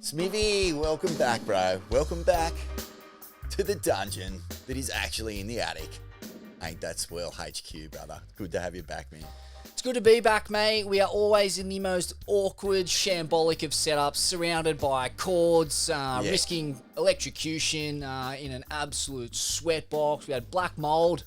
Smivvy, welcome back, bro. Welcome back to the dungeon that is actually in the attic. Ain't That Swell HQ, brother. Good to have you back, man. It's good to be back, mate. We are always in the most awkward, shambolic of setups, surrounded by cords, risking electrocution in an absolute sweatbox. We had black-mould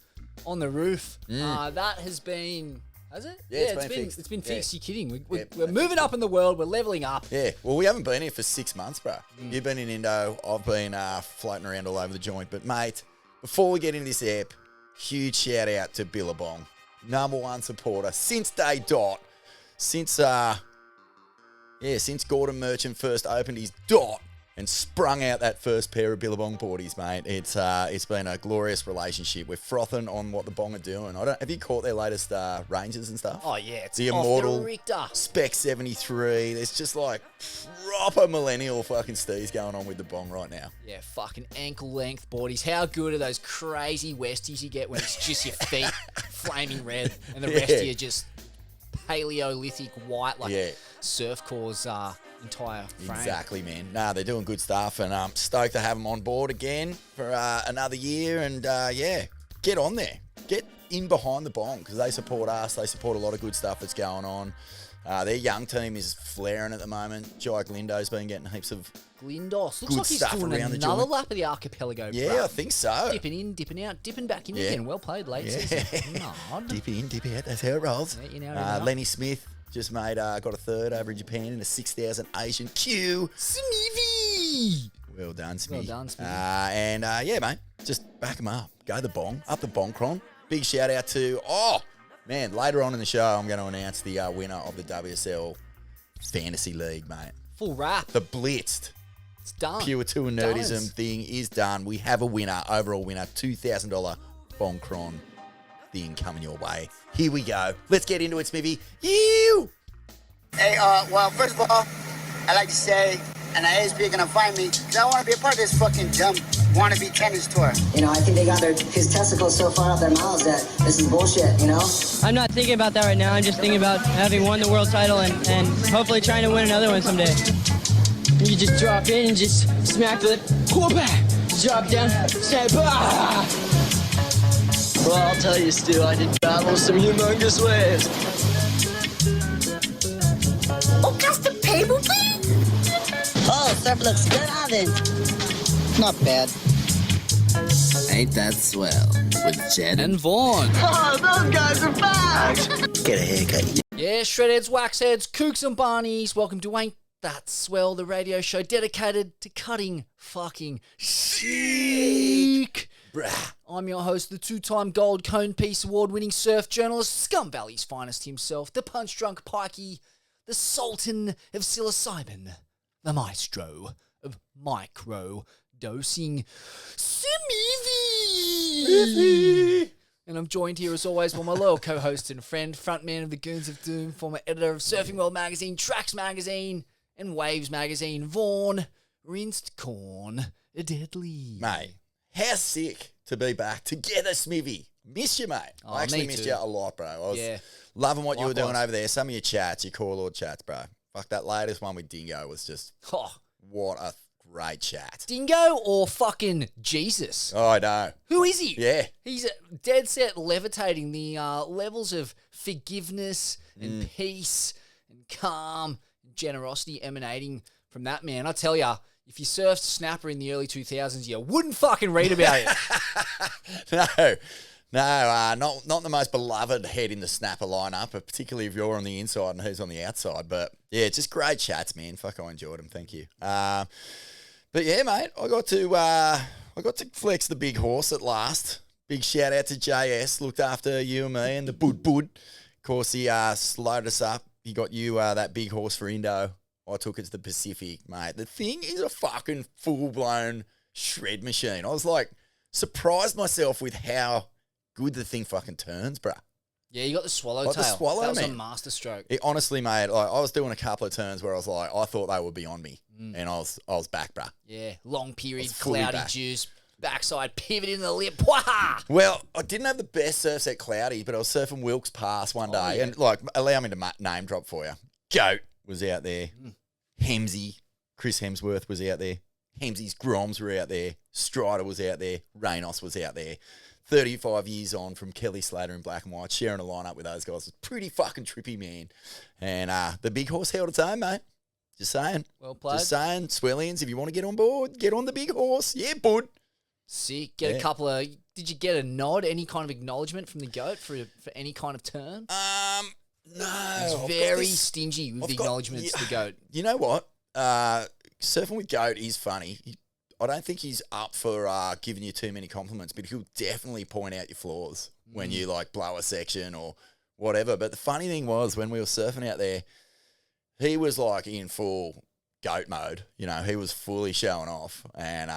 on the roof. That has been... Has it? Yeah, it's been fixed. It's been fixed. You're kidding. We're moving up in the world. We're leveling up. Yeah. Well, we haven't been here for 6 months, bro. You've been in Indo. I've been floating around all over the joint. But, mate, before we get into this app, huge shout-out to Billabong. #1 supporter since day dot. Since Gordon Merchant first opened his dot and sprung out that first pair of Billabong boardies, mate. It's been a glorious relationship. We're frothing on what the Bong are doing. Have you caught their latest ranges and stuff? Oh, yeah. It's the off Immortal the Richter. Spec 73. There's just like proper millennial fucking steez going on with the Bong right now. Yeah, fucking ankle length boardies. How good are those crazy Westies you get when it's just your feet flaming red and the rest of you just Paleolithic white like Surfcore's entire frame. Exactly, man. Nah, they're doing good stuff, and I'm stoked to have them on board again for another year. And get on there, get in behind the Bong because they support us. They support a lot of good stuff that's going on. Their young team is flaring at the moment. Jike Lindo's been getting heaps of Glindos. Looks good like he's stuff doing around another lap of the archipelago. Yeah, bro. I think so. Dipping in, dipping out, dipping back in again. Well played, late season. Nod. Dip in, dip out. That's how it rolls. Yeah, you know, Lenny Smith just got a third over in Japan in a 6,000 Asian Q. Smivvy! Well done, Smith. Well done, Smith. Mate, just back him up. Go the Bong, up the Bongcron. Big shout out to, later on in the show, I'm going to announce the winner of the WSL Fantasy League, mate. Full wrap. The Blitzed. It's done. Pure Tour Nerdism thing is done. We have a winner, overall winner, $2,000 Bongcron thing coming your way. Here we go. Let's get into it, Smivvy. You! Hey, well, first of all, I'd like to say, and I ASP are gonna find me, because I want to be a part of this fucking dumb wannabe tennis tour. You know, I think they got his testicles so far up their mouths that this is bullshit, you know? I'm not thinking about that right now. I'm just thinking about having won the world title and hopefully trying to win another one someday. You just drop in and just smack the whoop, drop down, say bah! Well, I'll tell you, Stu, I did travel some humongous ways. Oh, cast the table, please? Oh, surf looks good on it. Not bad. Ain't That Swell with Jed And Vaughn. Oh, those guys are back! Get a haircut. Yeah, shredheads, waxheads, kooks and barneys. Welcome to Ain't That Swell, the radio show dedicated to cutting fucking sick. Brah. I'm your host, the two-time Gold Cone Piece award-winning surf journalist, Scum Valley's finest himself, the punch-drunk pikey, the sultan of psilocybin, the maestro of micro-dosing, Smivvy. And I'm joined here, as always, by my loyal co-host and friend, frontman of the Goons of Doom, former editor of Surfing World Magazine, Tracks Magazine, and Waves Magazine, Vaughn, Rinsed Corn, Deadly. Mate, how sick to be back together, Smivvy. Miss you, mate. Oh, I actually me missed too. you a lot, bro. I was Yeah. loving what you were doing Likewise. over there. Some of your chats, your Core Lord chats, bro. Fuck, that latest one with Dingo was just, Oh, what a great chat. Dingo or fucking Jesus? Oh, I know. Who is he? Yeah. He's dead set levitating the levels of forgiveness and peace and calm and generosity emanating from that man. I tell ya, if you surfed Snapper in the early 2000s, you wouldn't fucking read about it. Not the most beloved head in the Snapper lineup, particularly if you're on the inside and he's on the outside. But yeah, just great chats, man. Fuck, I enjoyed them. Thank you. But yeah, mate, I got to flex the big horse at last. Big shout out to JS, looked after you and me and the Bud. Of course, he slowed us up. He got you that big horse for Indo. I took it to the Pacific, mate. The thing is a fucking full-blown shred machine. I was like surprised myself with how good the thing fucking turns, bruh. Yeah, you got the swallowtail. Like the swallow, that was man. a masterstroke. It honestly, mate, like, I was doing a couple of turns where I was like, I thought they would be on me, and I was back, bruh. Yeah, long period, It's fully cloudy back. juice, backside pivot in the lip. Waha! Well, I didn't have the best surf set cloudy, but I was surfing Wilkes Pass one day, yeah. and like, allow me to name drop for you. Goat was out there. Hemsy, Chris Hemsworth was out there. Hemsy's Groms were out there. Strider was out there. Reynos was out there. 35 years on from Kelly Slater in black and white, sharing a lineup with those guys. It's pretty fucking trippy, man. And the big horse held its own, mate. Just saying. Well played. Just saying. Swellians, if you want to get on board, get on the big horse. Yeah, bud. Sick. Get a couple of... Did you get a nod, any kind of acknowledgement from the GOAT for any kind of turn? No. He's very stingy with the acknowledgements to the GOAT. You know what? Surfing with GOAT is funny. I don't think he's up for giving you too many compliments, but he'll definitely point out your flaws when you like blow a section or whatever. But the funny thing was when we were surfing out there, he was like in full GOAT mode. You know, he was fully showing off. And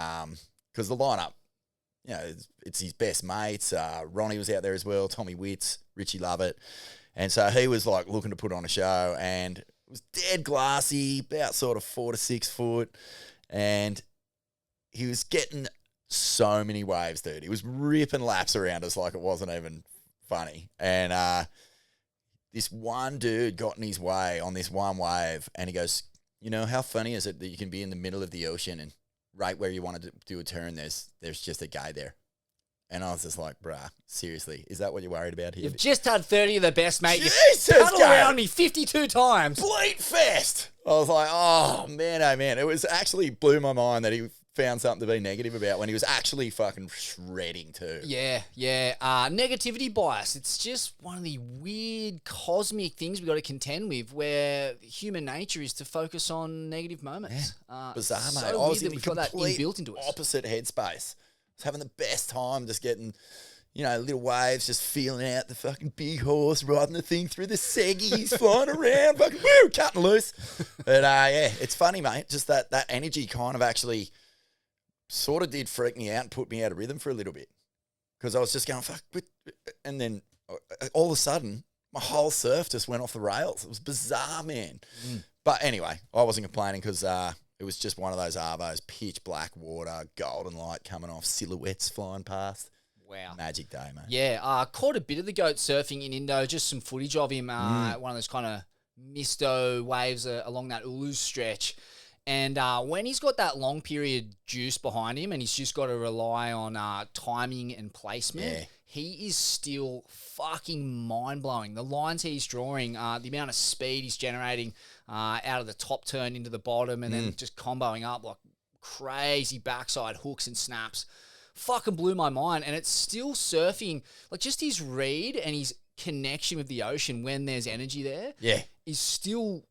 because the lineup, you know, it's his best mates. Ronnie was out there as well, Tommy Witts, Richie Lovett. And so he was like looking to put on a show, and it was dead glassy, about sort of 4 to 6 foot. And he was getting so many waves, dude. He was ripping laps around us like it wasn't even funny. And this one dude got in his way on this one wave, and he goes, you know, how funny is it that you can be in the middle of the ocean and right where you want to do a turn, there's just a guy there. And I was just like, bruh, seriously, is that what you're worried about here? You've just had 30 of the best, mate. Jesus, You've paddled Gary. around me 52 times. Bleat fest. I was like, oh, man. It was actually blew my mind that he found something to be negative about when he was actually fucking shredding too. Yeah. Negativity bias. It's just one of the weird cosmic things we've got to contend with where human nature is to focus on negative moments. Bizarre, so mate. I weird was that in we've the got that complete inbuilt into us. opposite headspace. I was having the best time just getting, you know, little waves, just feeling out the fucking big horse, riding the thing through the seggies, flying around, fucking woo, cutting loose. But yeah, it's funny, mate. Just that energy kind of actually sort of did freak me out and put me out of rhythm for a little bit. Because I was just going, fuck, and then all of a sudden, my whole surf just went off the rails. It was bizarre, man. But anyway, I wasn't complaining because it was just one of those arvos, pitch black water, golden light coming off, silhouettes flying past. Wow. Magic day, mate. Yeah, caught a bit of the GOAT surfing in Indo, just some footage of him, one of those kind of misto waves along that Ulu stretch. And when he's got that long period juice behind him and he's just got to rely on timing and placement, he is still fucking mind-blowing. The lines he's drawing, the amount of speed he's generating out of the top turn into the bottom and then just comboing up like crazy backside hooks and snaps, fucking blew my mind. And it's still surfing, like just his read and his connection with the ocean when there's energy there is still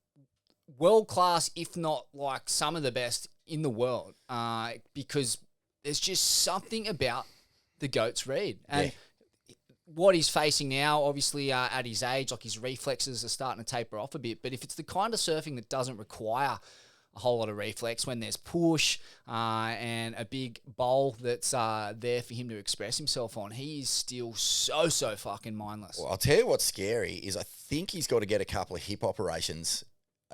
world-class, if not like some of the best in the world, because there's just something about the GOAT's read. And what he's facing now, obviously at his age, like his reflexes are starting to taper off a bit. But if it's the kind of surfing that doesn't require a whole lot of reflex, when there's push and a big bowl that's there for him to express himself on, he is still so fucking mindless. Well, I'll tell you what's scary is I think he's got to get a couple of hip operations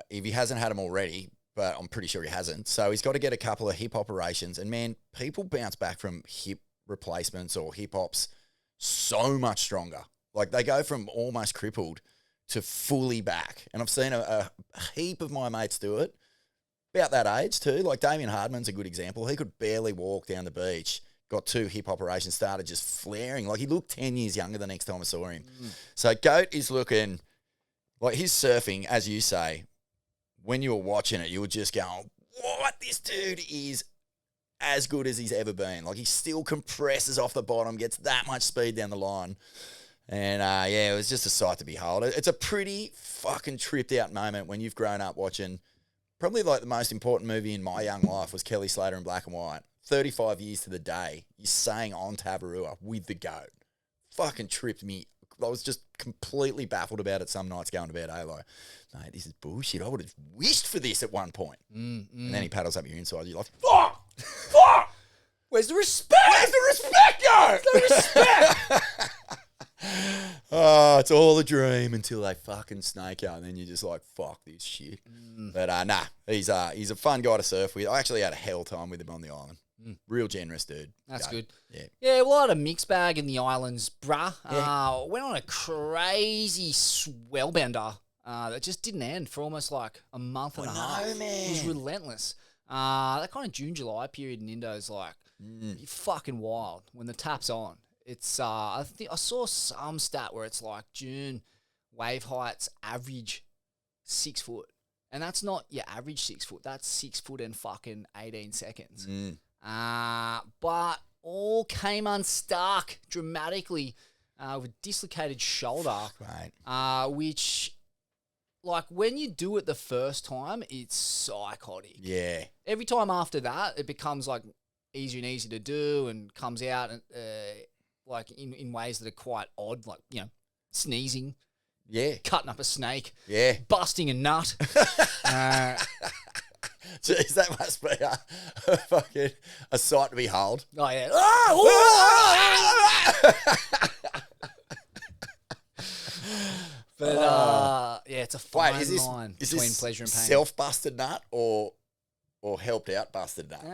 if he hasn't had them already, but I'm pretty sure he hasn't. So he's got to get a couple of hip operations. And, man, people bounce back from hip replacements or hip ops so much stronger. Like, they go from almost crippled to fully back. And I've seen a heap of my mates do it, about that age too. Like, Damien Hardman's a good example. He could barely walk down the beach, got 2 hip operations, started just flaring. Like, he looked 10 years younger the next time I saw him. So GOAT is looking, like, his surfing, as you say, when you were watching it, you were just going, what? This dude is as good as he's ever been. Like, he still compresses off the bottom, gets that much speed down the line. And, yeah, it was just a sight to behold. It's a pretty fucking tripped out moment when you've grown up watching probably like the most important movie in my young life was Kelly Slater in black and white. 35 years to the day, you're saying on Tabarua with the GOAT. Fucking tripped me. I was just completely baffled about it some nights going to bed. Like, mate, this is bullshit. I would have wished for this at one point. And then he paddles up your inside. You're like, fuck! Where's the respect? Where's the respect, go? The respect! Oh, it's all a dream until they fucking snake out, and then you're just like, fuck this shit. But nah, he's a fun guy to surf with. I actually had a hell time with him on the island. Real generous dude. That's good. Yeah. Yeah, well, I had a mixed bag in the islands, bruh. Went on a crazy swell bender that just didn't end for almost like a month and a half. No, man. It was relentless. That kind of June, July period in Indo is like fucking wild when the tap's on. It's I think I saw some stat where it's like June wave heights average 6 foot. And that's not your average 6 foot. That's 6 foot and fucking 18 seconds. But all came unstuck dramatically with dislocated shoulder, which, like, when you do it the first time, it's psychotic. Yeah. Every time after that, it becomes, like, easier and easier to do and comes out, like, in ways that are quite odd, like, you know, sneezing. Yeah. Cutting up a snake. Yeah. Busting a nut. Jeez, that must be a sight to behold. Oh, yeah. But, yeah, it's a fine line between pleasure and pain. Self-busted nut or helped out busted nut?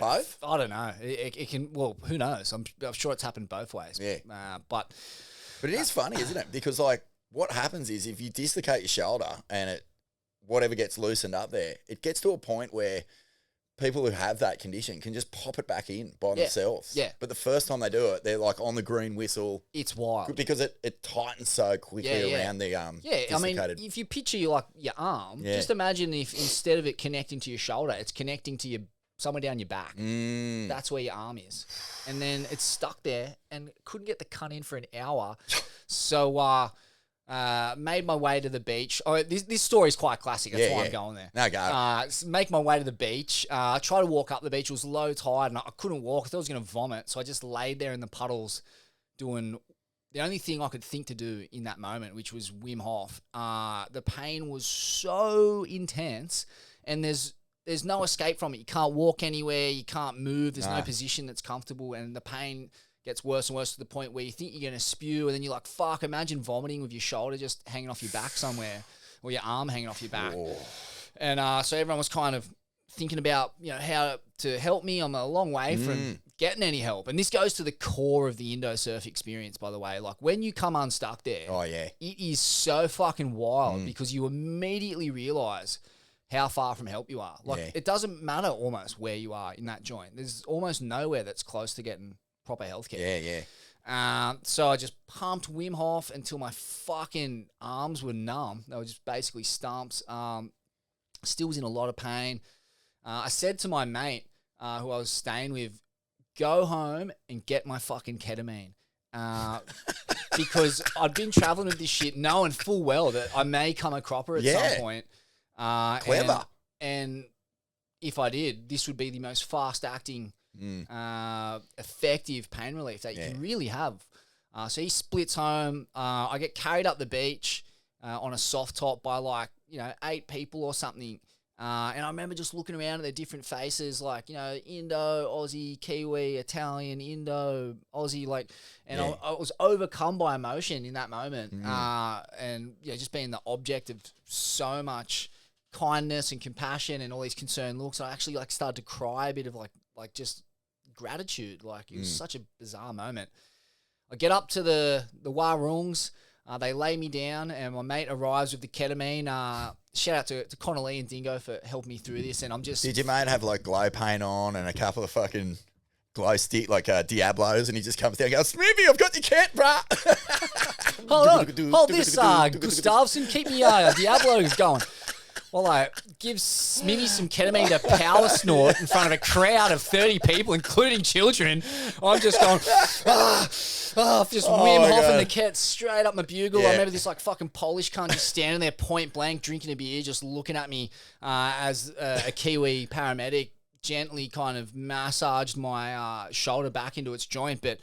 Both? I don't know. It can, well, who knows? I'm sure it's happened both ways. Yeah. But it is funny, isn't it? Because, like, what happens is if you dislocate your shoulder and whatever gets loosened up there, it gets to a point where people who have that condition can just pop it back in by themselves. Yeah. But the first time they do it, they're like on the green whistle. It's wild. Because it tightens so quickly around the I mean, if you picture your arm, just imagine if instead of it connecting to your shoulder, it's connecting to somewhere down your back. That's where your arm is. And then it's stuck there and couldn't get the cunt in for an hour. So made my way to the beach. Oh, this story is quite classic. That's why I'm going there. No, go. Make my way to the beach. I tried to walk up the beach. It was low tide and I couldn't walk. I thought I was going to vomit. So I just laid there in the puddles doing the only thing I could think to do in that moment, which was Wim Hof. The pain was so intense and there's no escape from it. You can't walk anywhere. You can't move. There's no position that's comfortable and the pain gets worse and worse to the point where you think you're going to spew and then you're like, fuck, imagine vomiting with your shoulder just hanging off your back somewhere or your arm hanging off your back. Whoa. And so everyone was kind of thinking about, you know, how to help me. I'm a long way from getting any help. And this goes to the core of the Indo surf experience, by the way. Like when you come unstuck there, it is so fucking wild because you immediately realize how far from help you are. Like it doesn't matter almost where you are in that joint. There's almost nowhere that's close to getting proper healthcare. So I just pumped Wim Hof until my fucking arms were numb. They were just basically stumps. Still was in a lot of pain. I said to my mate who I was staying with, go home and get my fucking ketamine. Because I'd been traveling with this shit knowing full well that I may come a cropper at some point. Clever. And if I did, this would be the most fast-acting effective pain relief that you can really have. So he splits home. I get carried up the beach on a soft top by 8 people or something. And I remember just looking around at their different faces, like, you know, Indo, Aussie, Kiwi, Italian, Indo, Aussie, I was overcome by emotion in that moment. And just being the object of so much kindness and compassion and all these concerned looks, I actually started to cry a bit of just gratitude. It was such a bizarre moment. I get up to the Warungs. They lay me down and my mate arrives with the ketamine. Shout out to Connolly and Dingo for helping me through this. And I'm just... Did your mate have glow paint on and a couple of fucking glow stick Diablos and he just comes down and goes, Smivvy, I've got your cat, bruh. Hold on. Hold this, Gustavson. Keep me Diablos going. Well, I give Smivvy some ketamine to power snort in front of a crowd of 30 people, including children. I'm just going, just Wim Hof and the cat straight up my bugle. I remember this fucking Polish cunt just standing there point blank, drinking a beer, just looking at me as a Kiwi paramedic gently kind of massaged my shoulder back into its joint. But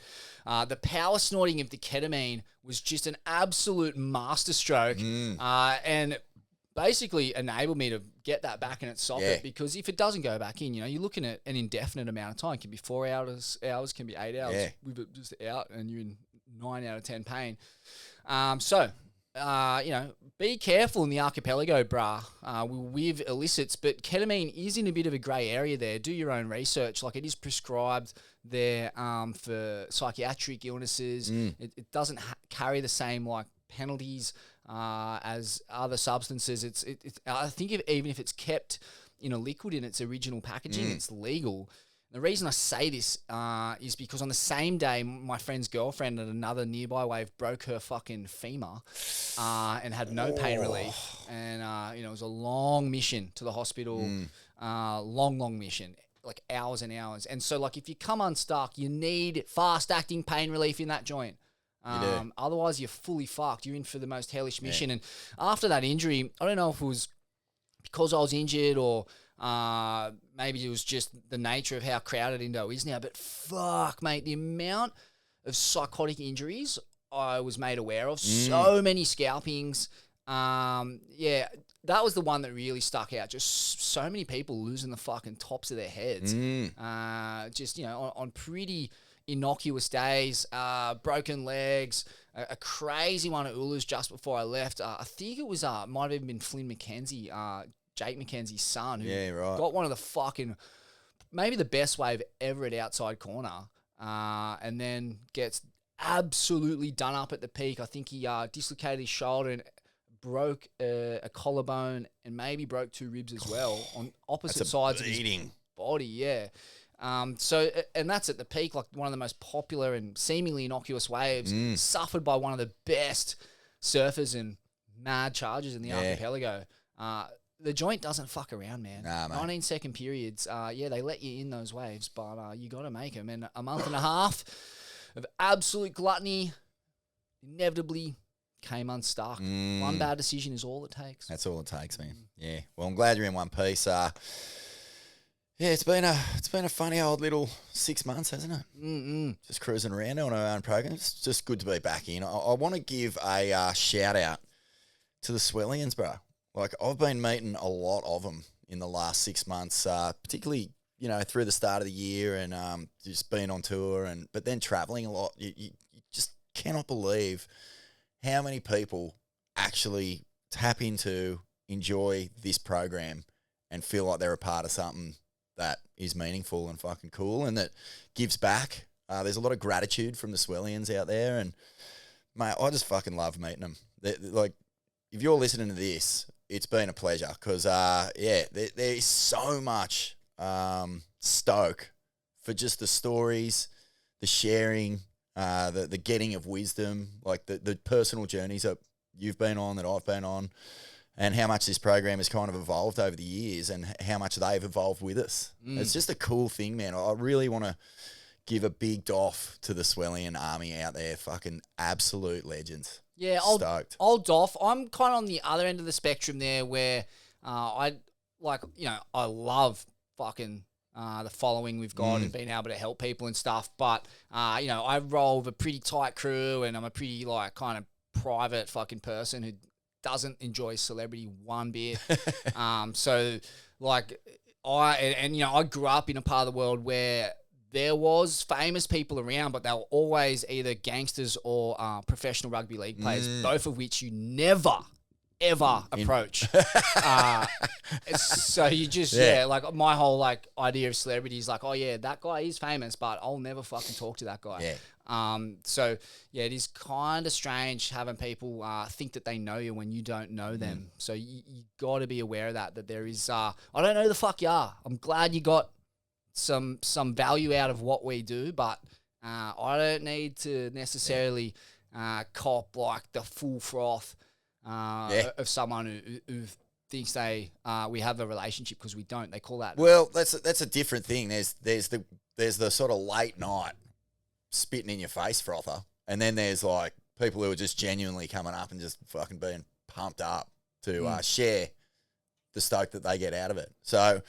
the power snorting of the ketamine was just an absolute masterstroke. And basically enabled me to get that back in its socket because if it doesn't go back in, you're looking at an indefinite amount of time. It can be 4 hours, can be 8 hours with it just out and you're in 9 out of 10 pain. Be careful in the archipelago, brah, with illicits, but ketamine is in a bit of a grey area there. Do your own research. It is prescribed there for psychiatric illnesses. It doesn't carry the same penalties as other substances. I think even if it's kept in a liquid in its original packaging. It's legal. The reason I say this is because on the same day, my friend's girlfriend at another nearby wave broke her fucking femur and had no pain relief. And, it was a long mission to the hospital, long mission, like hours and hours. And so, like, if you come unstuck, you need fast-acting pain relief in that joint. Otherwise, you're fully fucked. You're in for the most hellish mission. And after that injury, I don't know if it was because I was injured or maybe it was just the nature of how crowded Indo is now, but fuck, mate, the amount of psychotic injuries I was made aware of, so many scalpings. That was the one that really stuck out. Just so many people losing the fucking tops of their heads. On pretty innocuous days, broken legs, a crazy one at Ulu's just before I left. I think it was, might have even been Flynn McKenzie, Jake McKenzie's son, who got one of the fucking, maybe the best wave ever at outside corner, and then gets absolutely done up at the peak. I think he dislocated his shoulder and broke a collarbone and maybe broke 2 ribs as well on opposite sides of his body. And that's at the peak, like one of the most popular and seemingly innocuous waves, suffered by one of the best surfers and mad chargers in the archipelago. The joint doesn't fuck around, man. 19-second periods. They let you in those waves, but you got to make them. And a month and a half of absolute gluttony inevitably came unstuck. One bad decision is all it takes. That's all it takes, man. Yeah. Well, I'm glad you're in one piece. It's been a funny old little 6 months, hasn't it? Just cruising around on our own program. It's just good to be back in. I want to give a shout out to the Swellians, bro. Like, I've been meeting a lot of them in the last 6 months, particularly, through the start of the year and just being on tour but then traveling a lot. You just cannot believe how many people actually tap into, enjoy this program and feel like they're a part of something that is meaningful and fucking cool and that gives back. There's a lot of gratitude from the Swellians out there, and, mate, I just fucking love meeting them. Like, if you're listening to this, it's been a pleasure because, there is so much stoke for just the stories, the sharing, the getting of wisdom, like the personal journeys that you've been on, that I've been on, and how much this program has kind of evolved over the years and how much they've evolved with us. It's just a cool thing, man. I really want to give a big doff to the Swellian army out there. Fucking absolute legends. Yeah, stoked. Old Doff. I'm kind of on the other end of the spectrum there where I love fucking the following we've got and being able to help people and stuff. But, I roll with a pretty tight crew and I'm a pretty, kind of private fucking person who doesn't enjoy celebrity one bit. I grew up in a part of the world where there was famous people around, but they were always either gangsters or professional rugby league players, both of which you never, ever approach. So you just, my whole idea of celebrity is that guy is famous, but I'll never fucking talk to that guy. It is kind of strange having people think that they know you when you don't know them. So you got to be aware of that there is, I don't know who the fuck you are. I'm glad you got some value out of what we do, but I don't need to necessarily cop the full froth of someone who thinks we have a relationship, because we don't. They call that. Well, that's a different thing. There's the sort of late night spitting in your face frother, and then there's people who are just genuinely coming up and just fucking being pumped up to share the stoke that they get out of it. So.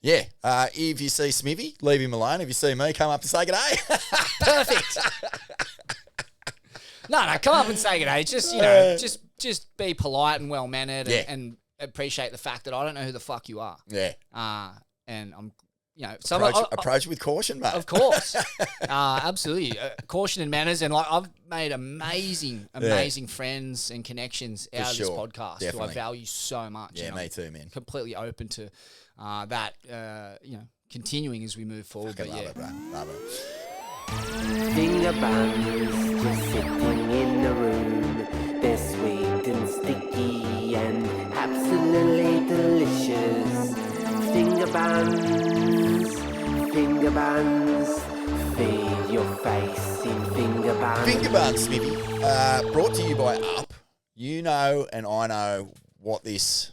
Yeah, if you see Smivvy, leave him alone. If you see me, come up and say good day. Perfect. No, come up and say good day. Just, just be polite and well-mannered and appreciate the fact that I don't know who the fuck you are. Yeah. And I'm, approach with caution, mate. Of course. Absolutely. Caution and manners. And I've made amazing friends and connections out of this podcast. Definitely. Who I value so much. Yeah, me too, man. Completely open to that, continuing as we move forward. Love it, bro. Love it. Finger bands just sitting in the room. They're sweet and sticky and absolutely delicious. Finger buns, finger buns. Feed your face in finger buns. Finger buns, Smivvy. Brought to you by Up. You know and I know what this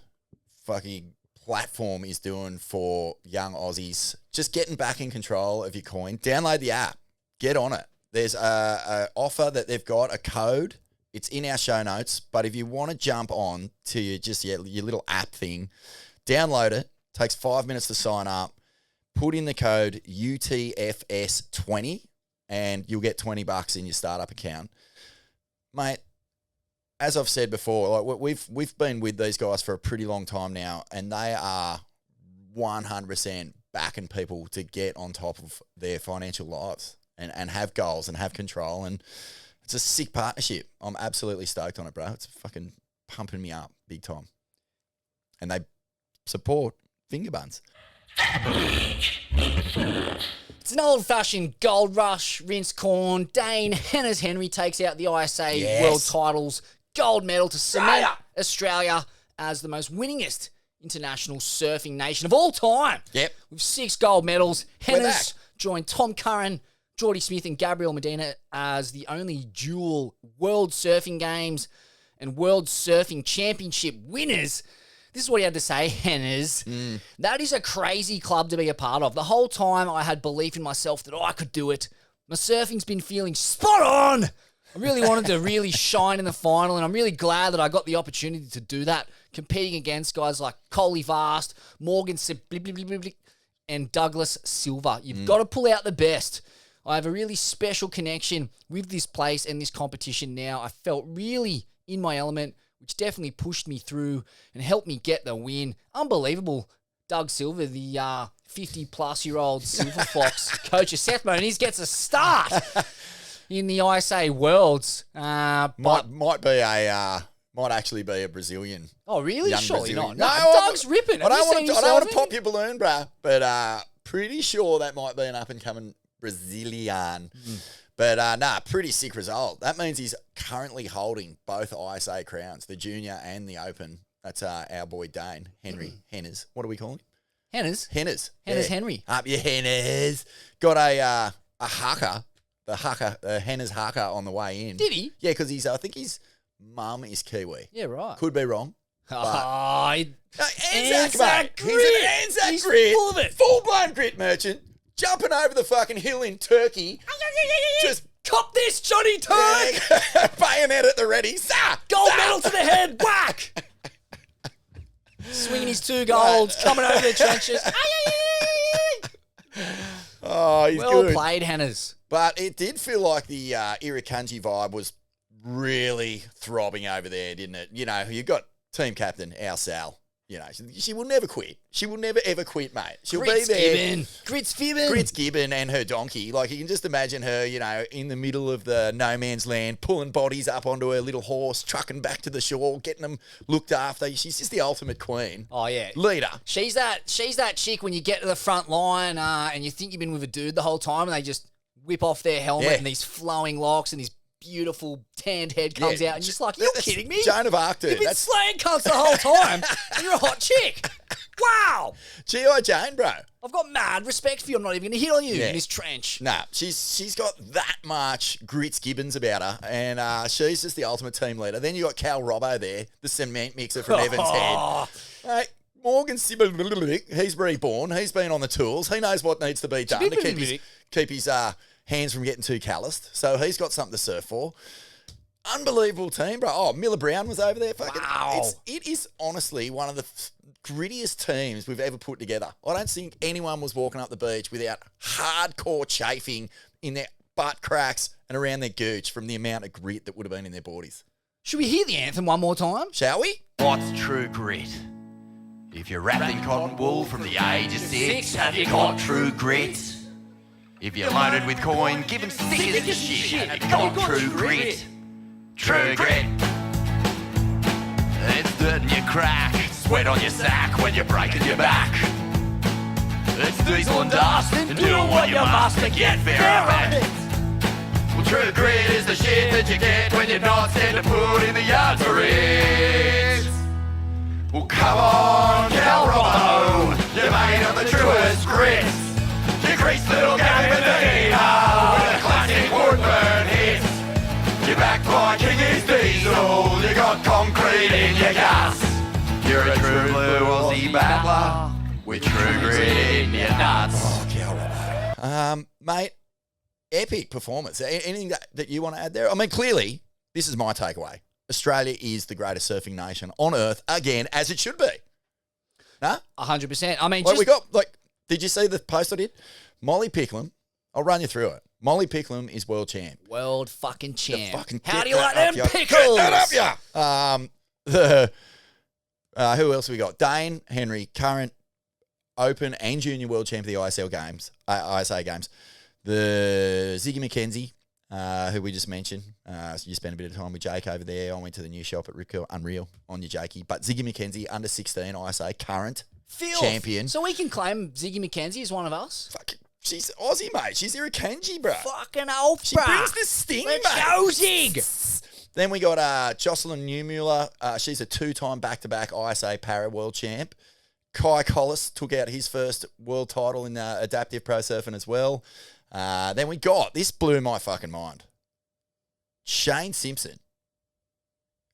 fucking platform is doing for young Aussies. Just getting back in control of your coin. Download the app. Get on it. There's a offer that they've got, a code. It's in our show notes. But if you want to jump on to your little app thing, download it. Takes 5 minutes to sign up. Put in the code UTFS20 and you'll get $20 in your startup account. Mate, as I've said before, like we've been with these guys for a pretty long time now, and they are 100% backing people to get on top of their financial lives and have goals and have control. And it's a sick partnership. I'm absolutely stoked on it, bro. It's fucking pumping me up big time. And they support Finger Buns. It's an old-fashioned gold rush. Rinse corn. Dane Hennes Henry takes out the ISA World Titles gold medal to cement Australia as the most winningest international surfing nation of all time. Yep. With 6 gold medals. Hennes joined Tom Curran, Geordie Smith and Gabriel Medina as the only dual World Surfing Games and World Surfing Championship winners. This is what he had to say, Hennes. That is a crazy club to be a part of. The whole time I had belief in myself that I could do it. My surfing's been feeling spot on. I really wanted to really shine in the final, and I'm really glad that I got the opportunity to do that, competing against guys like Coley Vast, Morgan and Douglas Silva. You've got to pull out the best. I have a really special connection with this place and this competition now. I felt really in my element, which definitely pushed me through and helped me get the win. Unbelievable. Doug Silva, the 50-plus-year-old Silver Fox coach of Seth Moniz, gets a start in the ISA Worlds. Might actually be a Brazilian. Oh, really? Young Surely Brazilian. not. No, Doug's ripping. I don't want to pop your balloon, bruh. But pretty sure that might be an up-and-coming Brazilian. But pretty sick result. That means he's currently holding both ISA crowns, the junior and the open. That's our boy Dane, Hennes. What do we call him? Hennes. Hennes Henry. Up your Hennes. Got a haka, the Hennes haka on the way in. Did he? Yeah, because I think his mum is Kiwi. Yeah, right. Could be wrong. Anzac Anzac grit. He's an Anzac He's grit. full of it. Full-blown grit merchant. Jumping over the fucking hill in Turkey. Just cop this, Johnny Turk. bayonet at the ready. Gold medal to the head. Whack. Swinging his 2 golds, coming over the trenches. Oh, he's well good. played, Hennes. But it did feel like the Irukandji vibe was really throbbing over there, didn't it? You know, you got team captain, our Sal. You know, she will never quit. She will never, ever quit, mate. She'll be there. Grits Gibbon and her donkey. Like, you can just imagine her, you know, in the middle of the no man's land, pulling bodies up onto her little horse, trucking back to the shore, getting them looked after. She's just the ultimate queen. Oh, yeah. Leader. She's that chick when you get to the front line and you think you've been with a dude the whole time and they just whip off their helmet and these flowing locks and these beautiful tanned head comes out and you're just like, you're kidding me? Joan of Arc, dude. You've been slaying cunts the whole time and you're a hot chick. Wow. G.I. Jane, bro. I've got mad respect for you. I'm not even going to hit on you in this trench. Nah, she's got that much Grits Gibbons about her, and she's just the ultimate team leader. Then you got Kale Robbo there, the cement mixer from Evans Head. Hey, Morgan Sibble, he's reborn. He's been on the tools. He knows what needs to be done to keep his hands from getting too calloused. So he's got something to surf for. Unbelievable team, bro. Oh, Miller Brown was over there. Fucking, wow. It is honestly one of the grittiest teams we've ever put together. I don't think anyone was walking up the beach without hardcore chafing in their butt cracks and around their gooch from the amount of grit that would have been in their bodies. Should we hear the anthem one more time? Shall we? What's true grit? If you're wrapped in cotton wool from the age of 6, have you got true grit? If you're loaded with coin, giving stickers to shit, have you got true grit? True grit. It's dirt in your crack, sweat on your sack when you're breaking your back. It's diesel and dust, and doing what you must to get fair of it. Well, true grit is the shit that you get when you're not scared to put in the yard for it. Well, come on, Kale Walsh, you're made of the truest grit. You greased little Gabriel Medina with a classic woodburn hit. You're backed by King's Diesel, you got concrete in your guts. You're a true blue Aussie battler with true grit in your nuts. Oh, Kale Walsh. Mate, epic performance. Anything that you want to add there? I mean, clearly, this is my takeaway. Australia is the greatest surfing nation on earth, again, as it should be. No? 100%. I mean, Like we got, like, did you see the post I did? Molly Picklum, I'll run you through it. Molly Picklum is world champ. world fucking champ. Fucking How get do you like that them up, pickles? Get that up, yeah. Who else have we got? Dane Henry, current Open and Junior World Champ of the ISA Games. The Ziggy McKenzie, who we just mentioned. So you spent a bit of time with Jake over there. I went to the new shop at Rip Curl, unreal on your Jakey. But Ziggy McKenzie, under 16 ISA, current champion. So we can claim Ziggy McKenzie as one of us? Fucking, she's Aussie, mate. She's Irukandji, bro. Fucking oath, She bruh. brings the sting, Let's mate. go, Zig. Then we got Jocelyn Newmuller. She's a two-time back-to-back ISA Para World Champ. Kai Collis took out his first world title in adaptive pro surfing as well. Then we got, this blew my fucking mind, Shane Simpson.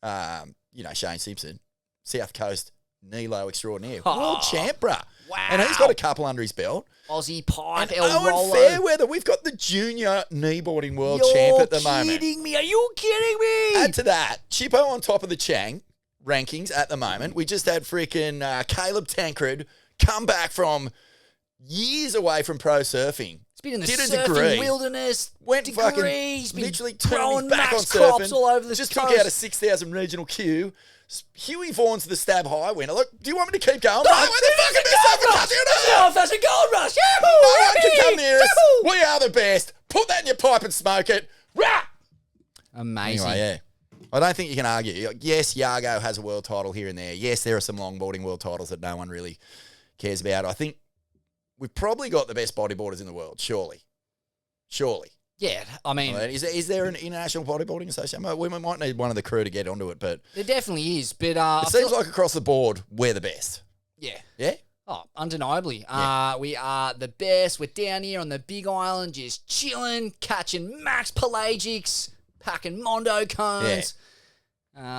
You know Shane Simpson, South Coast Nilo extraordinaire. World champ, bruh. Wow. And he's got a couple under his belt. Aussie pipe, And El Owen Rollo. Fairweather, we've got the junior kneeboarding world You're champ at the moment. kidding me? Are you kidding me? Add to that, Chippo on top of the Chang rankings at the moment. We just had freaking Caleb Tancred come back from years away from pro surfing. He's been in the did a surfing degree, wilderness. Went degree. fucking He's been literally turned growing his back on max crops surfing. all over the just coast. took out a 6,000 regional queue. Huey Vaughan's the Stab High winner. Look, do you want me to keep going? No, We're the fucking best surfing country on earth. No, that's a gold rush. Yahoo! No one can Yippee! come near us. Yahoo! We are the best. Put that in your pipe and smoke it. Rah! Amazing. Anyway, yeah. I don't think you can argue. Yes, Yago has a world title here and there. Yes, there are some longboarding world titles that no one really cares about. I think we've probably got the best bodyboarders in the world, surely. Surely. Yeah, I mean, Is there an international bodyboarding association? We might need one of the crew to get onto it, but there definitely is. But it seems like across the board, we're the best. yeah. Yeah? Oh, undeniably. Yeah. We are the best. We're down here on the Big Island just chilling, catching max pelagics, packing Mondo cones,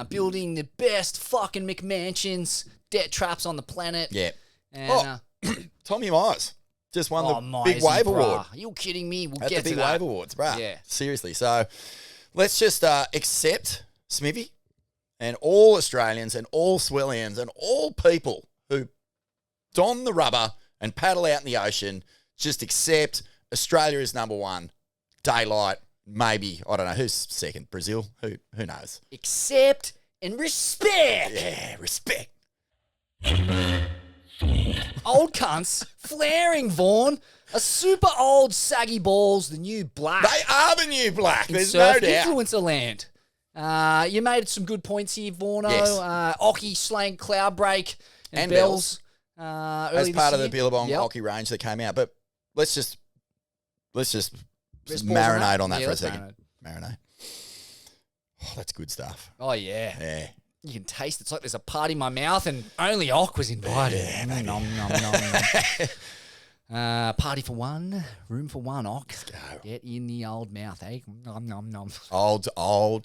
building the best fucking McMansions, debt traps on the planet. Yeah. And, Tommy Myers just won the Myers, Big Wave bruh. Award. Are you kidding me? We'll At get the to Big that. Wave Awards, bruh. Yeah. Seriously. So let's just accept Smivvy and all Australians and all Swellians and all people who don the rubber and paddle out in the ocean, just accept Australia is number one. Daylight, maybe, I don't know, who's second? Brazil? Who knows? Accept and respect. Yeah, respect. Old cunts, flaring Vaughan, a super old saggy balls, the new black. They are the new black. in There's no surf doubt. influencer land. You made some good points here, Vaughno. Yes. Occy slang cloud break and, And bells. As Early part this of the year. Billabong Yep. hockey range that came out. But let's just Let's pause marinate on that Yeah, for a let's second. Marinate. Oh, that's good stuff. Oh, yeah. Yeah. You can taste it. It's like there's a part in my mouth and only Ock was invited. Yeah, nom, nom, nom. Party for one, room for one, Ock. Let's go. Get in the old mouth, eh? Nom, nom, nom. Old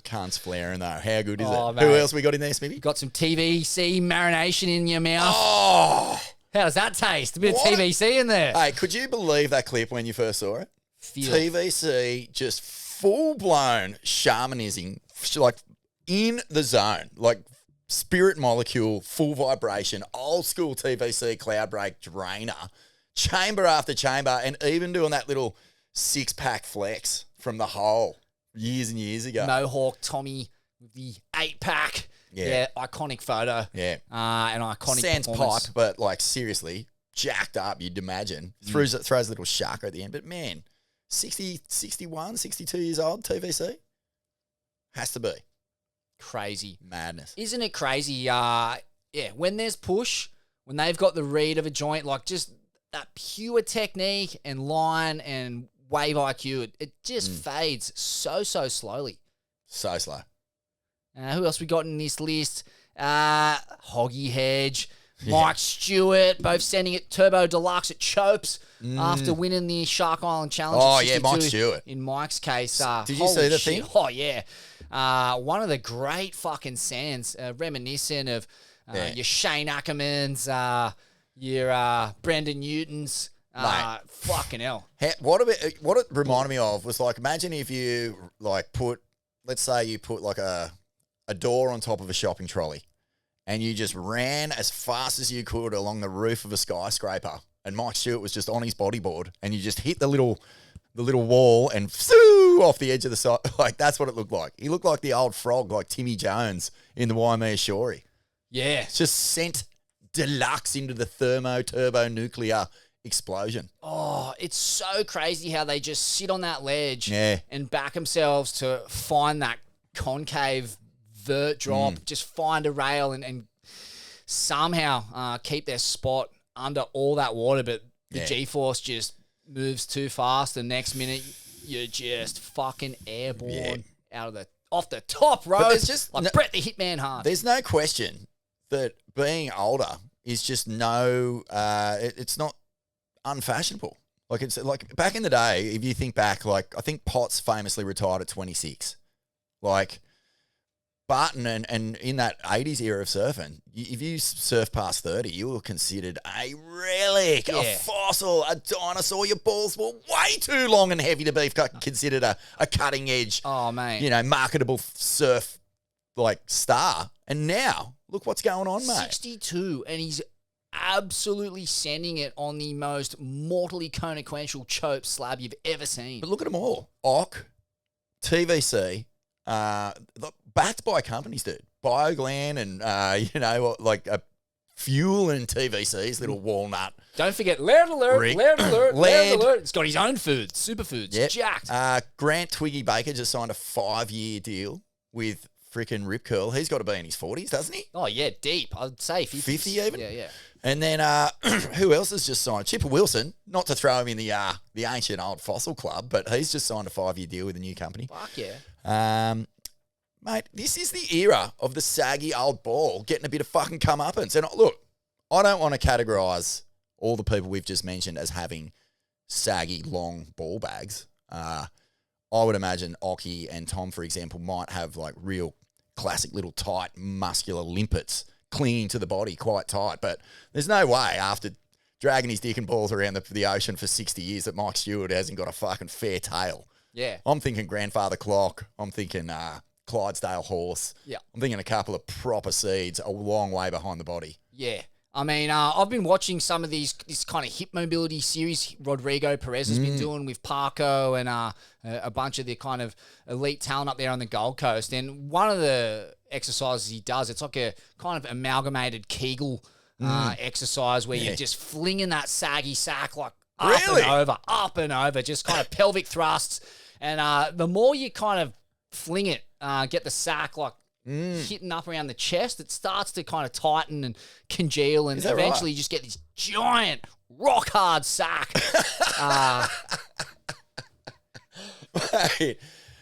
cunts flaring though. How good is Oh, it? mate. Who else we got in there, Smithy? Got some TVC marination in your mouth. Oh, How does that taste? A bit What? of TVC in there. hey, could you believe that clip when you first saw it? Feel. TVC just full blown shamanism, like in the zone, like spirit molecule, full vibration, old school TVC cloud break drainer, chamber after chamber, and even doing that little 6-pack flex from the hole years and years ago. Mohawk Tommy with the 8-pack. Yeah. Iconic photo. Yeah. An iconic Sans performance. pipe, but like seriously, jacked up, you'd imagine. Throws a little sharker at the end. But man, 60, 61, 62 years old, TVC? Has to be. Crazy. Madness. Isn't it crazy? Yeah, when there's push, when they've got the read of a joint, like just that pure technique and line and wave IQ, it just fades so slowly. So slow. Who else we got in this list? Hoggy Hedge, Mike Stewart, both sending it Turbo Deluxe at Chopes after winning the Shark Island Challenge. Oh, at yeah, Mike 62. Stewart. In Mike's case, Did you see the thing? Oh, yeah. One of the great fucking sands, reminiscent of your Shane Ackermans, your Brendan Newtons. Fucking hell. What it reminded me of was like, imagine if you like let's say you put like a door on top of a shopping trolley and you just ran as fast as you could along the roof of a skyscraper, and Mike Stewart was just on his bodyboard and you just hit the little wall and off the edge of the side. Like, that's what it looked like. He looked like the old frog, like Timmy Jones in the Waimea Shorey. Yeah. It's just sent deluxe into the thermonuclear explosion. Oh, it's so crazy how they just sit on that ledge and back themselves to find that concave vert drop, just find a rail and somehow keep their spot under all that water, but the G-force just moves too fast. The next minute, you're just fucking airborne off the top road. There's just like Brett the Hitman Hart. There's no question that being older is just it's not unfashionable. Like, it's like back in the day, if you think back, like I think Potts famously retired at 26. Like Barton and in that 80s era of surfing, if you surf past 30, you were considered a relic, a fossil, a dinosaur. Your balls were way too long and heavy to be considered a cutting edge, marketable surf like star. And now, look what's going on, mate. 62, and he's absolutely sending it on the most mortally consequential chope slab you've ever seen. But look at them all. OC, TVC, backed by companies, dude. Bioglan and, like a Fuel and TVC's little walnut. Don't forget, Laird Alert, Laird Alert, Laird Alert. It's got his own food, superfoods, jacked. Grant Twiggy Baker just signed a 5-year deal with freaking Rip Curl. He's got to be in his 40s, doesn't he? Oh, yeah, deep. I'd say 50s. 50 even? Yeah. And then who else has just signed? Chipper Wilson, not to throw him in the ancient old fossil club, but he's just signed a 5-year deal with a new company. Fuck yeah. Mate, this is the era of the saggy old ball getting a bit of fucking comeuppance. And look, I don't want to categorise all the people we've just mentioned as having saggy, long ball bags. I would imagine Oki and Tom, for example, might have like real classic little tight, muscular limpets clinging to the body quite tight. But there's no way after dragging his dick and balls around the ocean for 60 years that Mike Stewart hasn't got a fucking fair tail. Yeah. I'm thinking Grandfather Clock. I'm thinking Clydesdale Horse. Yeah. I'm thinking a couple of proper seeds a long way behind the body. Yeah. I mean, I've been watching some of this kind of hip mobility series Rodrigo Perez has been doing with Parco and a bunch of the kind of elite talent up there on the Gold Coast. And one of the exercises he does, it's like a kind of amalgamated Kegel exercise where you're just flinging that saggy sack like up and over, just kind of pelvic thrusts. And the more you kind of fling it, get the sack like hitting up around the chest, it starts to kind of tighten and congeal, and eventually you just get this giant rock hard sack. Mate,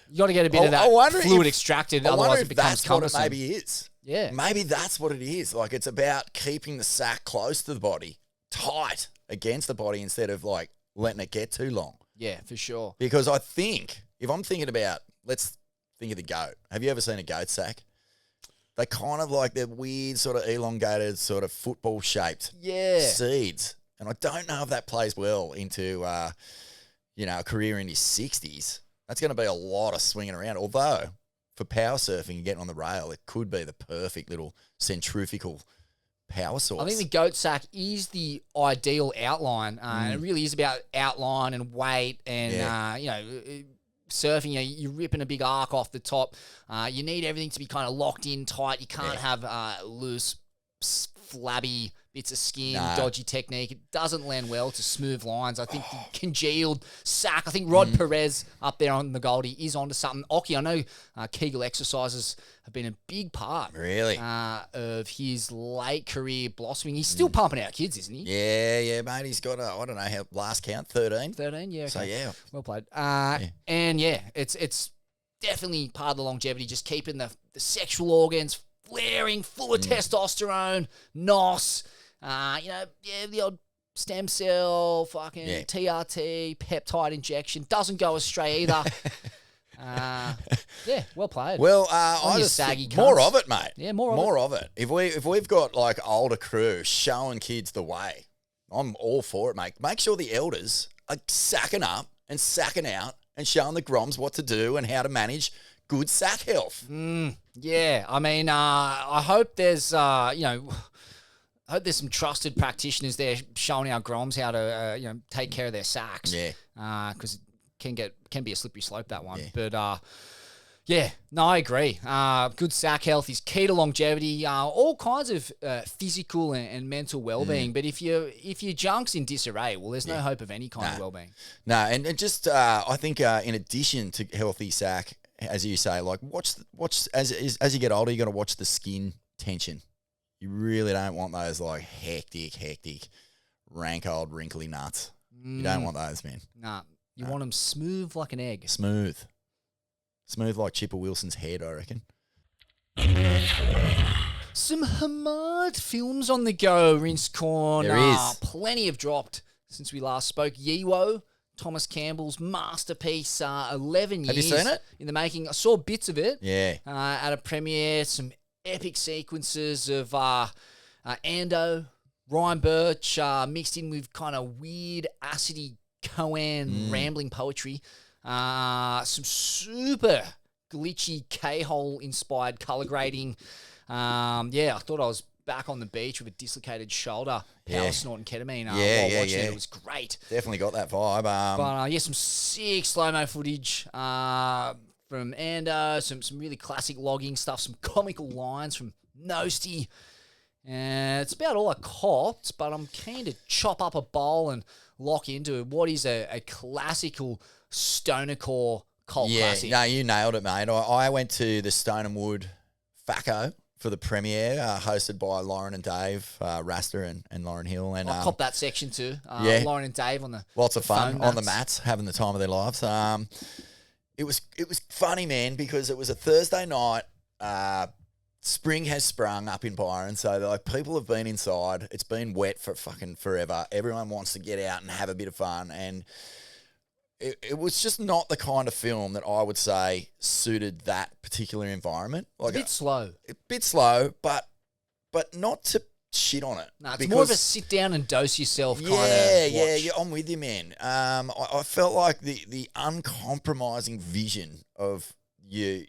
you got to get a bit of that fluid extracted, otherwise it becomes that's what cumbersome. it maybe is. Yeah. Maybe that's what it is. Like, it's about keeping the sack close to the body, tight against the body, instead of like letting it get too long. Yeah, for sure. Because I think, if I'm thinking about, let's think of the goat. Have you ever seen a goat sack? They kind of like they're weird, sort of elongated, sort of football-shaped seeds. And I don't know if that plays well into, a career in his 60s. That's going to be a lot of swinging around. Although, for power surfing and getting on the rail, it could be the perfect little centrifugal power source. I think the goat sack is the ideal outline. It really is about outline and weight and, surfing, you're ripping a big arc off the top. You need everything to be kind of locked in tight. You can't have loose, flabby bits of skin, dodgy technique. It doesn't lend well to smooth lines. I think the congealed sack, I think Rod Perez up there on the Goldie is onto something. Oki, I know Kegel exercises have been a big part of his late career blossoming. He's still pumping out kids, isn't he? Yeah, mate. He's got I don't know how, last count, 13? 13, yeah. Okay. So, yeah. Well played. And, it's definitely part of the longevity, just keeping the sexual organs flaring, full of testosterone, NOS, the odd stem cell, fucking TRT, peptide injection. Doesn't go astray either. Well played. Well, On I your just saggy think more cunts. of it, mate. Yeah, more of it. If we've got like older crew showing kids the way, I'm all for it, mate. Make sure the elders are sacking up and sacking out and showing the groms what to do and how to manage good sack health. Yeah, I mean, I hope there's, I hope there's some trusted practitioners there showing our groms how to, take care of their sacks. Yeah. Because it can be a slippery slope, that one. Yeah. But, I agree. Good sack health is key to longevity, all kinds of physical and mental well-being. But if your junk's in disarray, well, there's no hope of any kind of well-being. No, and just I think in addition to healthy sack, as you say, like watch as you get older, you got to watch the skin tension. You really don't want those like hectic, rank old wrinkly nuts. You don't want those, man. Nah, you want them smooth like an egg. Smooth like Chipper Wilson's head, I reckon. Some Hamad films on the go, Rinse Corn. There is. Plenty have dropped since we last spoke. Yewo, Thomas Campbell's masterpiece, 11 years. Have you seen it? In the making. I saw bits of it. Yeah. At a premiere, some epic sequences of Ando, Ryan Birch, mixed in with kind of weird, acidy Coan rambling poetry. Some super glitchy K-hole inspired color grading. I thought I was back on the beach with a dislocated shoulder, power snorting ketamine while watching it. It was great. Definitely got that vibe. But some sick slow-mo footage from Ando, some really classic logging stuff, some comical lines from Nosti. It's about all I copped, but I'm keen to chop up a bowl and lock into what is a classical stonercore cult classic. No, you nailed it, mate. I went to the Stone and Wood FACO for the premiere, hosted by Lauren and Dave, Rasta and Lauren Hill. And I copped that section too. Lauren and Dave on the lots of fun phone on the mats, having the time of their lives. It was funny, man, because it was a Thursday night. Spring has sprung up in Byron, so like people have been inside. It's been wet for fucking forever. Everyone wants to get out and have a bit of fun, and it was just not the kind of film that I would say suited that particular environment. Like it's a bit slow, but not to shit on it. No, it's more of a sit down and dose yourself kind of watch. Yeah, I'm with you, man. I felt like the uncompromising vision of your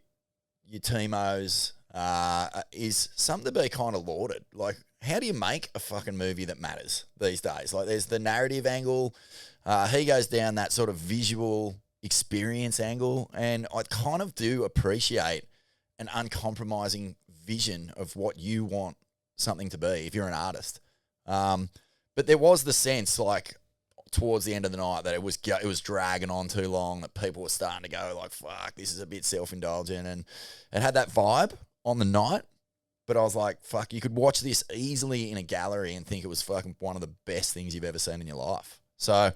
Timos is something to be kind of lauded. Like, how do you make a fucking movie that matters these days? Like, there's the narrative angle. He goes down that sort of visual experience angle, and I kind of do appreciate an uncompromising vision of what you want something to be if you're an artist. But there was the sense, like, towards the end of the night that it was dragging on too long, that people were starting to go like, fuck, this is a bit self-indulgent, and it had that vibe on the night. But I was like, fuck, you could watch this easily in a gallery and think it was fucking one of the best things you've ever seen in your life. So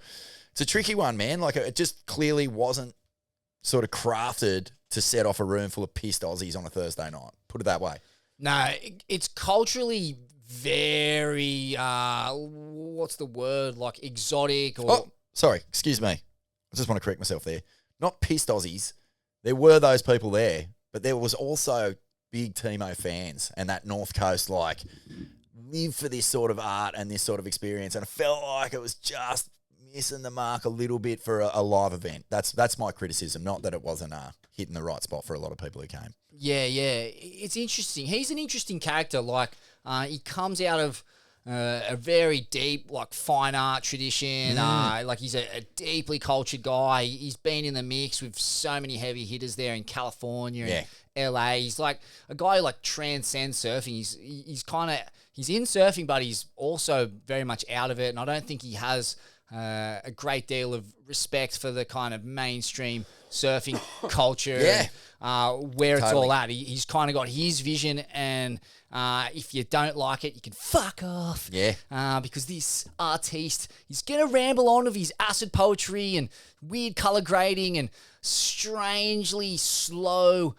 it's a tricky one, man. Like, it just clearly wasn't sort of crafted to set off a room full of pissed Aussies on a Thursday night. Put it that way. No, it's culturally very, what's the word, like exotic or... Oh, sorry, excuse me. I just want to correct myself there. Not pissed Aussies. There were those people there, but there was also big Timo fans and that North Coast, like, live for this sort of art and this sort of experience. And I felt like it was just missing the mark a little bit for a live event. That's my criticism, not that it wasn't hitting the right spot for a lot of people who came. Yeah. It's interesting. He's an interesting character. Like, he comes out of a very deep, like, fine art tradition. Like, he's a deeply cultured guy. He's been in the mix with so many heavy hitters there in California and LA. He's like a guy who, like, transcends surfing. He's in surfing, but he's also very much out of it. And I don't think he has a great deal of respect for the kind of mainstream surfing culture, where it's all at. He's kind of got his vision, and if you don't like it, you can fuck off. Because this artiste, he's going to ramble on of his acid poetry and weird color grading and strangely slow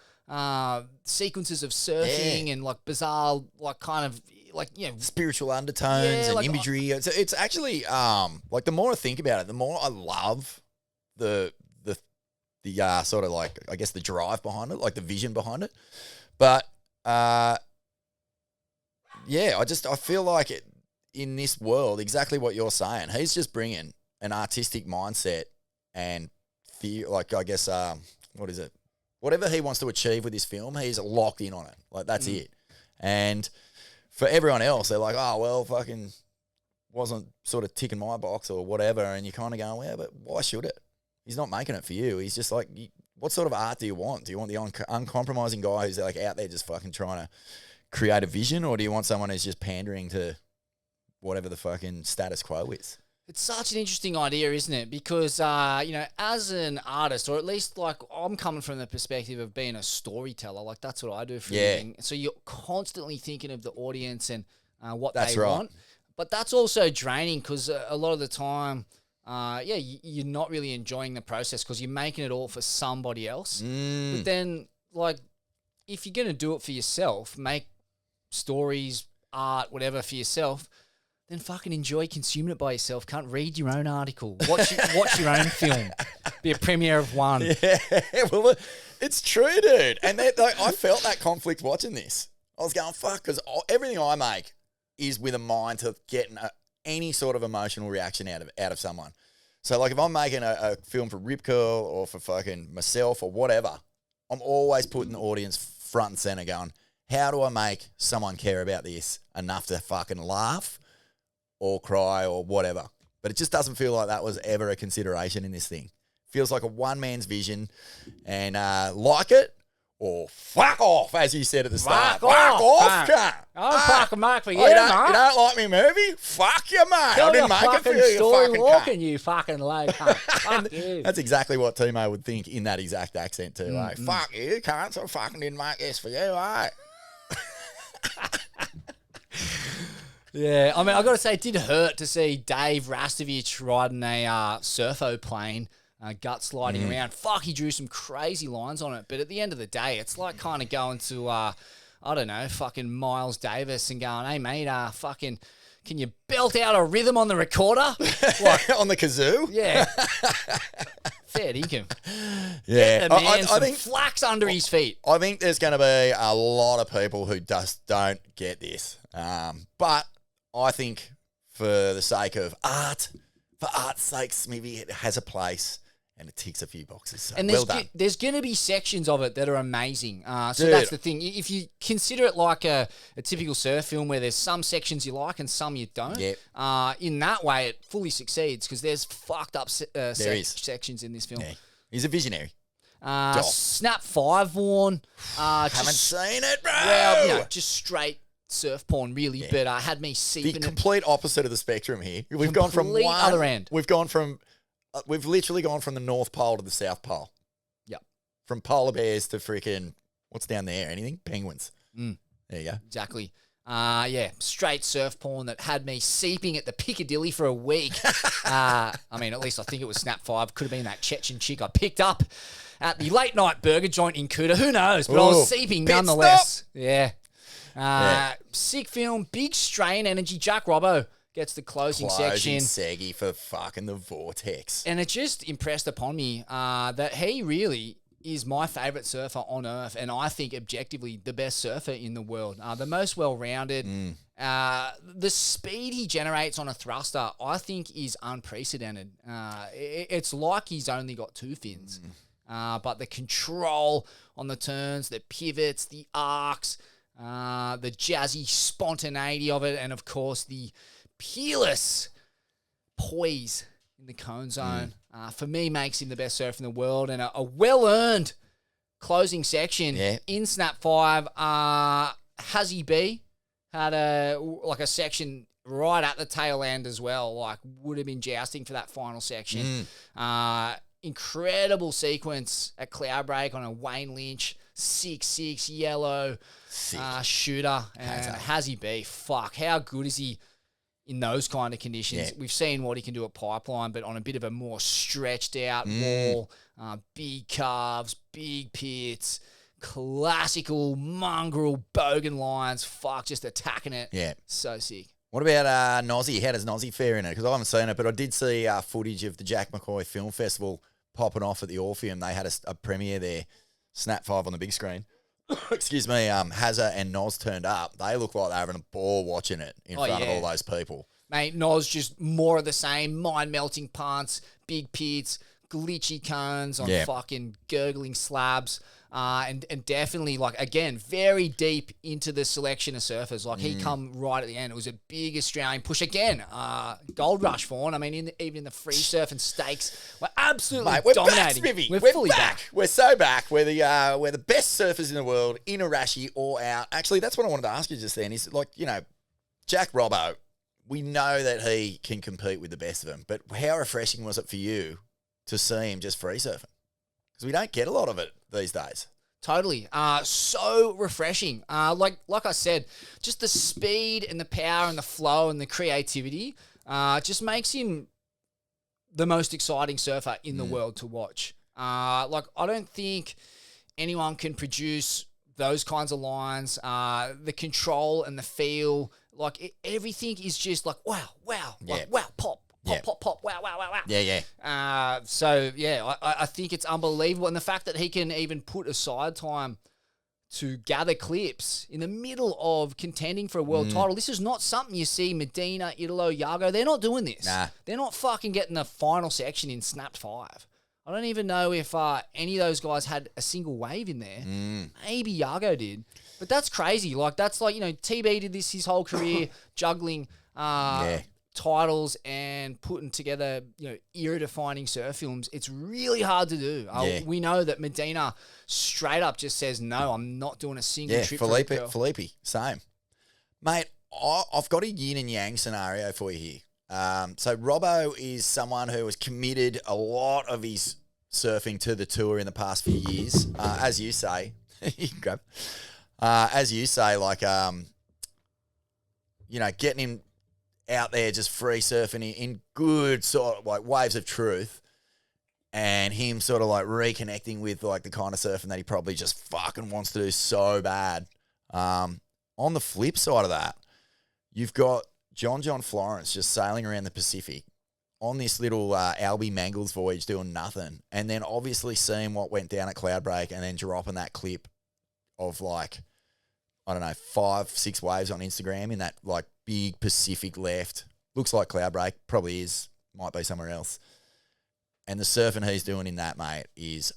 sequences of surfing and like bizarre, like kind of like spiritual undertones and like, imagery. It's actually like the more I think about it, the more I love the sort of like I guess the drive behind it, like the vision behind it. But I feel like it in this world exactly what you're saying. He's just bringing an artistic mindset and like I guess what is it? Whatever he wants to achieve with this film, he's locked in on it. Like that's it. And for everyone else, they're like, oh well, fucking wasn't sort of ticking my box or whatever, and you're kind of going, well, but why should it? He's not making it for you. He's just like, what sort of art do you want? Do you want the uncompromising guy who's like out there just fucking trying to create a vision, or do you want someone who's just pandering to whatever the fucking status quo is? It's such an interesting idea, isn't it? Because, as an artist, or at least like I'm coming from the perspective of being a storyteller, like that's what I do for a living. So you're constantly thinking of the audience and what they want. But that's also draining because a lot of the time, you're not really enjoying the process because you're making it all for somebody else. But then, like, if you're going to do it for yourself, make stories, art, whatever for yourself, then fucking enjoy consuming it by yourself. Can't read your own article. Watch your own film. Be a premiere of one. Yeah, well, it's true, dude. And I felt that conflict watching this. I was going, fuck, because everything I make is with a mind to getting any sort of emotional reaction out of someone. So, like, if I'm making a film for Rip Curl or for fucking myself or whatever, I'm always putting the audience front and center going, how do I make someone care about this enough to fucking laugh or cry or whatever? But it just doesn't feel like that was ever a consideration in this thing. Feels like a one man's vision, and like it or fuck off, as you said at the start. Fuck off, cunt. I'm fucking Mark for you, you mate. don't like me movie? Fuck you, mate. I didn't make it for you, you fucking cunt. You fucking low cunt. Fuck you. That's exactly what Timo would think in that exact accent too. Like, fuck you, cunt. So I fucking didn't make this for you, mate. Yeah, I mean, I got to say, it did hurt to see Dave Rastovich riding a surfo plane, gut sliding around. Fuck, he drew some crazy lines on it. But at the end of the day, it's like kind of going to, I don't know, fucking Miles Davis and going, hey, mate, fucking, can you belt out a rhythm on the recorder? Like, on the kazoo? Yeah. Fair dinkum. Yeah. Get the man some flax under his feet. I think there's going to be a lot of people who just don't get this. But I think for the sake of art, for art's sake, Smivvy has a place and it ticks a few boxes. So and well done. There's going to be sections of it that are amazing. So Dude. That's the thing. If you consider it like a typical surf film where there's some sections you like and some you don't, in that way it fully succeeds because there's fucked up sections in this film. Yeah. He's a visionary. Snap 5 worn. Haven't seen it, bro. Well, just straight surf porn, really, but had me seeping. The complete opposite of the spectrum here. We've gone from one other end. We've gone from, we've literally gone from the North Pole to the South Pole. Yep. From polar bears to freaking what's down there? Anything? Penguins. There you go. Exactly. Straight surf porn that had me seeping at the Piccadilly for a week. I mean, at least I think it was Snap 5. Could have been that Chechen chick I picked up at the late night burger joint in Kuta. Who knows? But I was seeping nonetheless. Yeah. Sick film, big strain energy. Jack Robbo gets the closing section. Saggy for fucking the vortex. And it just impressed upon me that he really is my favourite surfer on earth, and I think objectively the best surfer in the world. The most well-rounded. The speed he generates on a thruster, I think, is unprecedented. It's like he's only got 2 fins. But the control on the turns, the pivots, the arcs, the jazzy spontaneity of it, and of course the peerless poise in the cone zone, for me makes him the best surfer in the world, and a well-earned closing section in Snap 5. Hazzy B had a section right at the tail end as well, like would have been jousting for that final section. Incredible sequence at Cloudbreak on a Wayne Lynch 6'6" yellow shooter. Hazzy B, fuck, how good is he in those kind of conditions? We've seen what he can do at Pipeline, but on a bit of a more stretched out wall, big carves, big pits, classical mongrel bogan lines. Fuck, just attacking it. Yeah. So sick. What about Nozzy? How does Nozzy fare in it? Because I haven't seen it, but I did see footage of the Jack McCoy Film Festival popping off at the Orpheum. They had a premiere there, Snap 5 on the big screen. Excuse me, Hazza and Noz turned up. They look like they're having a ball watching it in front of all those people. Mate, Noz just more of the same, mind-melting punts, big pits, glitchy cones on fucking gurgling slabs. And definitely, like, again, very deep into the selection of surfers. Like, he come right at the end. It was a big Australian push. Again, gold rush Fawn. I mean, even in the free surf and stakes, we're absolutely dominating. Back, Smivvy. We're fully back. We're so back. We're the best surfers in the world, in Arashi or out. Actually, that's what I wanted to ask you just then. Is, like, you know, Jack Robbo, we know that he can compete with the best of them, but how refreshing was it for you to see him just free surfing? Because we don't get a lot of it these days. Totally. So refreshing. Like I said, just the speed and the power and the flow and the creativity just makes him the most exciting surfer in the world to watch. Like, I don't think anyone can produce those kinds of lines. The control and the feel, like, everything is just like, wow, like, wow, pop. Pop, wow. Yeah. So, yeah, I think it's unbelievable. And the fact that he can even put aside time to gather clips in the middle of contending for a world title. This is not something you see Medina, Italo, Iago. They're not doing this. Nah. They're not fucking getting the final section in Snap 5. I don't even know if any of those guys had a single wave in there. Maybe Iago did. But that's crazy. Like, that's like, you know, TB did this his whole career, juggling titles and putting together, you know, era-defining surf films. It's really hard to do. We know that Medina straight up just says, no, I'm not doing a single trip. Felipe, same. Mate, I've got a yin and yang scenario for you here. So Robbo is someone who has committed a lot of his surfing to the tour in the past few years. As you say, like, you know, getting him out there just free surfing in good sort of like waves of truth, and him sort of like reconnecting with like the kind of surfing that he probably just fucking wants to do so bad. On the flip side of that, you've got John Florence just sailing around the Pacific on this little Albie Mangles voyage doing nothing, and then obviously seeing what went down at Cloudbreak and then dropping that clip of like, I don't know, 5-6 waves on Instagram in that like big Pacific left. Looks like Cloudbreak, probably is, might be somewhere else. And the surfing he's doing in that, mate, is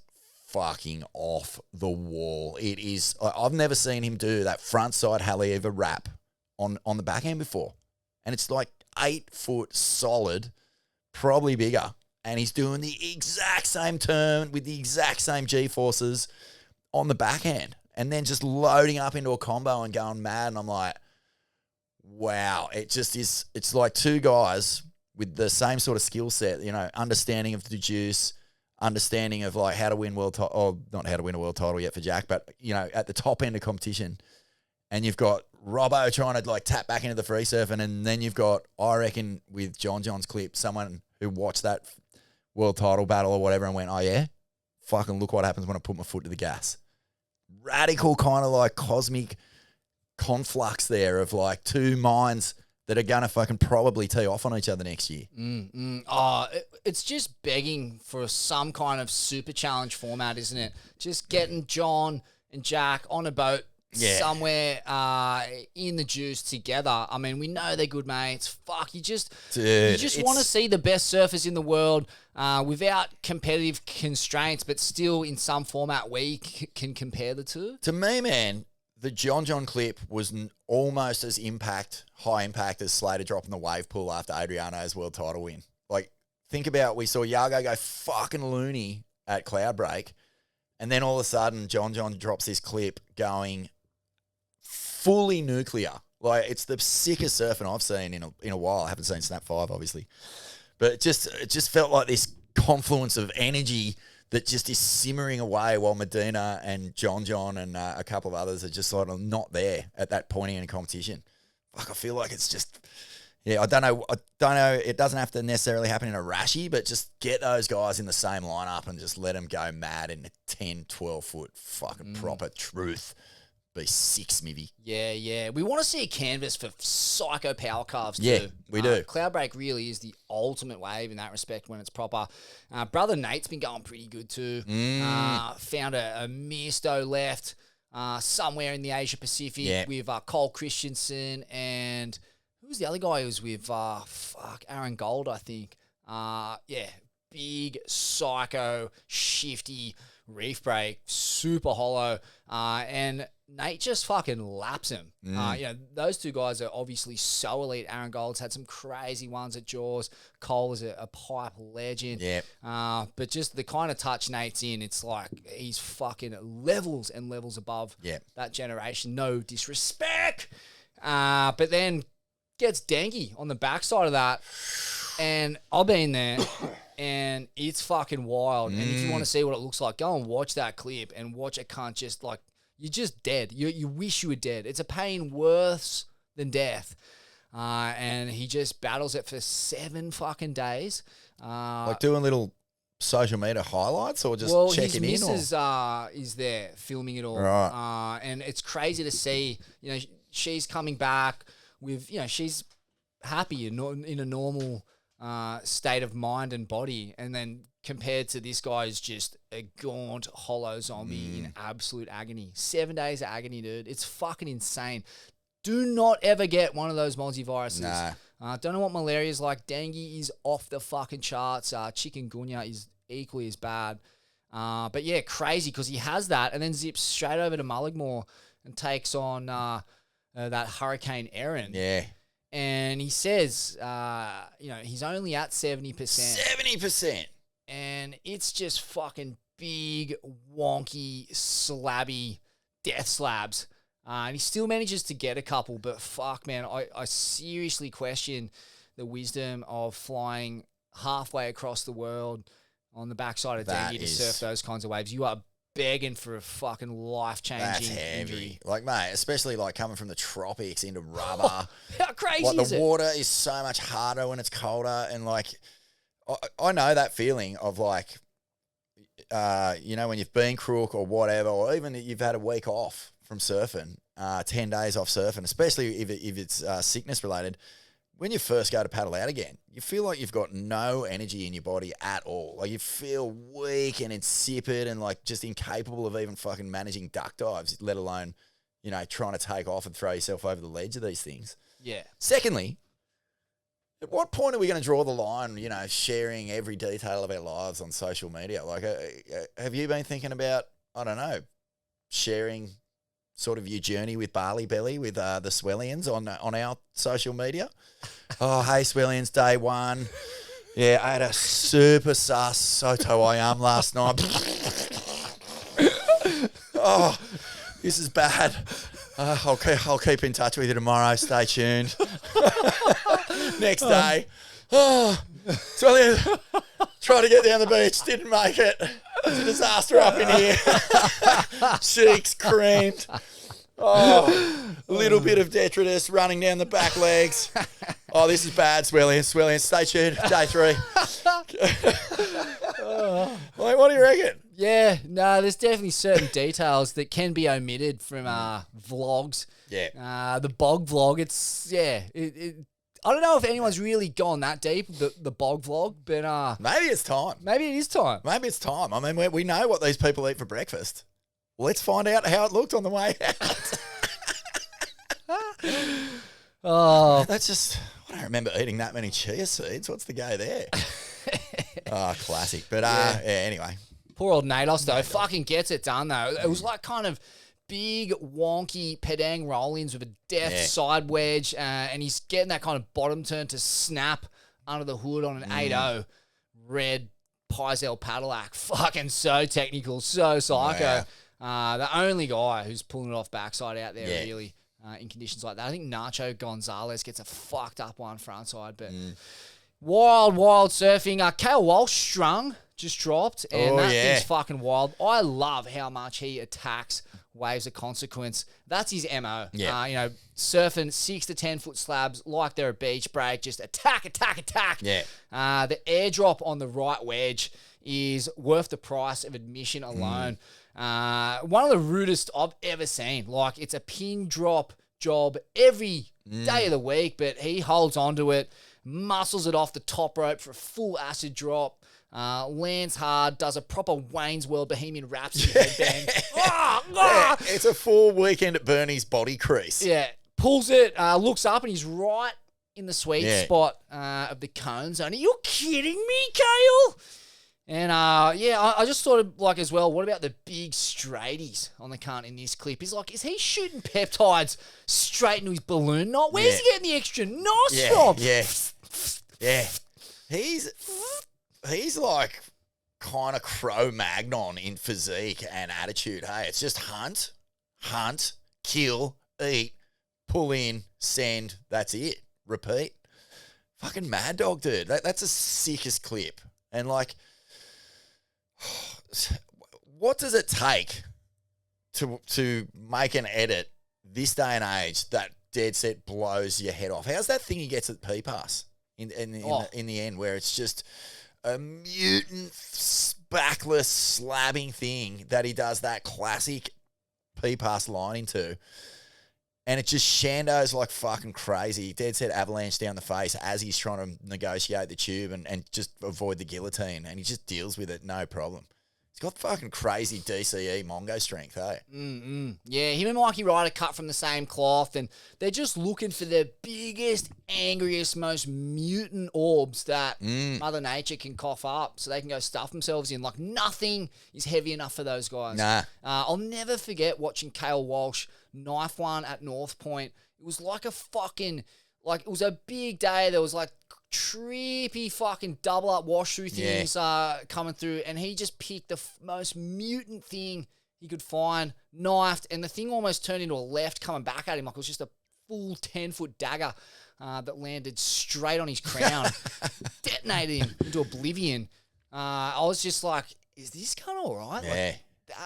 fucking off the wall. It is, I've never seen him do that front side Haleiwa wrap on the backhand before. And it's like 8 foot solid, probably bigger. And he's doing the exact same turn with the exact same G-forces on the backhand. And then just loading up into a combo and going mad. And I'm like, wow, it just is. It's like two guys with the same sort of skill set, you know, understanding of the juice, understanding of like how to win world title, or not how to win a world title yet for Jack, but, you know, at the top end of competition. And you've got Robbo trying to like tap back into the free surfing. And then you've got, I reckon, with John's clip, someone who watched that world title battle or whatever and went, oh yeah, fucking look what happens when I put my foot to the gas. Radical kind of like cosmic conflux there of like two minds that are going to fucking probably tee off on each other next year. It's just begging for some kind of super challenge format, isn't it? Just getting John and Jack on a boat somewhere in the juice together. I mean, we know they're good mates. Fuck, you just want to see the best surfers in the world without competitive constraints, but still in some format where you can compare the two. To me, man, the John clip was almost as high impact as Slater dropping the wave pool after Adriano's world title win. Like, think about, we saw Iago go fucking loony at Cloudbreak, and then all of a sudden John drops this clip going fully nuclear. Like, it's the sickest surfing I've seen in a while. I haven't seen Snap 5, obviously. But it just felt like this confluence of energy that just is simmering away while Medina and John and a couple of others are just sort of not there at that point in a competition. Fuck, I feel like it's Yeah, I don't know. It doesn't have to necessarily happen in a rashy, but just get those guys in the same lineup and just let them go mad in a 10, 12 foot fucking proper truth. Be sick, Smivvy. Yeah. We want to see a canvas for psycho power calves too. Yeah, we do. Cloudbreak really is the ultimate wave in that respect when it's proper. Brother Nate's been going pretty good too. Found a Misto left somewhere in the Asia Pacific with Cole Christensen and who was the other guy who was with? Aaron Gold, I think. Big psycho shifty reef break, super hollow, and Nate just fucking laps him. Those two guys are obviously so elite. Aaron Gold's had some crazy ones at Jaws. Cole is a pipe legend. But just the kind of touch Nate's in, it's like he's fucking levels and levels above that generation. No disrespect. But then gets dengue on the backside of that. And I've been there. And it's fucking wild. And if you want to see what it looks like, go and watch that clip and watch a cunt just like, you're just dead. You wish you were dead. It's a pain worse than death. And he just battles it for 7 fucking days. Like doing little social media highlights or just checking in? His missus is there filming it all. Right. And it's crazy to see, she's coming back with, she's happy in a normal state of mind and body, and then compared to this guy who's just a gaunt, hollow zombie in absolute agony. 7 days of agony, dude. It's fucking insane. Do not ever get one of those multiviruses. No. Don't know what malaria is like. Dengue is off the fucking charts. Chikungunya is equally as bad. But yeah, crazy because he has that and then zips straight over to Mullaghmore and takes on that Hurricane Erin. Yeah. And he says, he's only at 70%. 70%. And it's just fucking big, wonky, slabby death slabs. And he still manages to get a couple, but fuck, man, I seriously question the wisdom of flying halfway across the world on the backside of dengue to surf those kinds of waves. You are begging for a fucking life-changing injury. Like, mate, especially like coming from the tropics into rubber. How crazy like is the it? water is so much harder when it's colder, and like I know that feeling of like when you've been crook or whatever, or even you've had a week off from surfing, 10 days off surfing, especially if it's sickness related. When you first go to paddle out again, you feel like you've got no energy in your body at all. Like you feel weak and insipid and like just incapable of even fucking managing duck dives, let alone, trying to take off and throw yourself over the ledge of these things. Yeah. Secondly, at what point are we going to draw the line, sharing every detail of our lives on social media? Like, have you been thinking about, I don't know, sharing sort of your journey with Barley Belly with the Swellians on our social media? Oh, hey, Swellians, day one. Yeah, I had a super sus Soto I am last night. Oh, this is bad. I'll keep in touch with you tomorrow. Stay tuned. Next day. Oh, Swellians, tried to get down the beach, didn't make it. It's a disaster up in here. Cheeks creamed. Oh, a little bit of detritus running down the back legs. Oh, this is bad, Swellians. Stay tuned. Day 3. Like, what do you reckon? Yeah, no, there's definitely certain details that can be omitted from vlogs. Yeah. The bog vlog, I don't know if anyone's really gone that deep, the bog vlog, but maybe it's time. Maybe it is time. Maybe it's time. I mean, we know what these people eat for breakfast. Let's find out how it looked on the way out. Oh, that's just, I don't remember eating that many chia seeds. What's the go there? Classic. But anyway. Poor old Nados, though, fucking gets it done, though. It was like kind of big, wonky Padang roll-ins with a death side wedge, and he's getting that kind of bottom turn to snap under the hood on an 8-0 red Pizel Padillac. Fucking so technical, so psycho. Wow. The only guy who's pulling it off backside out there, really, in conditions like that. I think Nacho Gonzalez gets a fucked up one frontside, but wild surfing. Kale Walsh strung just dropped, and that thing's fucking wild. I love how much he attacks waves of consequence. That's his MO. Yeah. You know, surfing 6 to 10 foot slabs like they're a beach break, just attack. Yeah. The airdrop on the right wedge is worth the price of admission alone. One of the rudest I've ever seen. Like, it's a pin drop job every day of the week, but he holds onto it, muscles it off the top rope for a full acid drop. Lands hard, does a proper Wayne's World Bohemian Rhapsody headband. Yeah, it's a full weekend at Bernie's body crease. Yeah, pulls it, looks up, and he's right in the sweet Yeah. spot of the cone zone. Are you kidding me, Kale? And I just thought of, like, as well, what about the big straighties on the cunt in this clip? He's like, is he shooting peptides straight into his balloon knot? Where's he getting the extra nos from? Yeah. He's like kind of Cro-Magnon in physique and attitude. Hey, it's just hunt, kill, eat, pull in, send. That's it. Repeat. Fucking Mad Dog, dude. That's the sickest clip. And like, what does it take to make an edit this day and age that dead set blows your head off? How's that thing he gets at P-Pass in the end, where it's just a mutant, backless, slabbing thing that he does that classic P-Pass line into, and it just shandos like fucking crazy. Dead set avalanche down the face as he's trying to negotiate the tube and just avoid the guillotine, and he just deals with it no problem. He's got fucking crazy DCE Mongo strength, hey? Yeah, him and Mikey Ryder cut from the same cloth, and they're just looking for the biggest, angriest, most mutant orbs that Mother Nature can cough up so they can go stuff themselves in. Like, nothing is heavy enough for those guys. Nah. I'll never forget watching Kale Walsh knife one at North Point. It was like a fucking, like, it was a big day. There was like trippy fucking double up wash through things coming through, and he just picked the most mutant thing he could find, knifed, and the thing almost turned into a left coming back at him like it was just a full 10-foot dagger that landed straight on his crown, detonated him into oblivion. I was just like, is this kind of all right? Yeah.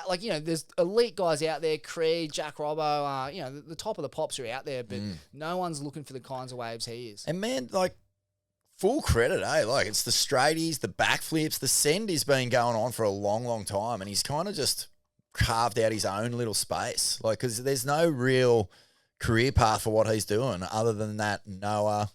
Like, you know, there's elite guys out there, Creed, Jack Robbo, you know, the top of the pops are out there, but no one's looking for the kinds of waves he is. And man, like, full credit, eh? Like, it's the straighties, the backflips, the send has been going on for a long, long time, and he's kind of just carved out his own little space. Like, because there's no real career path for what he's doing other than that Noah,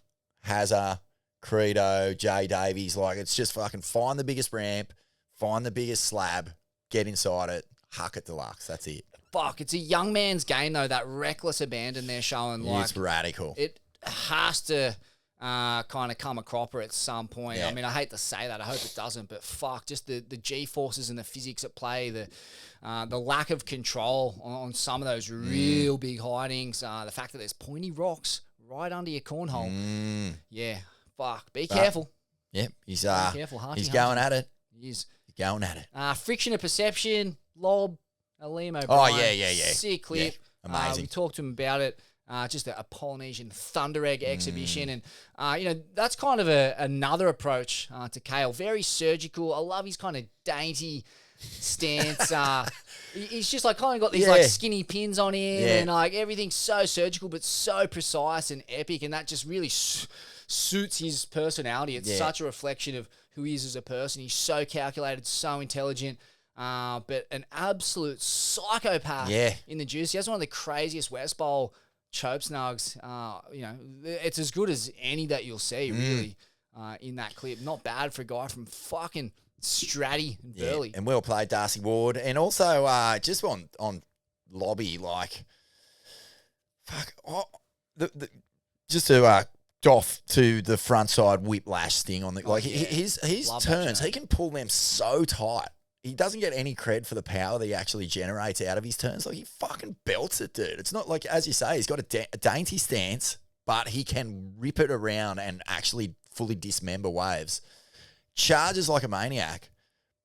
Hazza, Credo, Jay Davies. Like, it's just fucking find the biggest ramp, find the biggest slab, get inside it, huck it deluxe. That's it. Fuck, it's a young man's game, though, that reckless abandon they're showing. Like, it's radical. It has to kind of come a cropper at some point. Yeah. I mean, I hate to say that. I hope it doesn't. But fuck, just the G-forces and the physics at play, the lack of control on some of those real big hidings, the fact that there's pointy rocks right under your cornhole. Yeah, fuck. Be careful. Yep, he's careful. He's going at it. He is. He's going at it. Friction of perception, lob, Eimeo. Oh, yeah. Sick clip. Yeah, amazing. We talked to him about it. Just a Polynesian thunder egg exhibition. And, you know, that's kind of another approach to Kale. Very surgical. I love his kind of dainty stance. He's just like kind of got these like skinny pins on him and like everything's so surgical but so precise and epic. And that just really suits his personality. It's such a reflection of who he is as a person. He's so calculated, so intelligent. But an absolute psychopath in the juice. He has one of the craziest West Bowl chope snugs. You know, it's as good as any that you'll see, really, in that clip. Not bad for a guy from fucking Stratty and Burley. And well played, Darcy Ward. And also, just on lobby, like, fuck, just to doff to the front side whiplash thing on the, his turns, he can pull them so tight. He doesn't get any cred for the power that he actually generates out of his turns. Like, he fucking belts it, dude. It's not like, as you say, he's got a dainty stance, but he can rip it around and actually fully dismember waves. Charges like a maniac.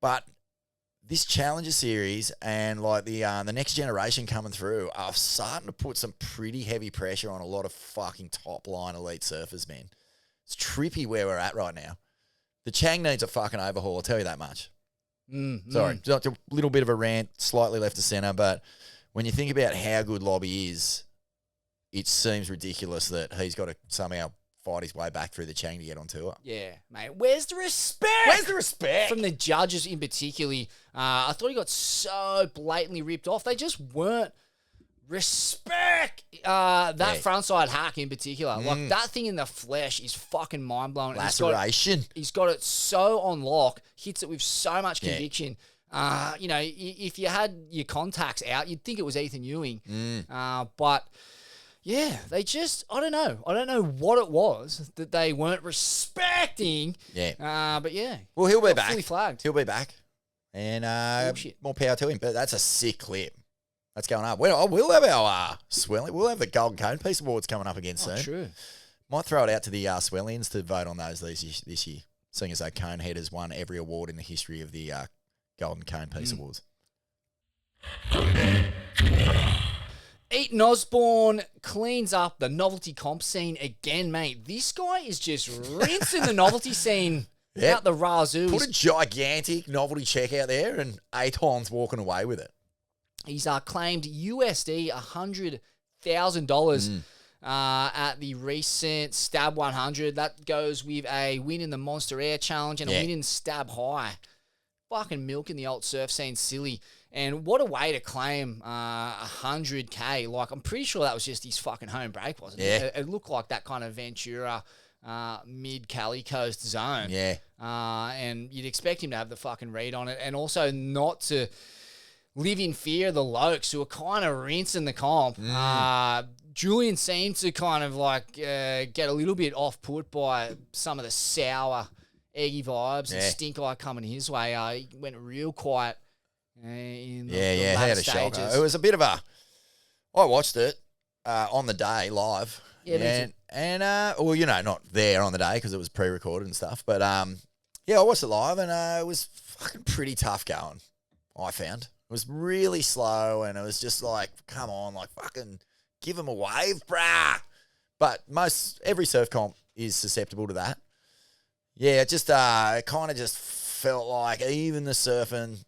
But this Challenger series and like the next generation coming through are starting to put some pretty heavy pressure on a lot of fucking top line elite surfers, man. It's trippy where we're at right now. The Chang needs a fucking overhaul, I'll tell you that much. Sorry, just a little bit of a rant, slightly left of centre, but when you think about how good Lobby is, it seems ridiculous that he's got to somehow fight his way back through the chain to get on tour. Yeah, mate. Where's the respect? Where's the respect? From the judges in particular. I thought he got so blatantly ripped off. They just weren't respect. That frontside hack in particular. Like, that thing in the flesh is fucking mind-blowing. Laceration. He's got it so on lock, hits it with so much conviction. You know, if you had your contacts out, you'd think it was Ethan Ewing. But... yeah, they just, I don't know. I don't know what it was that they weren't respecting. Yeah. But yeah. Well, he'll be back. Fully flagged. He'll be back. And Bullshit. more power to him. But that's a sick clip. That's going up. We'll have our Swellian. We'll have the Golden Cone Piece Awards coming up again soon. True. Might throw it out to the Swellians to vote on those this year, seeing as though Conehead has won every award in the history of the Golden Cone Piece Awards. Eaton Osborne cleans up the novelty comp scene again, mate. This guy is just rinsing the novelty scene out the razoo. Put a gigantic novelty check out there and Aton's walking away with it. He's claimed USD $100,000 at the recent Stab 100. That goes with a win in the Monster Air Challenge and a win in Stab High. Fucking milking the alt surf scene silly. And what a way to claim 100K. Like, I'm pretty sure that was just his fucking home break, wasn't it? It looked like that kind of Ventura mid-Cali Coast zone. Yeah. And you'd expect him to have the fucking read on it and also not to live in fear of the Lokes who are kind of rinsing the comp. Julian seemed to kind of like get a little bit off-put by some of the sour, eggy vibes and stink eye coming his way. He went real quiet. In the he had a shocker. It was a bit of a. I watched it on the day live. Yeah, and well, you know, not there on the day because it was pre-recorded and stuff. But I watched it live and it was fucking pretty tough going. I found it was really slow and it was just like, come on, like fucking give him a wave, brah. But every surf comp is susceptible to that. Yeah, it just it kind of just felt like even the surfing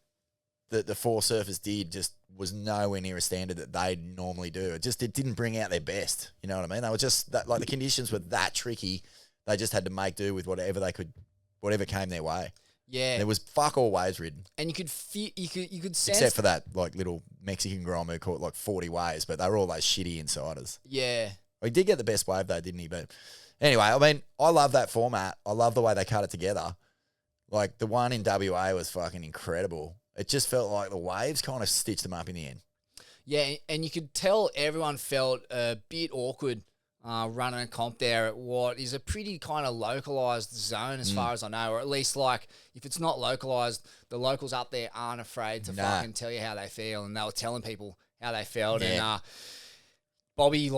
that the four surfers did just was nowhere near a standard that they normally do. It didn't bring out their best. You know what I mean? They were just that, like the conditions were that tricky. They just had to make do with whatever they could, whatever came their way. Yeah, there was fuck all waves ridden, and you could feel, you could sense, except for that like little Mexican grom who caught like 40 waves, but they were all those shitty insiders. Yeah, he did get the best wave though, didn't he? But anyway, I mean, I love that format. I love the way they cut it together. Like the one in WA was fucking incredible. It just felt like the waves kind of stitched them up in the end. Yeah, and you could tell everyone felt a bit awkward running a comp there at what is a pretty kind of localised zone as far as I know, or at least like if it's not localised, the locals up there aren't afraid to fucking tell you how they feel, and they were telling people how they felt. And Bobby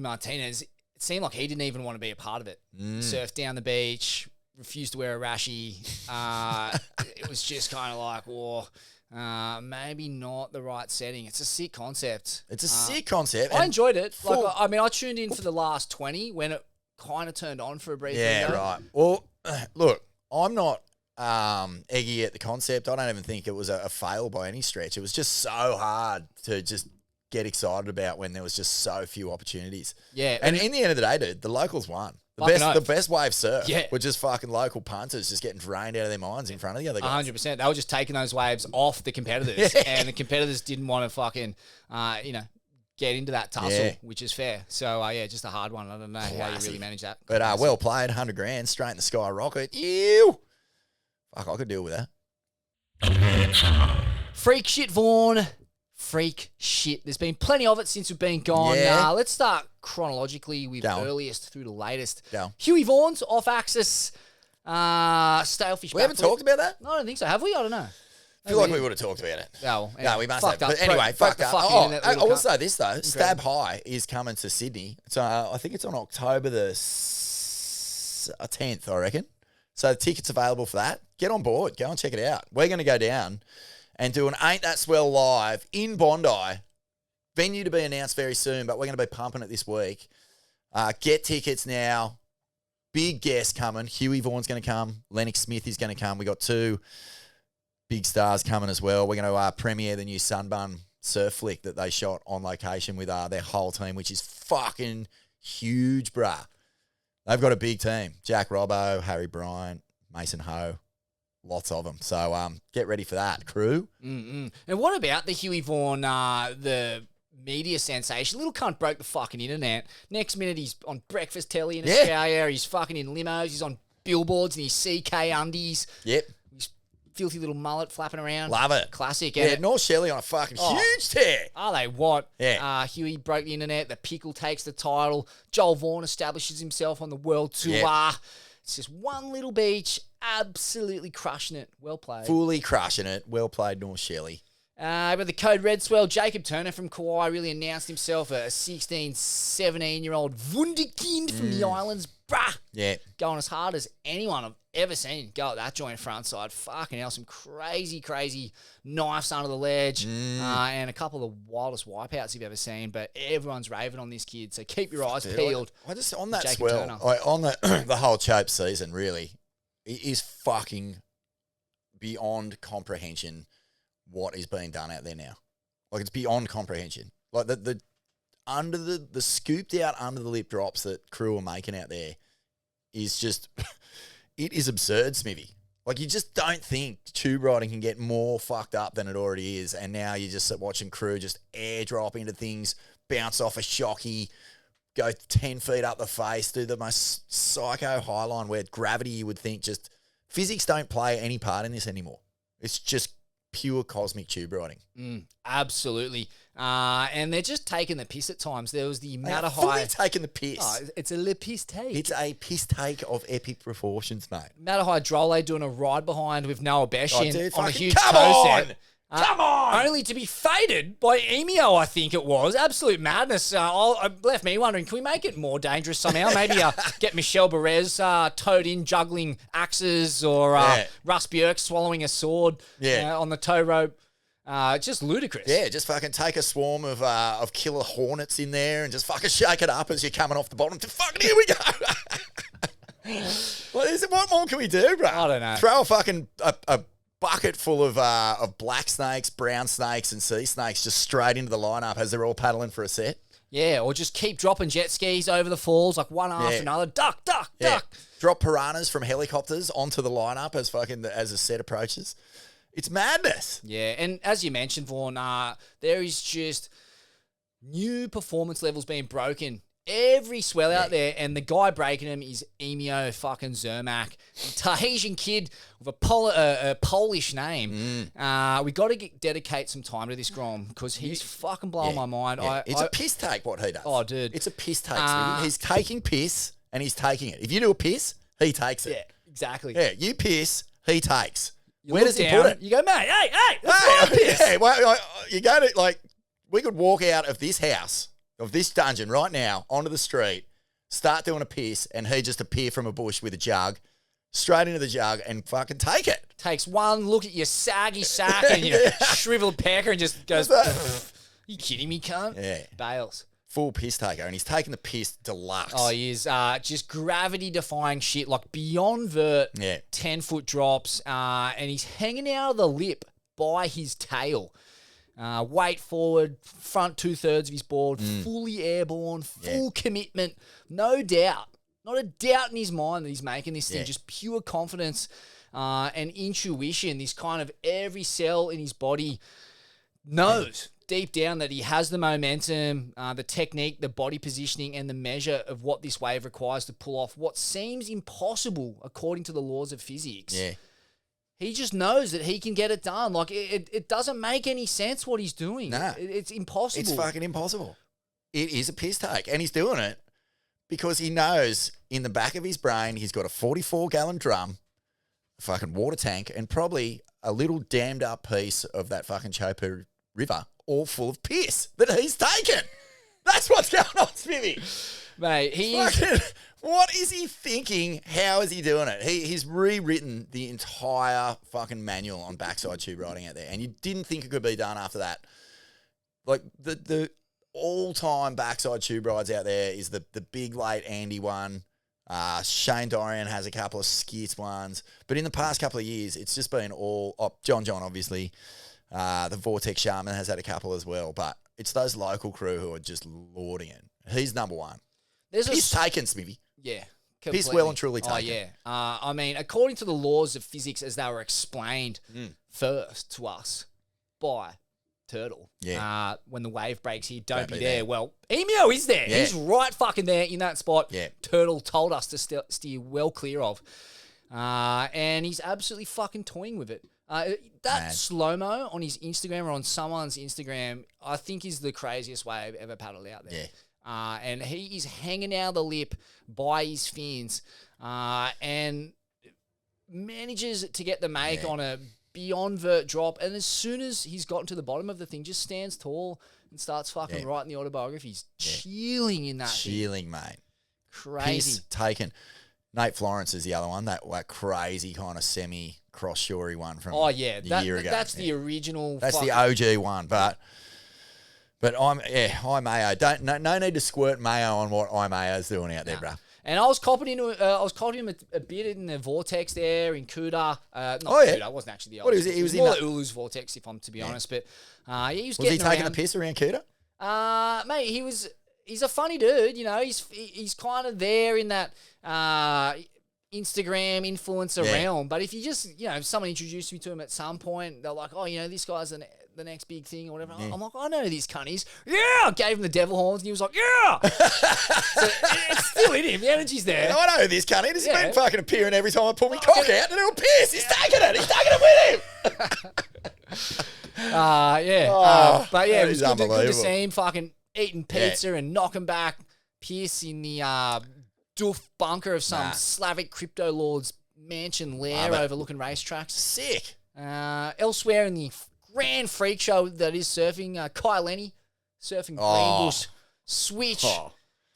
Martinez, it seemed like he didn't even want to be a part of it. Surfed down the beach, refused to wear a rashie. It was just kind of like, maybe not the right setting. It's a sick concept. It's a sick concept. I enjoyed it. Like, I mean, I tuned in for the last 20 when it kind of turned on for a brief window. Yeah, right. Well, look, I'm not eggy at the concept. I don't even think it was a fail by any stretch. It was just so hard to just get excited about when there was just so few opportunities. Yeah. And in the end of the day, dude, the locals won. The best wave surf were just fucking local punters just getting drained out of their minds in front of the other guys. 100%. They were just taking those waves off the competitors. And the competitors didn't want to fucking, get into that tussle, which is fair. So, just a hard one. I don't know how you really manage that. But well played, 100 grand, straight in the sky rocket. Ew. Fuck, I could deal with that. Freak shit, Vaughn. Freak shit. There's been plenty of it since we've been gone. Yeah. Let's start chronologically with earliest through the latest. Go. Huey Vaughan's off-axis stalefish. We haven't talked about that? No, I don't think so. Have we? I don't know. I feel like we would have talked about it. Oh, no, we must have. Up. But anyway, fucked up. I will say this, though. Incredible. Stab High is coming to Sydney. So I think it's on October the 10th, I reckon. So the tickets available for that. Get on board. Go and check it out. We're going to go down and do an Ain't That Swell live in Bondi. Venue to be announced very soon, but we're going to be pumping it this week. Get tickets now. Big guest coming. Huey Vaughan's going to come. Lennox Smith is going to come. We got two big stars coming as well. We're going to premiere the new Sunbun surf flick that they shot on location with their whole team, which is fucking huge, bruh. They've got a big team. Jack Robbo, Harry Bryant, Mason Ho, lots of them. So get ready for that, crew. And what about the Huey Vaughan, the media sensation? Little cunt broke the fucking internet. Next minute, he's on breakfast telly in Australia. He's fucking in limos. He's on billboards in his CK undies. Yep. His filthy little mullet flapping around. Love it. Classic. Yeah, North Shelley on a fucking huge tear. Are they what? Yeah. Huey broke the internet. The Pickle takes the title. Joel Vaughan establishes himself on the world tour. Yeah. It's just one little beach. Absolutely crushing it. Well played. Fully crushing it. Well played, North Shelley. But the Code Red Swell, Jacob Turner from Kauai really announced himself a 16, 17-year-old wunderkind from the islands. Bruh. Yeah. Going as hard as anyone I've ever seen go at that joint front side. Fucking hell, some crazy, crazy knives under the ledge and a couple of the wildest wipeouts you've ever seen. But everyone's raving on this kid, so keep your eyes peeled. I just, on that Jacob swell, Turner. on the whole Chope season, really, it is fucking beyond comprehension what is being done out there now. Like, it's beyond comprehension. Like, the under the scooped out under the lip drops that crew are making out there is just, it is absurd, Smivvy. Like, you just don't think tube riding can get more fucked up than it already is. And now you're just watching crew just airdrop into things, bounce off a shocky, go 10 feet up the face, do the most psycho highline where gravity, you would think, just physics don't play any part in this anymore. It's just pure cosmic tube riding. Absolutely. And they're just taking the piss at times. There was the They are Matahai. fully taking the piss. Oh, it's a le piss take. It's a piss take of epic proportions, mate. Matahai Drolle doing a ride behind with Noah Beshin dude, on a fucking huge come toe on! set. Come on! Only to be faded by Eimeo, I think it was. Absolute madness. It left me wondering, can we make it more dangerous somehow? Maybe get Michelle Perez towed in juggling axes, or Russ Björk swallowing a sword on the tow rope. Just ludicrous. Yeah, just fucking take a swarm of killer hornets in there and just fucking shake it up as you're coming off the bottom. Fucking here we go. What more can we do, bro? I don't know. Throw a fucking a bucket full of black snakes, brown snakes, and sea snakes just straight into the lineup as they're all paddling for a set. Yeah, or just keep dropping jet skis over the falls, like one after another. Duck, duck, duck. Drop piranhas from helicopters onto the lineup as a set approaches. It's madness. Yeah, and as you mentioned, Vaughan, there is just new performance levels being broken every swell out there, and the guy breaking them is Eimeo fucking Zermatt, Tahitian kid with a Polish name. We got to dedicate some time to this Grom because he's fucking blowing my mind. Yeah. It's a piss take what he does. Oh, dude. It's a piss take. He's taking piss and he's taking it. If you do a piss, he takes it. Yeah, exactly. Yeah, you piss, he takes. You Where look does he down, put it? You go, mate, hey, that's my piss. Yeah, well, you go to, like, we could walk out of this house, of this dungeon right now, onto the street, start doing a piss, and he just appear from a bush with a jug, straight into the jug, and fucking take it. Takes one look at your saggy sack and your shriveled pecker and just goes, you kidding me, cunt? Yeah. Bails. Full piss taker, and he's taking the piss deluxe. Oh, he is. Just gravity-defying shit, like beyond vert, 10-foot drops, and he's hanging out of the lip by his tail. Weight forward, front 2/3 of his board, fully airborne, full commitment, no doubt. Not a doubt in his mind that he's making this thing, just pure confidence and intuition. This kind of every cell in his body knows deep down that he has the momentum, the technique, the body positioning, and the measure of what this wave requires to pull off what seems impossible according to the laws of physics. Yeah. He just knows that he can get it done. Like, it doesn't make any sense what he's doing. Nah. It's impossible. It's fucking impossible. It is a piss take, and he's doing it because he knows in the back of his brain he's got a 44-gallon drum, a fucking water tank, and probably a little dammed up piece of that fucking Chopu River, all full of piss that he's taken. That's what's going on, Smivvy. Mate, what is he thinking? How is he doing it? He's rewritten the entire fucking manual on backside tube riding out there, and you didn't think it could be done after that. Like, the all-time backside tube rides out there is the big late Andy one. Shane Dorian has a couple of skit ones, but in the past couple of years, it's just been all John obviously. The Vortex Shaman has had a couple as well, but it's those local crew who are just lording it. He's number one. He's taken, Smivvy. Yeah. He's well and truly taken. Oh, yeah. I mean, according to the laws of physics as they were explained first to us by Turtle, when the wave breaks here, don't be there. Well, Eimeo is there. Yeah. He's right fucking there in that spot. Yeah. Turtle told us to steer well clear of. And he's absolutely fucking toying with it. That slow-mo on his Instagram or on someone's Instagram, I think is the craziest wave ever paddled out there. Yeah. And he is hanging out the lip by his fins and manages to get the make on a beyond vert drop. And as soon as he's gotten to the bottom of the thing, just stands tall and starts fucking writing the autobiography. He's chilling in that Chilling, mate. Crazy. Piss taken. Nate Florence is the other one, that crazy kind of semi-cross-shory one from a year ago. That's the original. That's the OG one, but Eimeo. No need to squirt mayo on what Eimeo's doing out there, bro. And I was copying him a bit in the Vortex there in Kuta. Kuta, it wasn't actually the old. What was it? He was more in the Ulu's Vortex, if I'm to be honest. But he was he taking around. the piss around Kuta? Mate, he's a funny dude, you know. He's kind of there in that Instagram influencer realm. But if you just, if someone introduced me to him at some point, they're like, oh, this guy's the next big thing or whatever. I'm like, I know who this cunt is. Yeah! I gave him the devil horns and he was like, yeah! So it's still in him. The energy's there. I know who this cunt is. He's been fucking appearing every time I pull my cock out to do a piss. He's taking it. He's taking it with him. But yeah, it was good to see him fucking eating pizza and knocking back Pierce in the doof bunker of some Slavic crypto lord's mansion lair overlooking racetracks. Sick. Elsewhere in the grand freak show that is surfing, Lenny surfing Greenbush switch.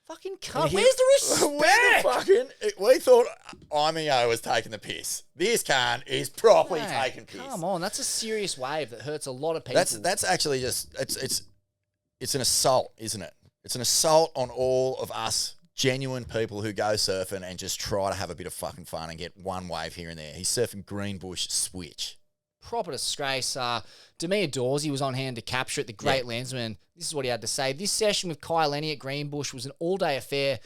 Fucking cunt. Where's the respect? We thought Eimeo was taking the piss. This cunt is properly taking piss. Come on, that's a serious wave that hurts a lot of people. That's actually just it's an assault, isn't it? It's an assault on all of us genuine people who go surfing and just try to have a bit of fucking fun and get one wave here and there. He's surfing Greenbush switch. Proper disgrace. Demir Dawsey was on hand to capture it, the great landsman. This is what he had to say. This session with Lenny at Greenbush was an all-day affair.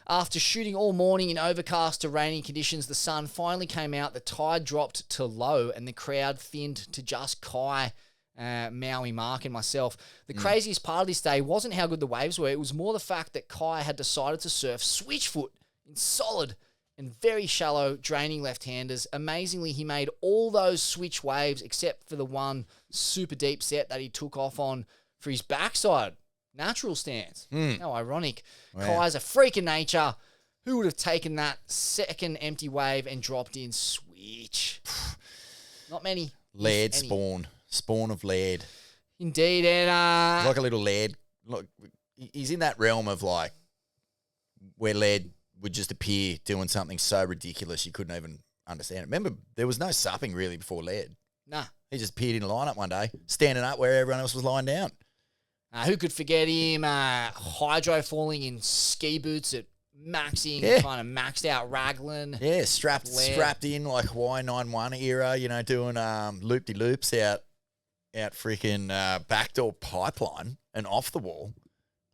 After shooting all morning in overcast to rainy conditions, the sun finally came out, the tide dropped to low, and the crowd thinned to just Kai, Maui, Mark, and myself. The craziest part of this day wasn't how good the waves were. It was more the fact that Kai had decided to surf switchfoot in solid and very shallow, draining left-handers. Amazingly, he made all those switch waves except for the one super deep set that he took off on for his backside natural stance. How ironic. Wow. Kai's a freak of nature. Who would have taken that second empty wave and dropped in switch? Not many. Laird spawn of Laird. Indeed, and like a little Laird. Look, he's in that realm of like where Laird would just appear doing something so ridiculous you couldn't even understand it. Remember, there was no supping really before Laird. Nah. He just appeared in a lineup one day, standing up where everyone else was lying down. Who could forget him? Hydro falling in ski boots at maxing, kind of maxed out Raglan. Yeah, strapped in like Hawaii 9-1 era, doing loop-de-loops out freaking backdoor pipeline and off the wall.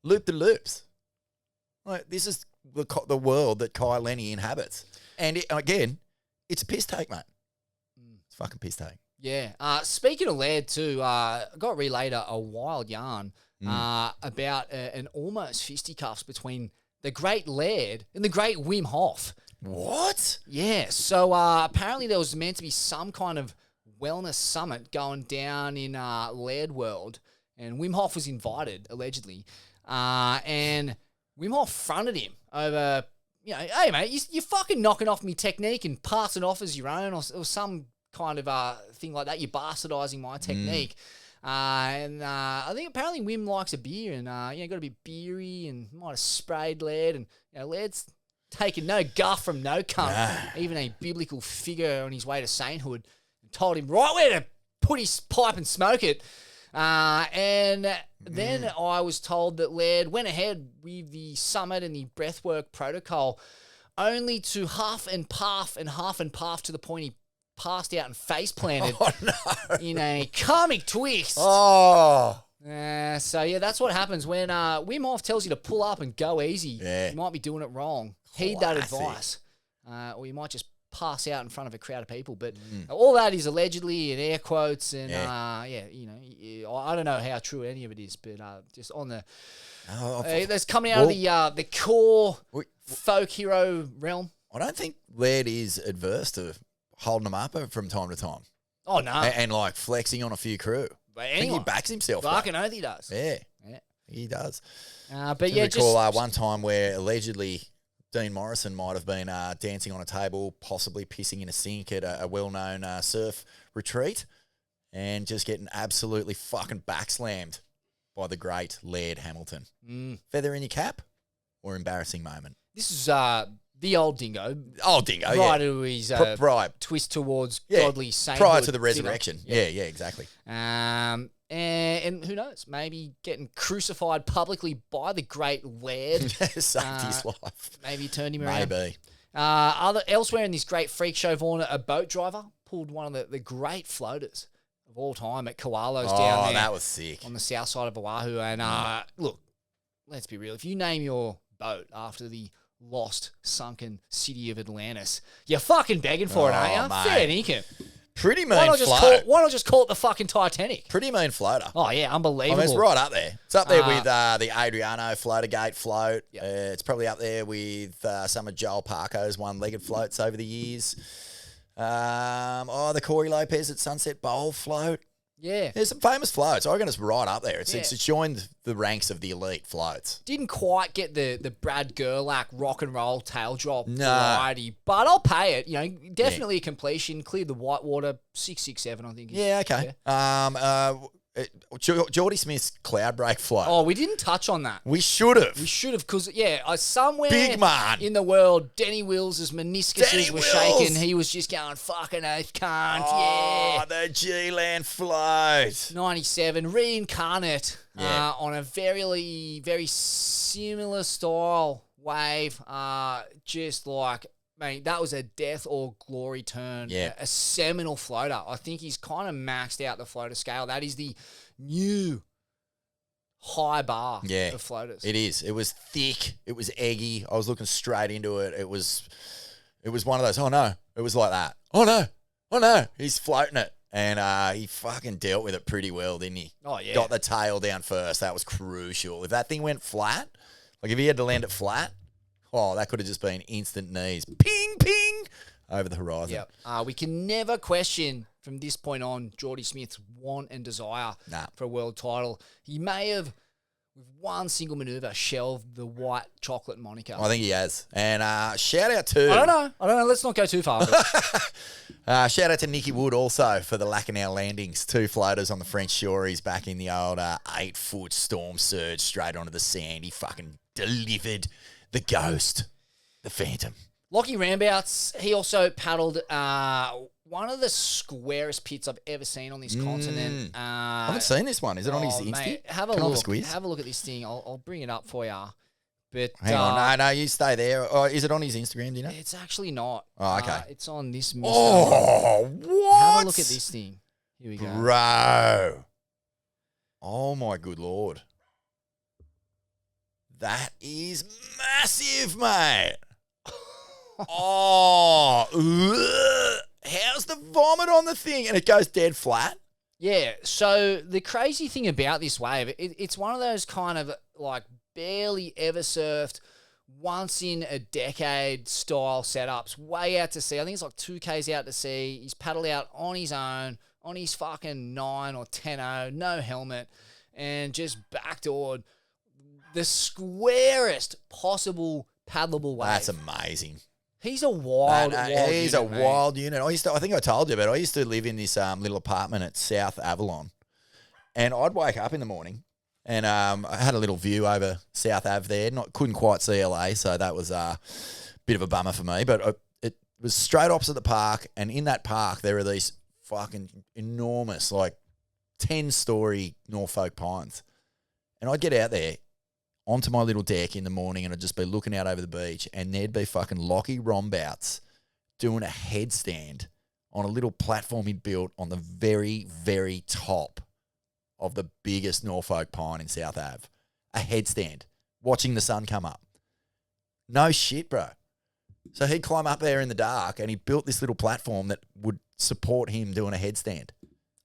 Loop-de-loops. Like, this is the world that Lenny inhabits. And again, it's a piss take, mate. It's fucking piss take. Yeah. Speaking of Laird too, I got relayed a wild yarn about an almost fisticuffs between the great Laird and the great Wim Hof. What? Yeah. So apparently there was meant to be some kind of wellness summit going down in Laird World, and Wim Hof was invited, allegedly. And Wim Hof fronted him over, hey, mate, you're fucking knocking off me technique and passing it off as your own or some kind of thing like that. You're bastardizing my technique. And I think apparently Wim likes a beer and, got to be beery and might have sprayed Laird. And, Laird's taken no guff from no cunt, even a biblical figure on his way to sainthood, and told him right where to put his pipe and smoke it. And then I was told that Laird went ahead with the summit and the breathwork protocol only to huff and puff to the point he passed out and face planted Oh, no. in a comic twist. Oh. So, yeah, that's what happens when Wim Hof tells you to pull up and go easy. Yeah. You might be doing it wrong. Heed that Classic. advice. Or you might just pass out in front of a crowd of people. But all that is allegedly in air quotes. And, I don't know how true any of it is. But just on the... that's coming out of the core folk hero realm. I don't think Laird is adverse to holding them up from time to time. Oh, no. And like flexing on a few crew. But I think he backs himself. Fucking oath he does. Yeah, he does. But yeah, recall one time where allegedly Dean Morrison might have been dancing on a table, possibly pissing in a sink at a well-known surf retreat, and just getting absolutely fucking backslammed by the great Laird Hamilton. Feather in your cap or embarrassing moment? This is the old dingo. Old dingo, right to his twist towards godly sainthood. Prior to the resurrection. Yeah, exactly. And who knows, maybe getting crucified publicly by the great Laird. Saved his life. Maybe turned him around. Maybe. Elsewhere in this great freak show, Vaughan, a boat driver pulled one of the great floaters of all time at Koalos down there. That was sick. On the south side of Oahu. And look, let's be real. If you name your boat after the lost, sunken city of Atlantis, you're fucking begging for it, aren't you? Fair dinkum. Pretty mean float. Why not just call it the fucking Titanic? Pretty mean floater. Oh, yeah, unbelievable. I mean, it's right up there. It's up there with the Adriano Floatergate float. Yep. It's probably up there with some of Joel Parko's one-legged floats over the years. The Corey Lopez at Sunset Bowl float. Yeah. There's some famous floats. I reckon it's right up there. It's joined the ranks of the elite floats. Didn't quite get the Brad Gerlach rock and roll tail drop variety, but I'll pay it. You know, definitely a completion. Cleared the whitewater, 667, I think. Yeah, okay. Yeah. Geordie Smith's cloud break float. Oh, we didn't touch on that. We should have. Because, somewhere Big man. in the world, Denny Wills' meniscuses were shaking. He was just going, fucking oath, can't, the G-Land float. 97, reincarnate on a very, very similar style wave. Just like, mate, that was a death or glory turn. Yeah. A seminal floater. I think he's kind of maxed out the floater scale. That is the new high bar of floaters. It is. It was thick. It was eggy. I was looking straight into it. It was one of those, oh no. It was like that. Oh no. He's floating it. And he fucking dealt with it pretty well, didn't he? Oh, yeah. Got the tail down first. That was crucial. If that thing went flat, like if he had to land it flat, that could have just been instant knees. Ping, ping, over the horizon. Yep. We can never question from this point on Geordie Smith's want and desire for a world title. He may have, with one single manoeuvre, shelved the white chocolate moniker. I think he has. And shout out to... I don't know. Let's not go too far. Shout out to Nicky Wood also for the Lacanau landings. 2 floaters on the French Shories back in the old 8-foot storm surge straight onto the sand. He fucking delivered the ghost, the phantom. Locky Rombouts, he also paddled one of the squarest pits I've ever seen on this continent. I haven't seen this one. Is it on his Insta? Mate, have a look. Have a look at this thing. I'll bring it up for you. But hang on, no, you stay there. Is it on his Instagram? Do you know? It's actually not. Oh, okay. It's on this. Oh, what? Have a look at this thing. Here we go, bro. Oh my good lord, that is massive, mate. How's the vomit on the thing? And it goes dead flat? Yeah, so the crazy thing about this wave, it's one of those kind of like barely ever surfed, once in a decade style setups, way out to sea. I think it's like 2Ks out to sea. He's paddled out on his own, on his fucking 9 or 10-0, no helmet, and just backdoored the squarest possible paddleable wave. That's amazing. He's a wild He's unit, a wild unit. I think I told you, but I used to live in this little apartment at South Avalon, and I'd wake up in the morning, and I had a little view over South Ave there. Couldn't quite see LA, so that was a bit of a bummer for me. But it was straight opposite the park, and in that park there are these fucking enormous, like 10-story Norfolk pines, and I'd get out there onto my little deck in the morning, and I'd just be looking out over the beach, and there'd be fucking Locky Rombouts doing a headstand on a little platform he'd built on the very, very top of the biggest Norfolk pine in South Ave. A headstand, watching the sun come up. No shit, bro. So he'd climb up there in the dark and he built this little platform that would support him doing a headstand.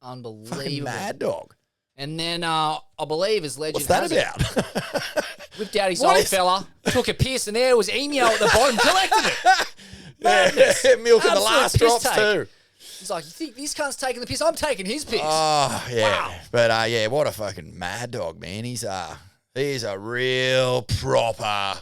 Unbelievable. Fucking mad dog. And then I believe, as legend What's that has about? whipped out his old fella, took a piss, and there was Eimeo at the bottom, collected it. Madness. Yeah, milking the Absolute last piss drops take. too. He's like, you think this cunt's taking the piss? I'm taking his piss. Oh, yeah. Wow. But, yeah, what a fucking mad dog, man. He's a real proper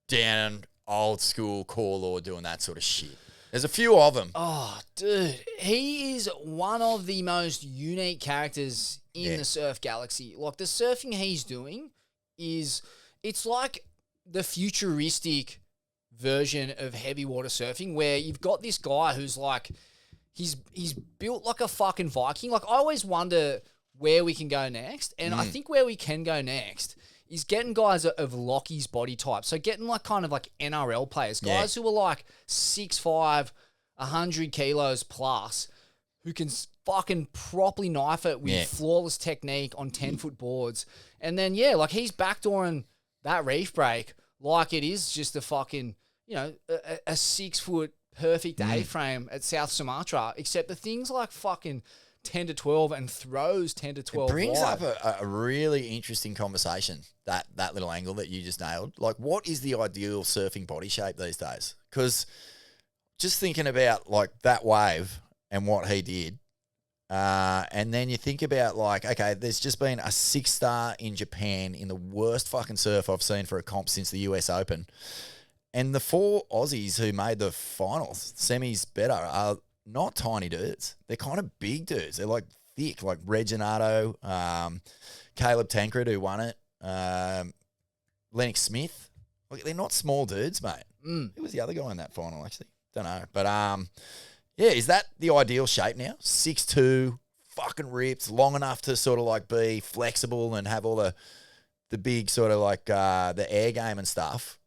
down old school core lord doing that sort of shit. There's a few of them. Oh, dude. He is one of the most unique characters in the surf galaxy. Like, the surfing he's doing it's like the futuristic version of heavy water surfing where you've got this guy who's like, he's built like a fucking Viking. Like, I always wonder where we can go next. And I think where we can go next is getting guys of Locky's body type. So getting like kind of like NRL players, guys who are like 6'5", 100 kilos plus, who can fucking properly knife it with flawless technique on 10-foot boards. And then, like he's backdooring that reef break like it is just a fucking, a 6-foot perfect A-frame at South Sumatra, except the thing's like fucking 10 to 12 and throws 10 to 12 It brings wide. up a really interesting conversation, that little angle that you just nailed. Like, what is the ideal surfing body shape these days? Because just thinking about, like, that wave and what he did, and then you think about, like, okay, there's just been a 6-star in Japan in the worst fucking surf I've seen for a comp since the US Open. And the 4 Aussies who made the finals, semis better, are not tiny dudes. They're kind of big dudes. They're like thick, like Reginado, Caleb Tancred, who won it, Lennox Smith. Like, they're not small dudes, mate. Who was the other guy in that final, actually? Don't know. But, is that the ideal shape now? 6'2", fucking ripped, long enough to sort of like be flexible and have all the big sort of like the air game and stuff.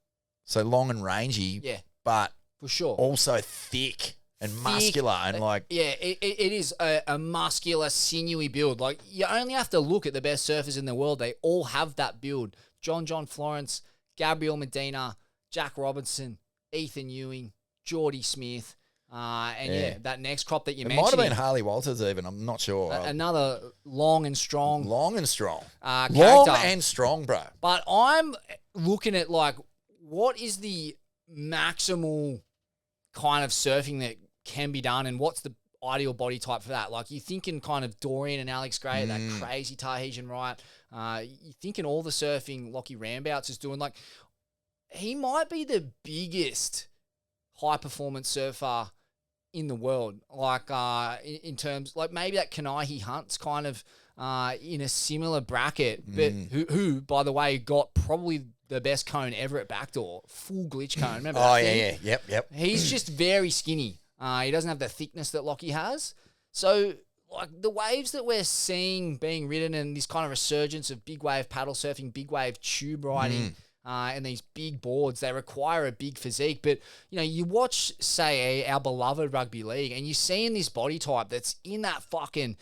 So long and rangy, but for sure, also thick and muscular and like... it is a muscular, sinewy build. Like, you only have to look at the best surfers in the world. They all have that build. John Florence, Gabriel Medina, Jack Robinson, Ethan Ewing, Geordie Smith, and that next crop that you mentioned. It might have been Harley Walters even, I'm not sure. Another long and strong. Long and strong. Character. Long and strong, bro. But I'm looking at, like, what is the maximal kind of surfing that can be done, and what's the ideal body type for that? Like, you're thinking kind of Dorian and Alex Gray, that crazy Tahitian right. You're thinking all the surfing Locky Rombouts is doing. Like, he might be the biggest high-performance surfer in the world. Like, in terms, like maybe that Kanahi Hunt's kind of in a similar bracket, but who, by the way, got probably the best cone ever at Backdoor. Full glitch cone. Remember that thing? Yep. He's just very skinny. He doesn't have the thickness that Locky has. So, like, the waves that we're seeing being ridden and this kind of resurgence of big wave paddle surfing, big wave tube riding, and these big boards, they require a big physique. But, you watch, say, our beloved rugby league, and you're seeing this body type that's in that fucking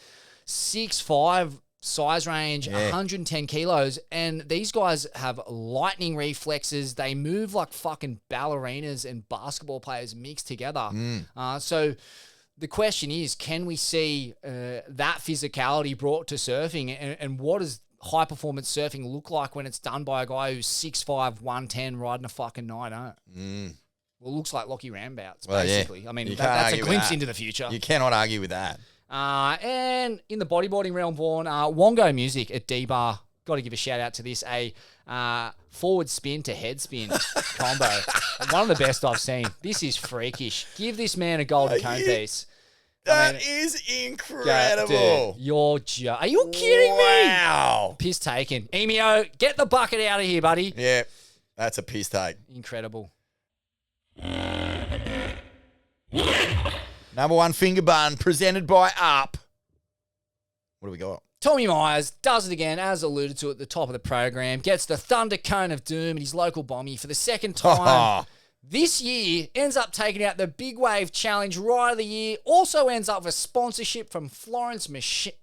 6'5", size range, 110 kilos, and these guys have lightning reflexes. They move like fucking ballerinas and basketball players mixed together. So the question is, can we see that physicality brought to surfing, and what does high-performance surfing look like when it's done by a guy who's 6'5", 110, riding a fucking 9.0? Well, it looks like Locky Rombouts, basically. Yeah. I mean, that's a glimpse into the future. You cannot argue with that. And in the bodyboarding realm, Vaughn, Wongo Music at D-Bar, got to give a shout out to this, a forward spin to head spin combo. One of the best I've seen. This is freakish. Give this man a golden cone piece. That is incredible. Dude, are you kidding me? Wow. Piss taken. Eimeo, get the bucket out of here, buddy. Yeah, that's a piss take. Incredible. Number 1 finger bun presented by Up. What do we got? Tommy Myers does it again, as alluded to at the top of the program. Gets the Thunder Cone of Doom at his local bombie for the second time This year ends up taking out the Big Wave Challenge Ride of the Year. Also ends up with sponsorship from Florence Marine.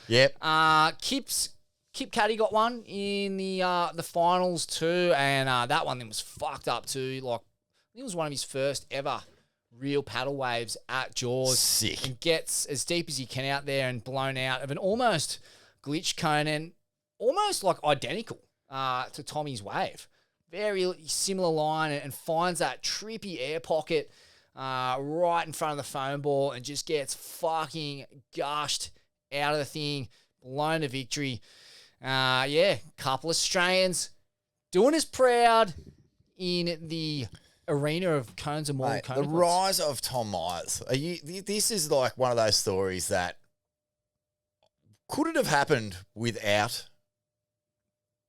Yep. Kip Caddy got one in the finals too, and that one then was fucked up too. Like, I think it was one of his first ever real paddle waves at Jaws. Sick. And gets as deep as he can out there and blown out of an almost glitch cone and almost like identical to Tommy's wave. Very similar line and finds that trippy air pocket right in front of the foam ball and just gets fucking gushed out of the thing, blown to victory. Couple of Australians doing us proud in the arena of cones and more. Mate, the rise of Tom Myers. This is like one of those stories that could it have happened without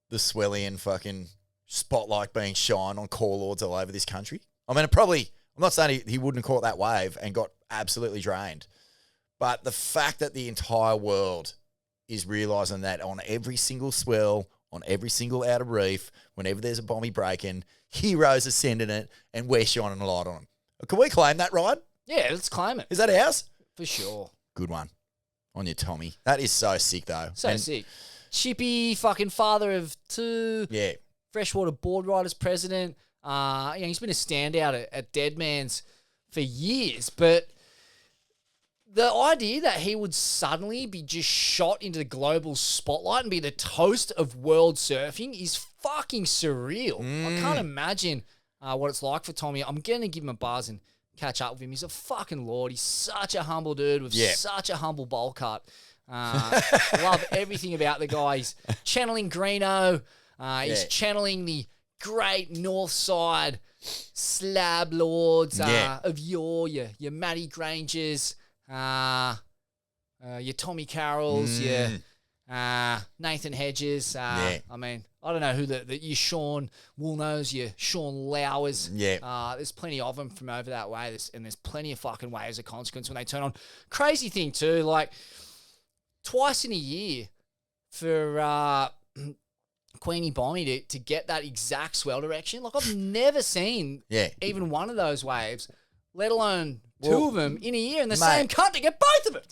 the Swellian fucking spotlight being shined on core lords all over this country? I mean, I'm not saying he wouldn't have caught that wave and got absolutely drained, but the fact that the entire world is realising that on every single swell, on every single outer reef, whenever there's a bomby breaking, heroes are sending it and we're shining a light on them. Can we claim that ride? Yeah, let's claim it. Is that ours? For sure. Good one. On your Tommy. That is so sick, though. Sick. Chippy, fucking father of two. Yeah. Freshwater Board Riders president. He's been a standout at Deadman's for years, but the idea that he would suddenly be just shot into the global spotlight and be the toast of world surfing is fucking surreal. I can't imagine what it's like for Tommy. I'm going to give him a buzz and catch up with him. He's a fucking lord. He's such a humble dude with such a humble bowl cut. Love everything about the guy. He's channeling Greeno. He's channeling the great North Side slab lords of your Matty Grangers, your Tommy Carrolls, your Nathan Hedges. I mean, I don't know who your Sean Woolnows, your Sean Lowers. Yeah. There's plenty of them from over that way, and there's plenty of fucking waves of consequence when they turn on. Crazy thing too, like twice in a year for Queenie Bommy to get that exact swell direction. Like, I've never seen even one of those waves, let alone two of them in a year in the same cut to get both of them.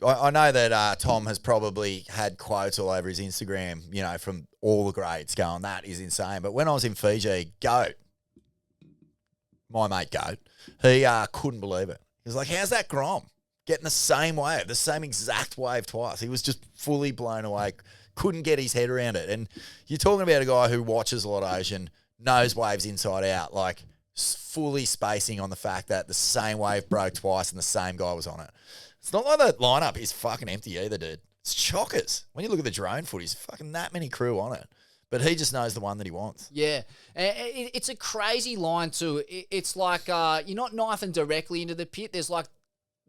I know that Tom has probably had quotes all over his Instagram, from all the grades going, that is insane. But when I was in Fiji, Goat, my mate Goat, he couldn't believe it. He was like, how's that Grom getting the same wave, the same exact wave twice? He was just fully blown away. Couldn't get his head around it. And you're talking about a guy who watches a lot of ocean, knows waves inside out, like fully spacing on the fact that the same wave broke twice and the same guy was on it. It's not like that lineup is fucking empty either, dude. It's chockers. When you look at the drone footage, fucking that many crew on it. But he just knows the one that he wants. Yeah. It's a crazy line too. It's like you're not knifing directly into the pit. There's like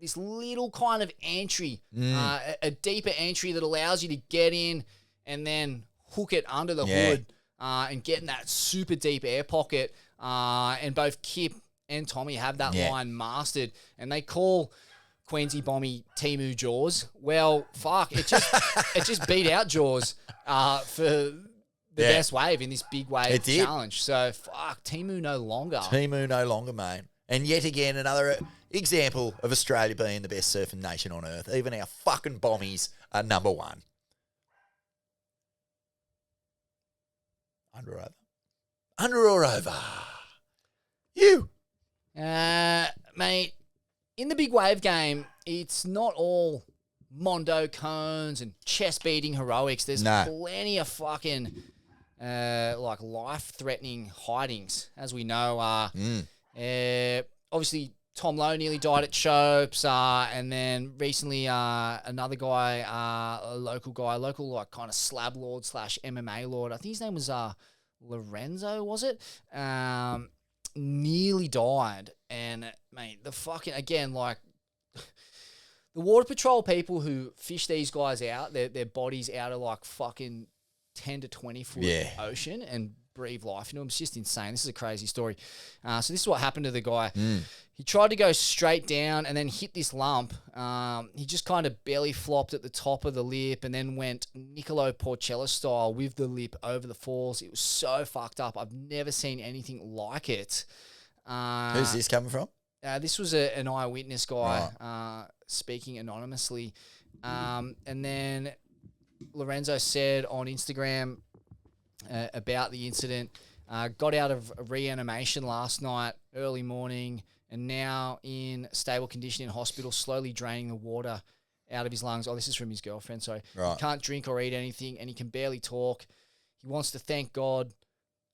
this little kind of entry, a deeper entry that allows you to get in and then hook it under the hood and get in that super deep air pocket. And both Kip and Tommy have that line mastered. And they call Queensy Bommy Timu Jaws. Well, fuck, it just beat out Jaws for the best wave in this big wave challenge. So, fuck, Timu no longer. Timu no longer, mate. And yet again, another example of Australia being the best surfing nation on earth. Even our fucking bombies are number one. Under or over? Under or over? You. Mate, in the big wave game, it's not all Mondo cones and chest-beating heroics. There's plenty of fucking like life-threatening hidings, as we know. Obviously, Tom Lowe nearly died at Chopes, and then recently another guy, a local like kind of slab lord / MMA lord. I think his name was Lorenzo, was it? Nearly died, and mate, the fucking again like the water patrol people who fish these guys out, their bodies out of like fucking 10 to 20 foot ocean and breathe life into him. It's just insane. This is a crazy story. So this is what happened to the guy. He tried to go straight down and then hit this lump. He just kind of belly flopped at the top of the lip and then went Niccolo Porcella style with the lip over the falls. It was so fucked up. I've never seen anything like it. Who's this coming from? This was an eyewitness guy speaking anonymously. And then Lorenzo said on Instagram about the incident, got out of reanimation last night, early morning, and now in stable condition in hospital, slowly draining the water out of his lungs. Oh, this is from his girlfriend, sorry. Right. He can't drink or eat anything, and he can barely talk. He wants to thank God,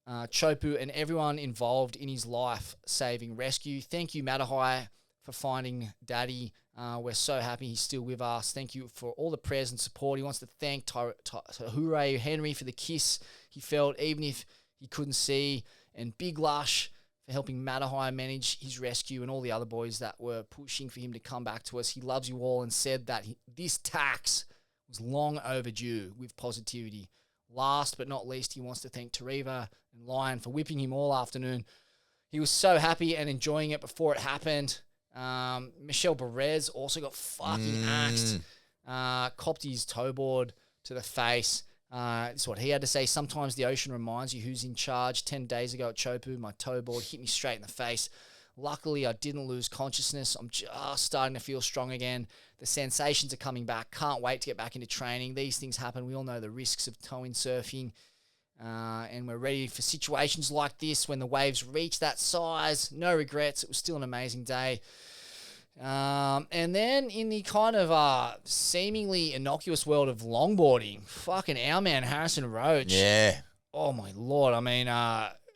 Chopu, and everyone involved in his life saving rescue. Thank you, Matahai, for finding Daddy. We're so happy he's still with us. Thank you for all the prayers and support. He wants to thank Hooray Henry for the kiss he felt, even if he couldn't see, and Big Lush for helping Matahai manage his rescue, and all the other boys that were pushing for him to come back to us. He loves you all and said that this tax was long overdue with positivity. Last but not least, he wants to thank Tariva and Lion for whipping him all afternoon. He was so happy and enjoying it before it happened. Michelle Perez also got fucking axed. Copped his toe board to the face. This is what he had to say. Sometimes the ocean reminds you who's in charge. 10 days ago at Chopu, my toe board hit me straight in the face. Luckily, I didn't lose consciousness. I'm just starting to feel strong again. The sensations are coming back. Can't wait to get back into training. These things happen. We all know the risks of toe surfing. And we're ready for situations like this when the waves reach that size. No regrets. It was still an amazing day. And then in the kind of seemingly innocuous world of longboarding, fucking our man Harrison Roach. Yeah. Oh my Lord. I mean,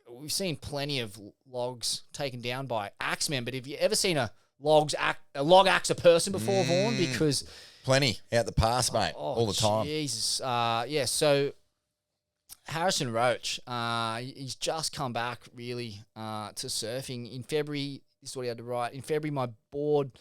we've seen plenty of logs taken down by axemen, but have you ever seen a log axe a person before, Vaughn? Because plenty out the pass, mate, all the time. Jesus. Yeah. So Harrison Roach, he's just come back really to surfing in February. This is what he had to write. In February, my board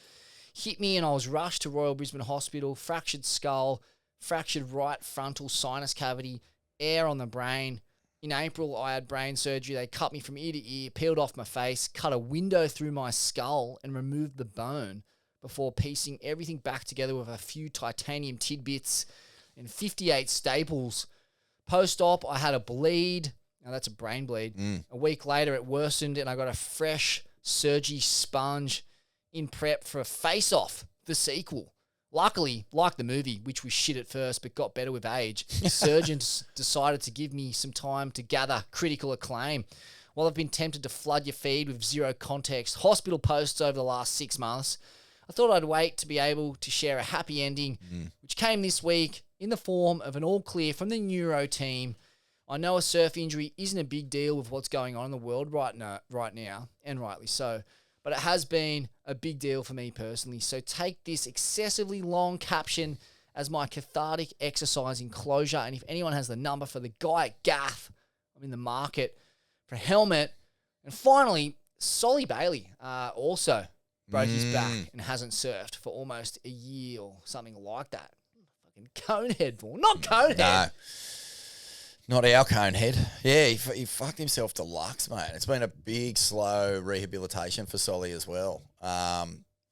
hit me and I was rushed to Royal Brisbane Hospital. Fractured skull, fractured right frontal sinus cavity, air on the brain. In April, I had brain surgery. They cut me from ear to ear, peeled off my face, cut a window through my skull and removed the bone before piecing everything back together with a few titanium tidbits and 58 staples. Post-op, I had a bleed. Now, that's a brain bleed. A week later, it worsened and I got a fresh surgery sponge in prep for a Face-Off, the sequel. Luckily, like the movie, which was shit at first but got better with age, the surgeons decided to give me some time to gather critical acclaim. While I've been tempted to flood your feed with zero context hospital posts over the last 6 months, I thought I'd wait to be able to share a happy ending, which came this week in the form of an all clear from the neuro team. I know a surf injury isn't a big deal with what's going on in the world right now, and rightly so, but it has been a big deal for me personally. So take this excessively long caption as my cathartic exercise in closure, and if anyone has the number for the guy at Gaff, I'm in the market for a helmet. And finally, Sully Bailey also broke his back and hasn't surfed for almost a year or something like that. Fucking conehead, Vaughn. Not conehead. No. Not our conehead. Yeah, he fucked himself deluxe, mate. It's been a big, slow rehabilitation for Sully as well.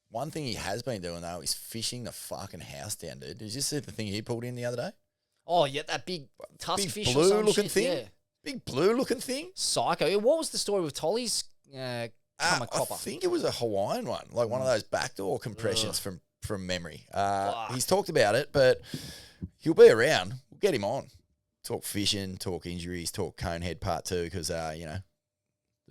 One thing he has been doing, though, is fishing the fucking house down, dude. Did you see the thing he pulled in the other day? Oh, yeah, that big tusk big fish blue-looking shit, thing? yeah. Big blue-looking thing? Psycho. What was the story with Tolly's I copper? think it was a Hawaiian one, like one of those backdoor compressions from memory. He's talked about it, but he'll be around. We'll get him on. Talk fishing, talk injuries, talk Conehead Part 2 because, the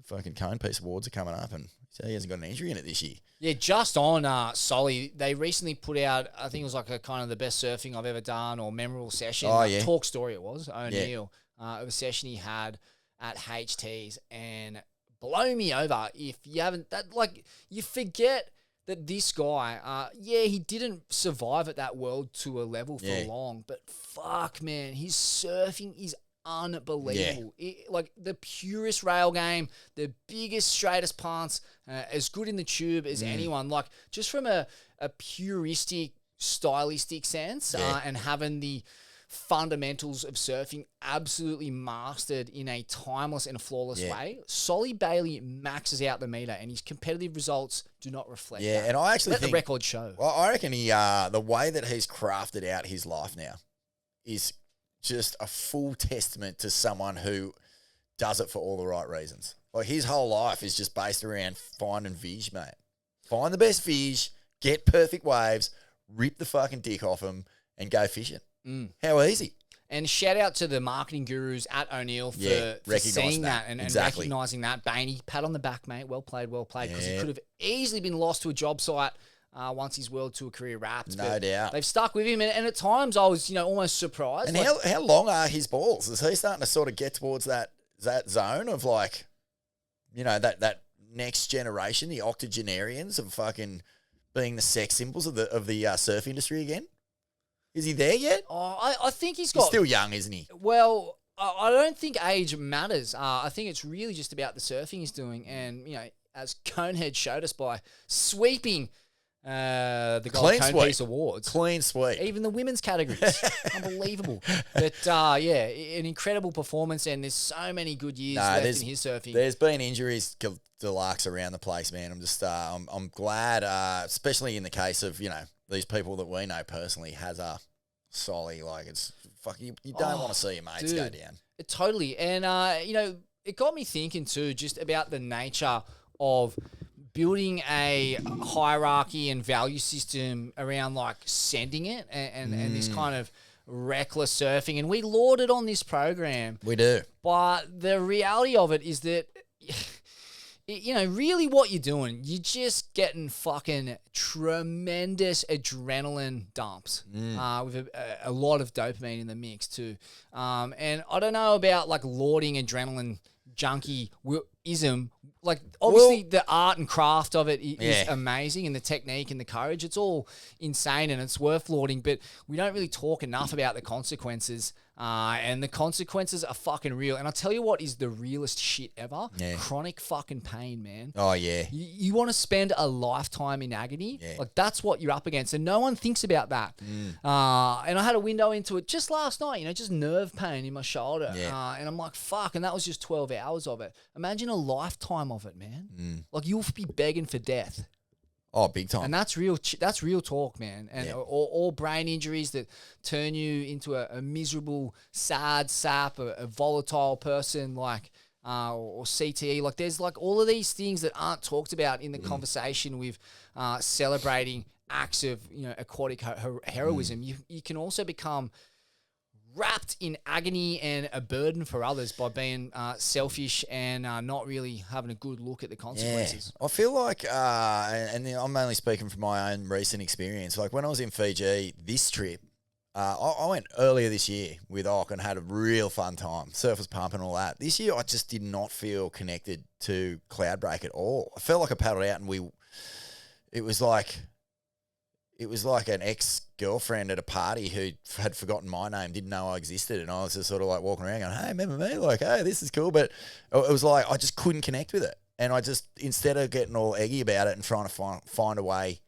fucking Cone Piece Awards are coming up and he hasn't got an injury in it this year. Yeah, just on Sully, they recently put out, I think it was like a kind of the best surfing I've ever done or memorable session. Oh, yeah. Talk story it was, O'Neill, of a session he had at HT's, and blow me over if you haven't, you forget that this guy, he didn't survive at that world tour level for long, but fuck, man, his surfing is unbelievable. Like the purest rail game, the biggest, straightest punts, as good in the tube as anyone. Like just from a puristic, stylistic sense, and having the fundamentals of surfing absolutely mastered in a timeless and a flawless way. Sully Bailey maxes out the meter, and his competitive results do not reflect that. and I actually Let think the record show. Well, I reckon the way that he's crafted out his life now is just a full testament to someone who does it for all the right reasons. Like, his whole life is just based around finding fish, mate. Find the best fish, get perfect waves, rip the fucking dick off them, and go fishing. How easy. And shout out to the marketing gurus at O'Neill for seeing that and recognising that. Bainey, pat on the back, mate. Well played, because he could have easily been lost to a job site once his World Tour career wrapped. No doubt. They've stuck with him, and at times I was, almost surprised. And how long are his balls? Is he starting to sort of get towards that zone of, like, that next generation, the octogenarians of fucking being the sex symbols of the surf industry again? Is he there yet? Oh, I think he's still young, isn't he? Well, I don't think age matters. I think it's really just about the surfing he's doing. And, as Conehead showed us by sweeping the Gold Conepiece Awards. Clean sweep. Even the women's categories. Unbelievable. But, an incredible performance, and there's so many good years left in his surfing. There's been injuries deluxe around the place, man. I'm just, I'm glad, especially in the case of, these people that we know personally, has a Sully, like, it's fucking, you don't want to see your mates go down. Totally. And, it got me thinking too, just about the nature of building a hierarchy and value system around, like, sending it and this kind of reckless surfing. And we laud it on this program. We do. But the reality of it is that, really what you're doing, you're just getting fucking tremendous adrenaline dumps with a lot of dopamine in the mix too. And I don't know about, like, lauding adrenaline junkie-ism. Like, obviously the art and craft of it is amazing, and the technique and the courage, it's all insane and it's worth lauding, but we don't really talk enough about the consequences. And the consequences are fucking real. And I'll tell you what is the realest shit ever. Yeah. Chronic fucking pain, man. Oh, yeah. You want to spend a lifetime in agony? Yeah. Like, that's what you're up against. And no one thinks about that. And I had a window into it just last night, just nerve pain in my shoulder. Yeah. And I'm like, fuck. And that was just 12 hours of it. Imagine a lifetime of it, man. Like, you'll be begging for death. Oh, big time. And that's real talk, man. And all brain injuries that turn you into a miserable, sad sap, a volatile person, like, or CTE. Like, there's, like, all of these things that aren't talked about in the conversation with celebrating acts of, aquatic heroism. You can also become wrapped in agony and a burden for others by being selfish and not really having a good look at the consequences. Yeah. I feel like, and I'm only speaking from my own recent experience, like when I was in Fiji this trip, I went earlier this year with Ock and had a real fun time. Surf was pumping, all that. This year I just did not feel connected to Cloudbreak at all. I felt like I paddled out and it was like an ex-girlfriend at a party who had forgotten my name, didn't know I existed, and I was just sort of like walking around going, hey, remember me? Like, hey, this is cool. But it was like I just couldn't connect with it. And I just, instead of getting all eggy about it and trying to find a way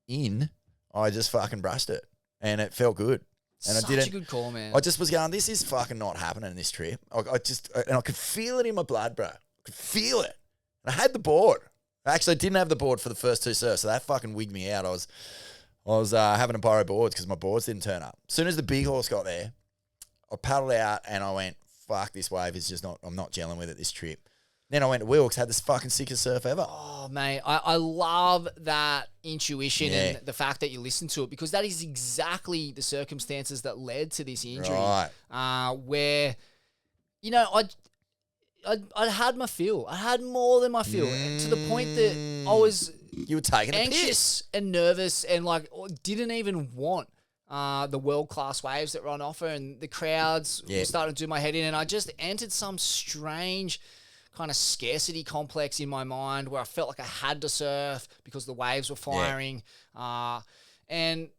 in, I just fucking brushed it. And it felt good. And Such a good call, man. I just was going, this is fucking not happening this trip. I could feel it in my blood, bro. I could feel it. And I had the board. I actually didn't have the board for the first two surfs, so that fucking wigged me out. I was having to borrow boards because my boards didn't turn up. As soon as the big horse got there, I paddled out and I went, fuck, this wave is just I'm not gelling with it this trip. Then I went to Wilkes, had this fucking sickest surf ever. Oh, mate, I love that intuition and the fact that you listen to it, because that is exactly the circumstances that led to this injury. Right. Where, I had my fill. I had more than my fill to the point that I was... You were taking anxious and nervous and, like, didn't even want the world-class waves that were on offer, and the crowds were starting to do my head in, and I just entered some strange kind of scarcity complex in my mind where I felt like I had to surf because the waves were firing. And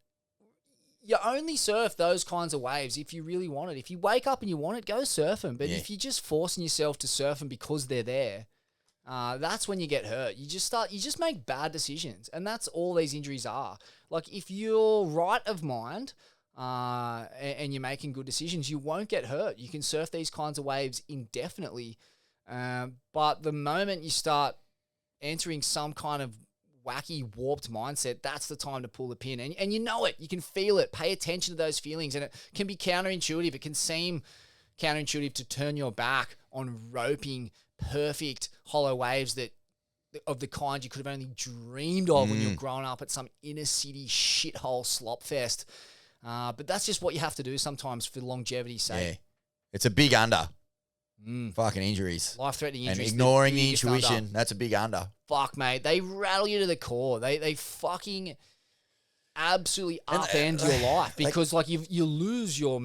you only surf those kinds of waves if you really want it. If you wake up and you want it, go surf them. But if you're just forcing yourself to surf them because they're there, that's when you get hurt. You just make bad decisions. And that's all these injuries are. Like, if you're right of mind, and you're making good decisions, you won't get hurt. You can surf these kinds of waves indefinitely. But the moment you start entering some kind of wacky, warped mindset, that's the time to pull the pin. And you know it. You can feel it. Pay attention to those feelings. And it can be counterintuitive. It can seem counterintuitive to turn your back on roping perfect hollow waves of the kind you could have only dreamed of when you're growing up at some inner city shithole slop fest. But that's just what you have to do sometimes for longevity's sake. Yeah. It's a big under. Fucking injuries. Life-threatening injuries. And ignoring the biggest intuition, under. that's a big under. Fuck, mate. They rattle you to the core. They fucking absolutely upend your life because you lose your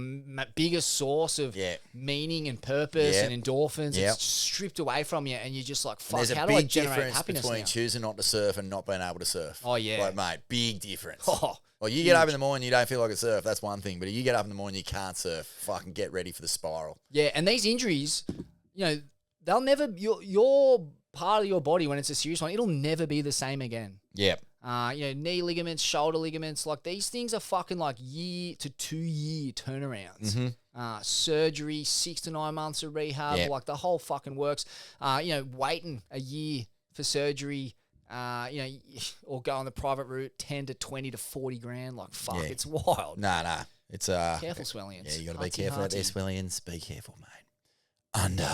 biggest source of meaning and purpose and endorphins. It's stripped away from you and you're just like, fuck, how do I generate happiness between now? choosing not to surf and not being able to surf. Oh, yeah. Like, mate, big difference. Oh, well, you get up in the morning, you don't feel like a surf, that's one thing. But if you get up in the morning, you can't surf, fucking get ready for the spiral. yeah, and these injuries, they'll never, your part of your body, when it's a serious one, it'll never be the same again. Yeah. Knee ligaments, shoulder ligaments, like these things are fucking like 1 to 2 year turnarounds. Surgery, 6 to 9 months of rehab, like the whole fucking works. Waiting a year for surgery, or go on the private route, 10 to 20 to 40 grand. Like, fuck, it's wild. Nah. It's Careful, Swellians. Yeah, you got to be careful out there, Swellians. Be careful, mate. Under.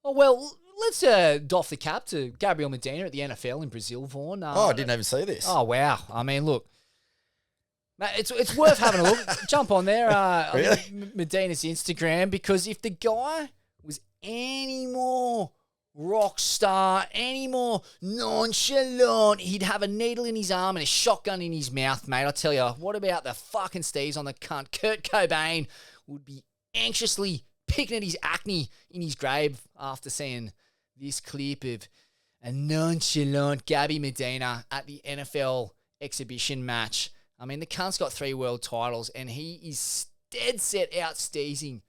Oh, well, let's doff the cap to Gabriel Medina at the NFL in Brazil, Vaughan. I didn't even see this. Oh, wow. I mean, look. Mate, it's worth having a look. Jump on there, Really? on Medina's Instagram, because if the guy was any more rock star, any more nonchalant, he'd have a needle in his arm and a shotgun in his mouth, mate. I tell you, what about the fucking Steves on the cunt? Kurt Cobain would be anxiously picking at his acne in his grave after seeing this clip of a nonchalant Gabby Medina at the NFL exhibition match. I mean, the cunt's got 3 world titles and he is dead set out steezing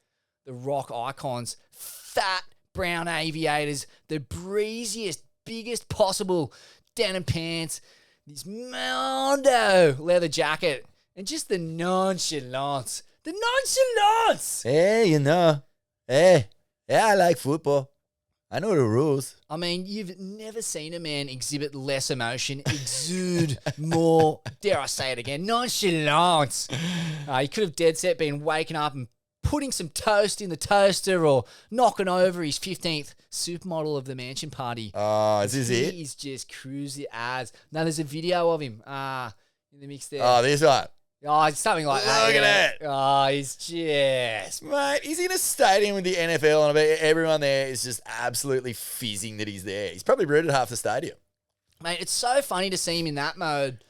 the rock icons, fat brown aviators, the breeziest, biggest possible denim pants, this Mondo leather jacket, and just the nonchalance. The nonchalance! Hey, I like football. I know the rules. I mean, you've never seen a man exhibit less emotion, exude more, dare I say it again, nonchalance. He could have dead set been waking up and putting some toast in the toaster or knocking over his 15th supermodel of the mansion party. Oh, is this it? He's just cruising as. Now, there's a video of him in the mix there. Oh, this one. Oh, it's something like that. Look at it. Oh, he's just... Mate, he's in a stadium with the NFL and I bet everyone there is just absolutely fizzing that he's there. He's probably rooted half the stadium. Mate, it's so funny to see him in that mode.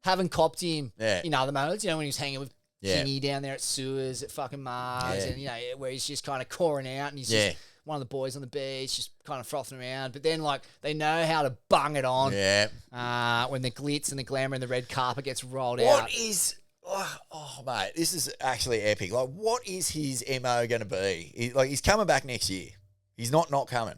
Haven't copped him Yeah. in other modes, when he was hanging with Yeah. Kingy down there at Sewers, at fucking Mars, Yeah. and, where he's just kind of coring out and he's just one of the boys on the beach, just kind of frothing around. But then, they know how to bung it on. Yeah. When the glitz and the glamour and the red carpet gets rolled What out. is... Oh, mate, this is actually epic. Like, what is his MO going to be? He's coming back next year. He's not coming.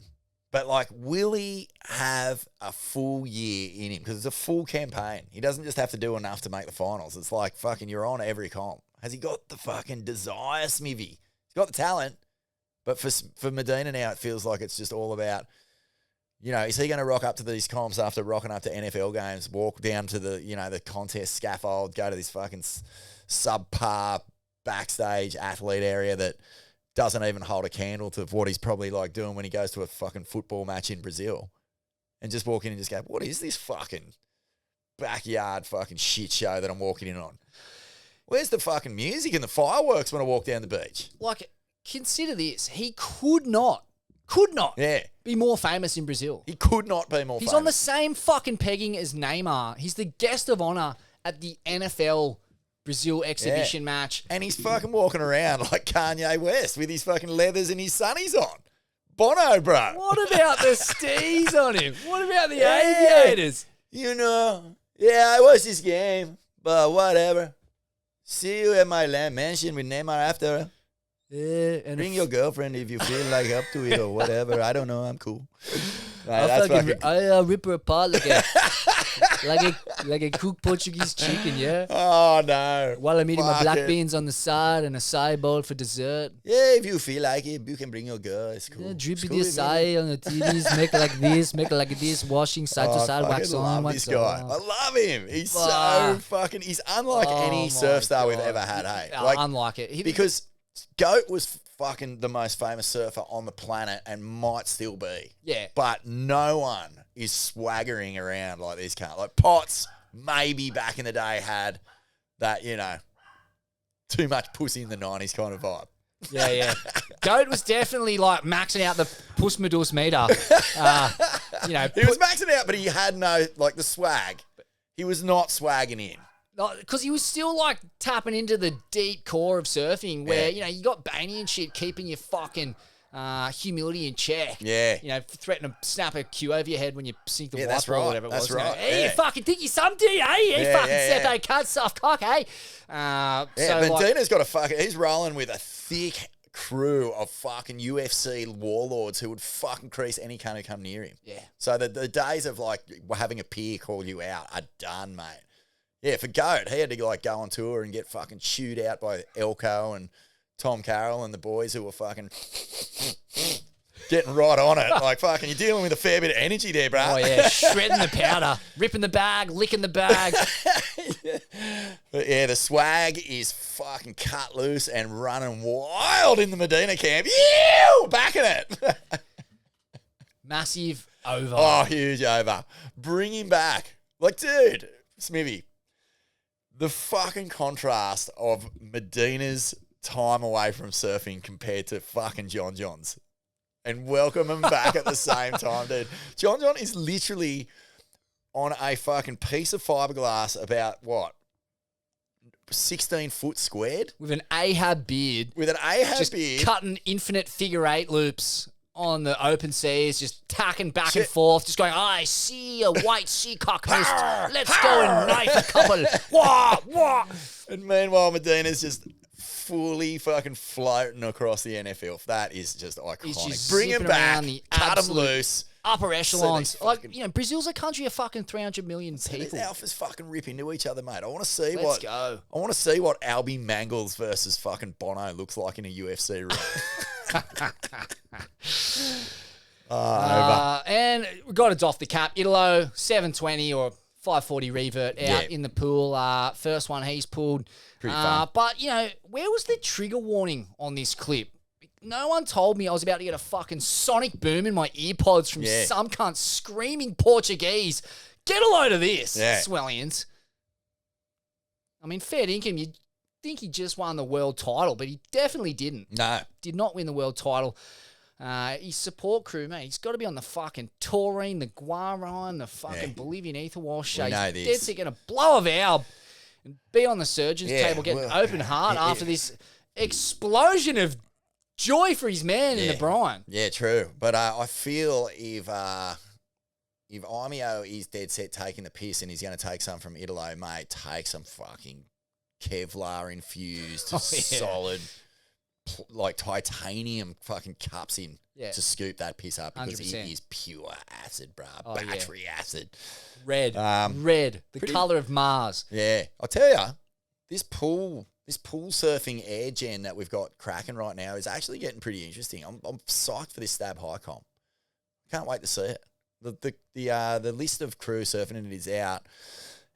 But, will he have a full year in him? Because it's a full campaign. He doesn't just have to do enough to make the finals. It's like, fucking, you're on every comp. Has he got the fucking desire, Smivvy? He's got the talent. But for Medina now, it feels like it's just all about... is he going to rock up to these comps after rocking up to NFL games, walk down to the, the contest scaffold, go to this fucking subpar backstage athlete area that doesn't even hold a candle to what he's probably doing when he goes to a fucking football match in Brazil, and just walk in and just go, what is this fucking backyard fucking shit show that I'm walking in on? Where's the fucking music and the fireworks when I walk down the beach? Consider this. He could not be more famous in Brazil. He could not be more famous. He's on the same fucking pegging as Neymar. He's the guest of honor at the NFL Brazil exhibition match. And he's fucking walking around like Kanye West with his fucking leathers and his sunnies on. Bono, bro. What about the stees on him? What about the aviators? I watched this game, but whatever. See you at my mansion with Neymar after. Yeah, and bring your girlfriend if you feel like up to it or whatever. I don't know. I'm cool. I'll rip her apart like a Like a cooked Portuguese chicken, yeah? Oh, no. While I'm eating my black Fuck it. beans on the side and a acai bowl for dessert. Yeah, if you feel like it, you can bring your girl. It's cool. Yeah, drip It's with cool the with me. acai on the titties, make it like this, washing side to I side, fucking wax on, love wax this guy. off. I love him. He's so Fuck. fucking. He's unlike Oh any my surf star we've God. ever had. Hey, Unlike it. because Goat was fucking the most famous surfer on the planet and might still be. Yeah. But no one is swaggering around like this cunt. Like Potts, maybe back in the day had that, too much pussy in the 90s kind of vibe. Yeah. Goat was definitely like maxing out the puss medus meter. He was maxing out, but he had no, the swag. He was not swagging in. Because he was still like tapping into the deep core of surfing where, you got Bainey and shit keeping your fucking humility in check. Yeah. Threatening to snap a cue over your head when you sink the that's whiteboard or right. whatever it That's was. right. Hey, you Yeah. fucking think you're some dude, eh? You fucking Seppo cunt, soft cock, eh? Medina's got he's rolling with a thick crew of fucking UFC warlords who would fucking crease any cunt who come near him. Yeah. So the days of having a peer call you out are done, mate. Yeah, for Goat, he had to go on tour and get fucking chewed out by Elko and Tom Carroll and the boys who were fucking getting right on it. Like fucking, you're dealing with a fair bit of energy there, bro. Oh, yeah. Shredding the powder, ripping the bag, licking the bag. But yeah, the swag is fucking cut loose and running wild in the Medina camp. Ew! Backing it. Massive over. Oh, huge over. Bring him back. Dude, Smivvy, the fucking contrast of Medina's time away from surfing compared to fucking John John's. And welcome him back at the same time, dude. John John is literally on a fucking piece of fiberglass about, 16 foot squared? With an Ahab beard. With an Ahab Just beard. cutting infinite figure eight loops on the open seas, just tacking back and forth, just going, I see a white sea cock mist. Let's go and knife a couple. Wah, wah. And meanwhile, Medina's just fully fucking floating across the NFL. That is just iconic. He's just Bring him zipping back, around the cut him absolute loose. upper echelons. So they fucking- Brazil's a country of fucking 300 million These people. alphas fucking rip into each other, mate. I want to see Let's go. I want to see what Albie Mangles versus fucking Bono looks like in a UFC ring. And we got to doff the cap. Italo, 720 or 540 revert out in the pool. First one he's pulled. Pretty fun. But, where was the trigger warning on this clip? No one told me I was about to get a fucking sonic boom in my earpods from some cunt screaming Portuguese. Get a load of this, Swellians. I mean, fair dinkum, you'd think he just won the world title, but he definitely didn't. No. Did not win the world title. His support crew, mate, he's got to be on the fucking taurine, the guarine, the fucking Bolivian ether wash. We know He's this. dead sick going to blow a valve and be on the surgeon's table getting open heart after this explosion of joy for his man in the brine. Yeah, true. But I feel if Eimeo is dead set taking the piss and he's going to take some from Italo, mate, take some fucking Kevlar infused, solid, titanium fucking cups in to scoop that piss up because 100%. it is pure acid, bruh. Battery acid. Red. The colour of Mars. Yeah. I'll tell you, this pool surfing air gen that we've got cracking right now is actually getting pretty interesting. I'm psyched for this Stab High comp. Can't wait to see it. The list of crew surfing in it is out.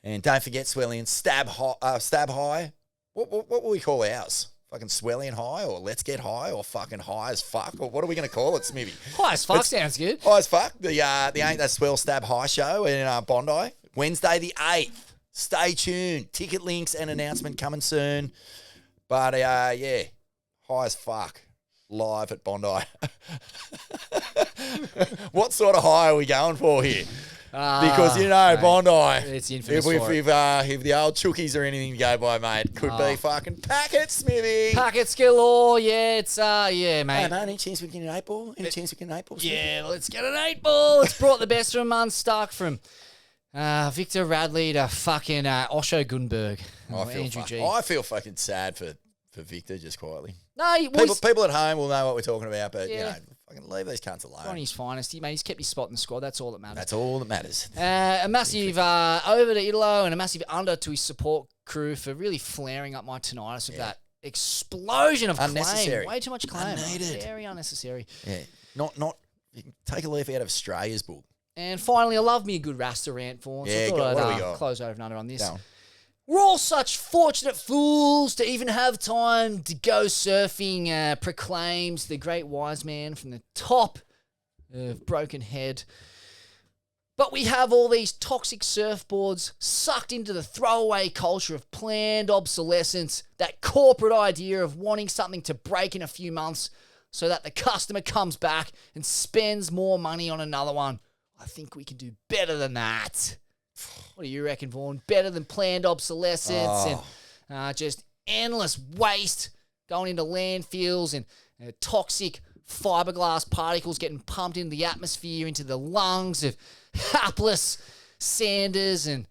And don't forget, Swellian, Stab High. What will we call ours? Fucking Swellian High or Let's Get High or fucking High as Fuck? Or what are we going to call it, Smivvy? High as fuck sounds good. High as Fuck. The Ain't That Swell Stab High show in Bondi. Wednesday the 8th. Stay tuned. Ticket links and announcement coming soon. But High as Fuck. Live at Bondi. What sort of high are we going for here? Because, Bondi, it's infamous if for it. if the old chookies are anything to go by, mate, could be fucking packets, Smithy. Packets galore, it's, mate. Any chance we can get an 8 ball? Any chance we can get an 8 ball? Smithy? Yeah, let's get an 8 ball. It's brought the best from Unstuck from Victor Radley to fucking Osho Gunberg. I feel fucking sad for Victor, just quietly. No, People at home will know what we're talking about, but, Fucking leave these cunts alone. On his finest. He's kept his spot in the squad. That's all that matters. That's all that matters. A massive over to Italo and a massive under to his support crew for really flaring up my tinnitus with that explosion of Unnecessary. claim. Way too much claim. Unneeded. Very unnecessary. Yeah. Not. Take a leaf out of Straya's book. And finally, I love me a good Rasta rant for. So Yeah, I what thought do we I'd got? close over and under on this. Go on. We're all such fortunate fools to even have time to go surfing, proclaims the great wise man from the top of Broken Head. But we have all these toxic surfboards sucked into the throwaway culture of planned obsolescence, that corporate idea of wanting something to break in a few months so that the customer comes back and spends more money on another one. I think we can do better than that. What do you reckon, Vaughan? Better than planned obsolescence and just endless waste going into landfills and toxic fiberglass particles getting pumped into the atmosphere, into the lungs of hapless sanders and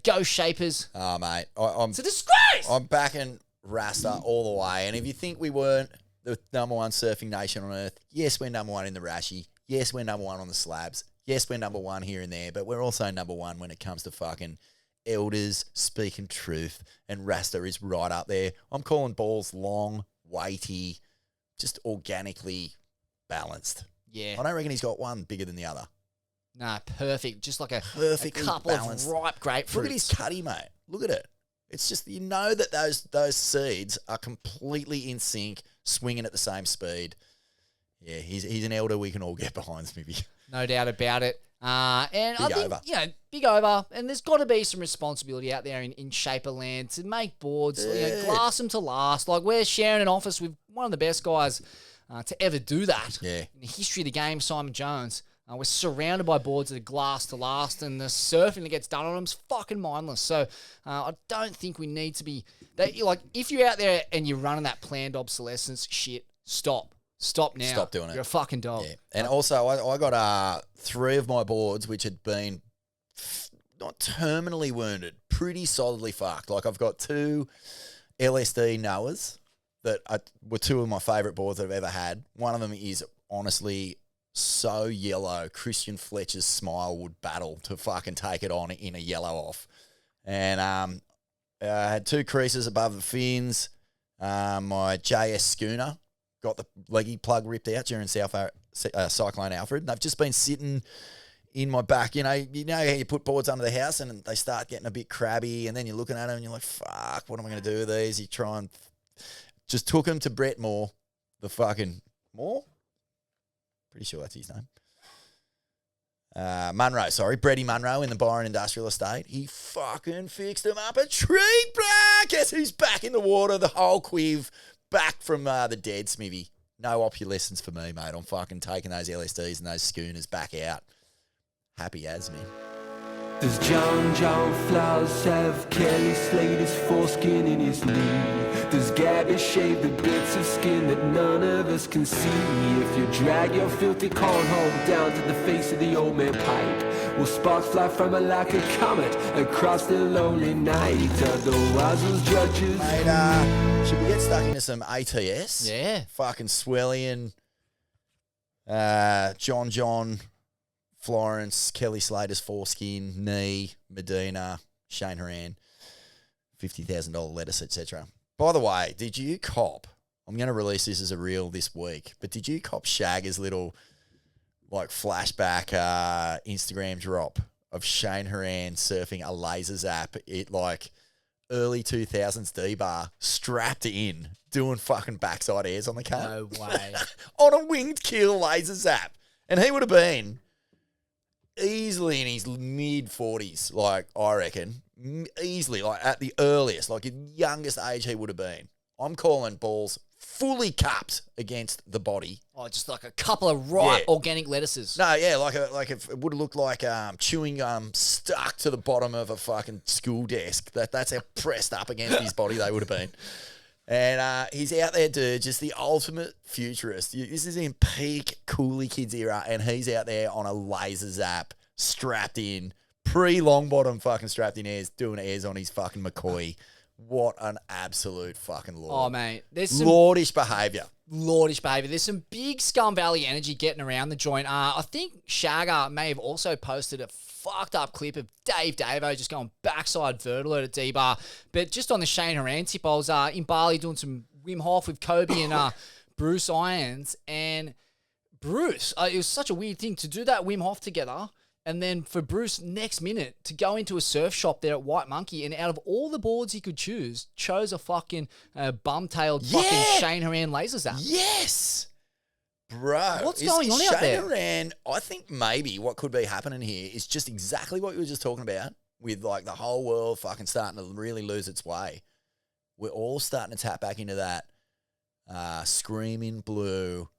ghost shapers. Oh, mate. It's a disgrace! I'm backing Rasta all the way. And if you think we weren't the number one surfing nation on earth, yes, we're number one in the Rashi. Yes, we're number one on the slabs. Yes, we're number one here and there, but we're also number one when it comes to fucking elders speaking truth, and Rasta is right up there. I'm calling balls long, weighty, just organically balanced. Yeah. I don't reckon he's got one bigger than the other. Nah, perfect. Just like a Perfectly couple balanced. of ripe grapefruits. Look at his cutty, mate. Look at it. It's just, you know that those seeds are completely in sync, swinging at the same speed. Yeah, he's an elder we can all get behind, maybe. No doubt about it. And Big I think, over. big over. And there's got to be some responsibility out there in Shaper Land to make boards, glass them to last. Like, we're sharing an office with one of the best guys to ever do that. Yeah. In the history of the game, Simon Jones. We're surrounded by boards that are glass to last, and the surfing that gets done on them is fucking mindless. So I don't think we need to be... if you're out there and you're running that planned obsolescence shit, stop. Stop now. Stop doing it. You're a fucking dog. Yeah. And also, I got 3 of my boards which had been not terminally wounded, pretty solidly fucked. Like, I've got 2 LSD Noahs that were 2 of my favourite boards that I've ever had. One of them is honestly so yellow. Christian Fletcher's smile would battle to fucking take it on in a yellow off. And I had 2 creases above the fins. My JS Schooner got the leggy plug ripped out during Cyclone Alfred. And they've just been sitting in my back. You know how you put boards under the house and they start getting a bit crabby, and then you're looking at them and you're like, fuck, what am I going to do with these? You try and... Just took them to Brett Moore, the fucking... Moore? Pretty sure that's his name. Bretty Munro in the Byron Industrial Estate. He fucking fixed him up a treat, bruh. Guess who's back in the water? The whole quiv back from the dead, Smivvy. No opulescence for me, mate. I'm fucking taking those LSDs and those schooners back out. Happy as me. Does John Flowers have Kelly Slater's foreskin in his knee? Does Gabby shave the bits of skin that none of us can see? If you drag your filthy cornhole down to the face of the old man pipe, will sparks fly from it like a comet across the lonely night? Otherwise those judges... Mate, should we get stuck into some ATS? Yeah. Fucking Swellian, John, Florence, Kelly Slater's foreskin, knee, Medina, Shane Horan, $50,000 lettuce, etc. By the way, did you cop? I'm going to release this as a reel this week, but did you cop Shagger's little flashback Instagram drop of Shane Horan surfing a laser zap at early 2000s D-bar, strapped in, doing fucking backside airs on the car? No way. On a winged keel laser zap. And he would have been easily in his mid-40s, I reckon. Easily, at the earliest, the youngest age he would have been. I'm calling balls fully cupped against the body. Oh, just like a couple of organic lettuces. No, yeah, it would have looked like chewing gum stuck to the bottom of a fucking school desk. That's how pressed up against his body they would have been. And he's out there, dude, just the ultimate futurist. This is in peak Cooley Kids era, and he's out there on a laser zap, strapped in, pre-long bottom fucking strapped in airs, doing airs on his fucking McCoy. what an absolute fucking lord. Oh, mate. There's some Lordish behaviour. lordish behaviour. There's some big Scum Valley energy getting around the joint. I think Shagger may have also posted a fucked up clip of Dave Davo just going backside vertical at D-Bar. But just on the Shane Horan tip, I was in Bali doing some Wim Hof with Kobe and Bruce Irons. And Bruce, it was such a weird thing to do that Wim Hof together. And then for Bruce, next minute, to go into a surf shop there at White Monkey, and out of all the boards he could choose, chose a fucking bum-tailed fucking Shane Horan laser zap. Yes! Bro. What's going on out there? Shane Horan, I think maybe what could be happening here is just exactly what you were just talking about, with like the whole world fucking starting to really lose its way. We're all starting to tap back into that screaming blue,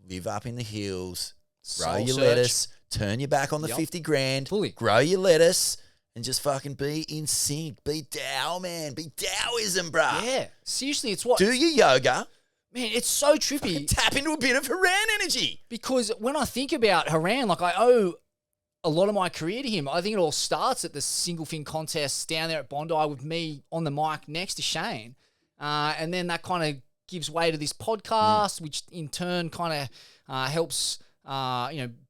live up in the hills, grow your lettuce, turn your back on the 50 grand, grow your lettuce, and just fucking be in sync. Be Tao, man. Be Taoism, bro. Yeah. Seriously, it's what... Do your yoga. Man, it's so trippy. Fucking tap into a bit of Haran energy. Because when I think about Haran, like I owe a lot of my career to him. I think it all starts at the single fin contests down there at Bondi with me on the mic next to Shane. And then that kind of gives way to this podcast, which in turn kind of helps...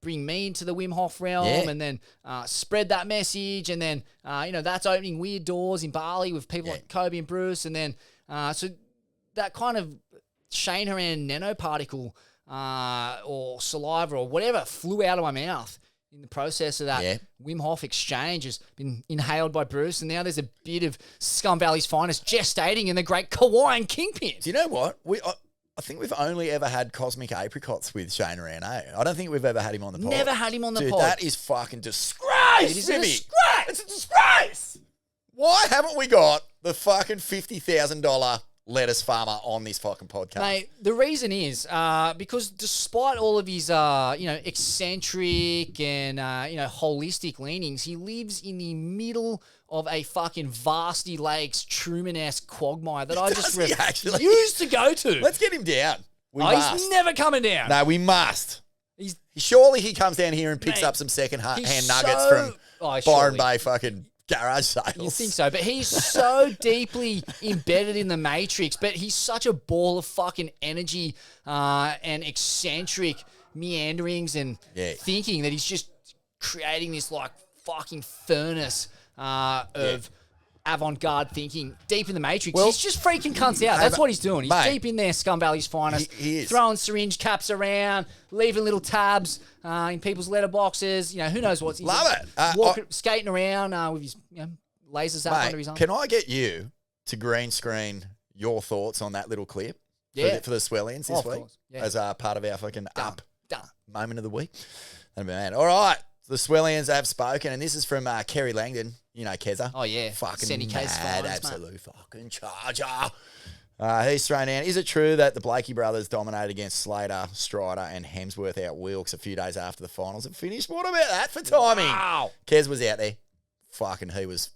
bring me into the Wim Hof realm and then spread that message. And then, that's opening weird doors in Bali with people like Kobe and Bruce. And then, so that kind of Shane Horan nanoparticle or saliva or whatever flew out of my mouth in the process of that Wim Hof exchange has been inhaled by Bruce. And now there's a bit of Scum Valley's finest gestating in the great Kauaian Kingpin. Do you know what? I think we've only ever had cosmic apricots with Shane Horan, eh? I don't think we've ever had him on the pod. Never had him on the Dude, pod. That is fucking disgrace. It is a disgrace. It's a disgrace. Why haven't we got the fucking $50,000 lettuce farmer on this fucking podcast? Mate, the reason is because despite all of his, eccentric and, holistic leanings, he lives in the middle of a fucking Varsity Lakes Truman-esque quagmire that I just refuse to go to. Let's get him down. He's never coming down. No, we must. Surely he comes down here and picks up some second-hand nuggets from Byron Bay fucking garage sales. You think so, but he's so deeply embedded in the matrix, but he's such a ball of fucking energy and eccentric meanderings and thinking that he's just creating this like fucking furnace of avant-garde thinking deep in the matrix. He's just freaking cunts out. That's what he's doing. He's deep in there, Scum Valley's finest. He is. Throwing syringe caps around, leaving little tabs in people's letterboxes. Who knows what's... Love it. Skating around with his lasers up under his arm. Can I get you to green screen your thoughts on that little clip for the Swellians this week? As part of our fucking moment of the week? That'd be man. All right. The Swellians have spoken, and this is from Kerry Langdon. You know, Keza. Oh, yeah. Fucking mad, absolute fucking charger. He's thrown down. Is it true that the Blakey brothers dominated against Slater, Strider, and Hemsworth out Wilkes a few days after the finals and finished? What about that for timing? Wow. Kez was out there. Fucking he was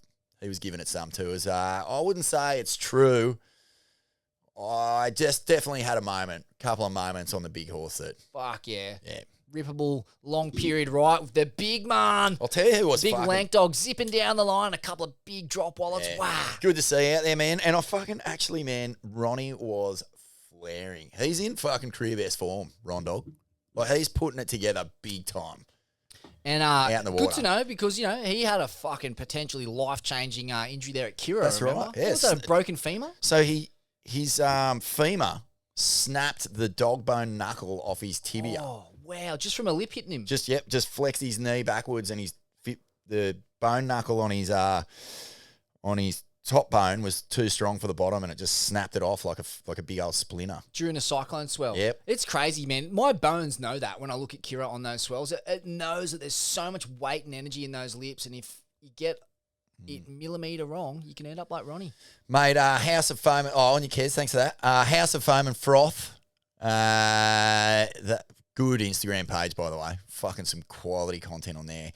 giving it some to us. I wouldn't say it's true. I just definitely had a couple of moments on the big horse that... Fuck yeah. Yeah. Rippable, long period right with the big man. I'll tell you who was big lank dog zipping down the line, a couple of big drop wallets. Yeah. Wow. Good to see you out there, man. And I fucking Ronnie was flaring. He's in fucking career best form, Ron Dog. Like, he's putting it together big time. And out in the water. Good to know because, he had a fucking potentially life-changing injury there at Kira. That's remember? right. Yes. Was that a broken femur? So his femur snapped the dog bone knuckle off his tibia. Oh, wow. Just from a lip hitting him. Just flexed his knee backwards and the bone knuckle on his top bone was too strong for the bottom and it just snapped it off like a big old splinter. During a cyclone swell. Yep. It's crazy, man. My bones know that when I look at Kira on those swells. It knows that there's so much weight and energy in those lips, and if you get it millimetre wrong, you can end up like Ronnie. Mate, House of Foam... Oh, on your Kez, thanks for that. House of Foam and Froth. That good Instagram page, by the way. Fucking some quality content on there.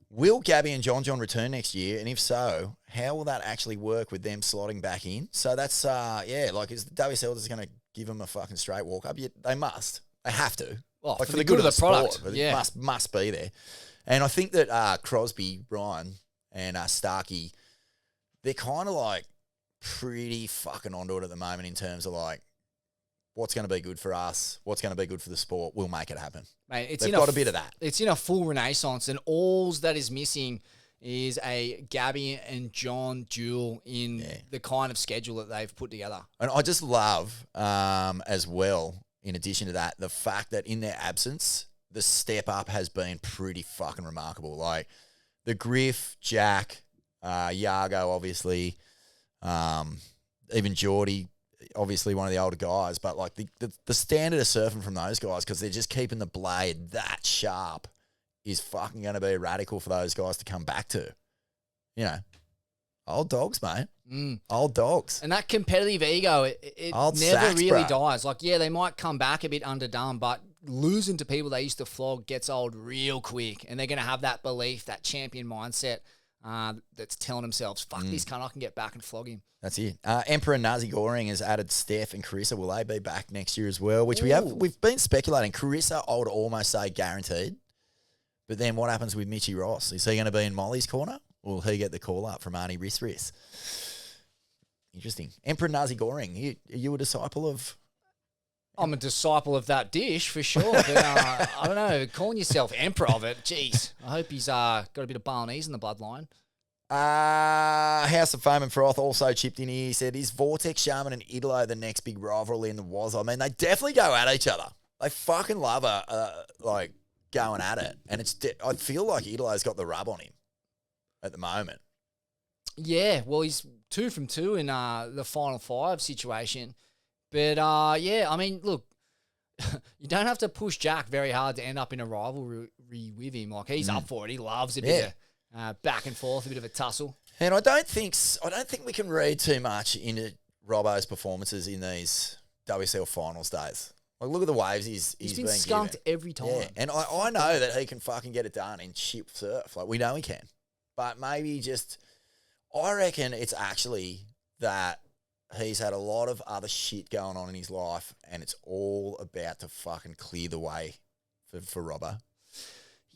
Will Gabby and John return next year? And if so, how will that actually work with them slotting back in? So that's, is the WSL just going to give them a fucking straight walk-up? Yeah, they must. They have to. Well, for the good of the product. Sport, it must be there. And I think that Crosby, Brian, and Starkey, they're kind of like pretty fucking onto it at the moment in terms of like what's going to be good for us, what's going to be good for the sport. We'll make it happen. Mate, They've got a bit of that. It's in a full renaissance, and all that is missing is a Gabby and John duel in the kind of schedule that they've put together. And I just love, as well, in addition to that, the fact that in their absence, the step up has been pretty fucking remarkable. Like the Griff, Jack, Yago, obviously, even Geordie, obviously one of the older guys, but like the standard of surfing from those guys, because they're just keeping the blade that sharp, is fucking going to be radical for those guys to come back to. You know, old dogs, mate. Old dogs. And that competitive ego, it never sacks, really bro. dies. Like, yeah, they might come back a bit underdone, but losing to people they used to flog gets old real quick. And they're going to have that belief, that champion mindset that's telling themselves, fuck this cunt, I can get back and flog him. That's it. Emperor Nazi Goring has added Steph and Carissa. Will they be back next year as well? Which we've been speculating. Carissa, I would almost say guaranteed. But then what happens with Mitchy Ross? Is he going to be in Molly's corner? Or will he get the call up from Arnie Riss? Interesting. Emperor Nazi Goring, are you a disciple of... I'm a disciple of that dish for sure. But I don't know, calling yourself emperor of it, jeez. I hope he's got a bit of Balinese in the bloodline. House of Fame and Froth also chipped in here. He said, is Vortex Shaman and Italo the next big rivalry in the Was? I mean, they definitely go at each other. They fucking love like going at it. And I feel like Italo's got the rub on him at the moment. Yeah, well, he's 2 from 2 in the Final 5 situation. But, yeah, I mean, look, you don't have to push Jack very hard to end up in a rivalry with him. Like, he's up for it. He loves a bit of back and forth, a bit of a tussle. And I don't think we can read too much into Robbo's performances in these WSL finals days. Like, look at the waves he's been skunked given. every time. Yeah, and I know that he can fucking get it done in ship surf. Like, we know he can. But maybe I reckon it's actually that he's had a lot of other shit going on in his life, and it's all about to fucking clear the way for Robbo.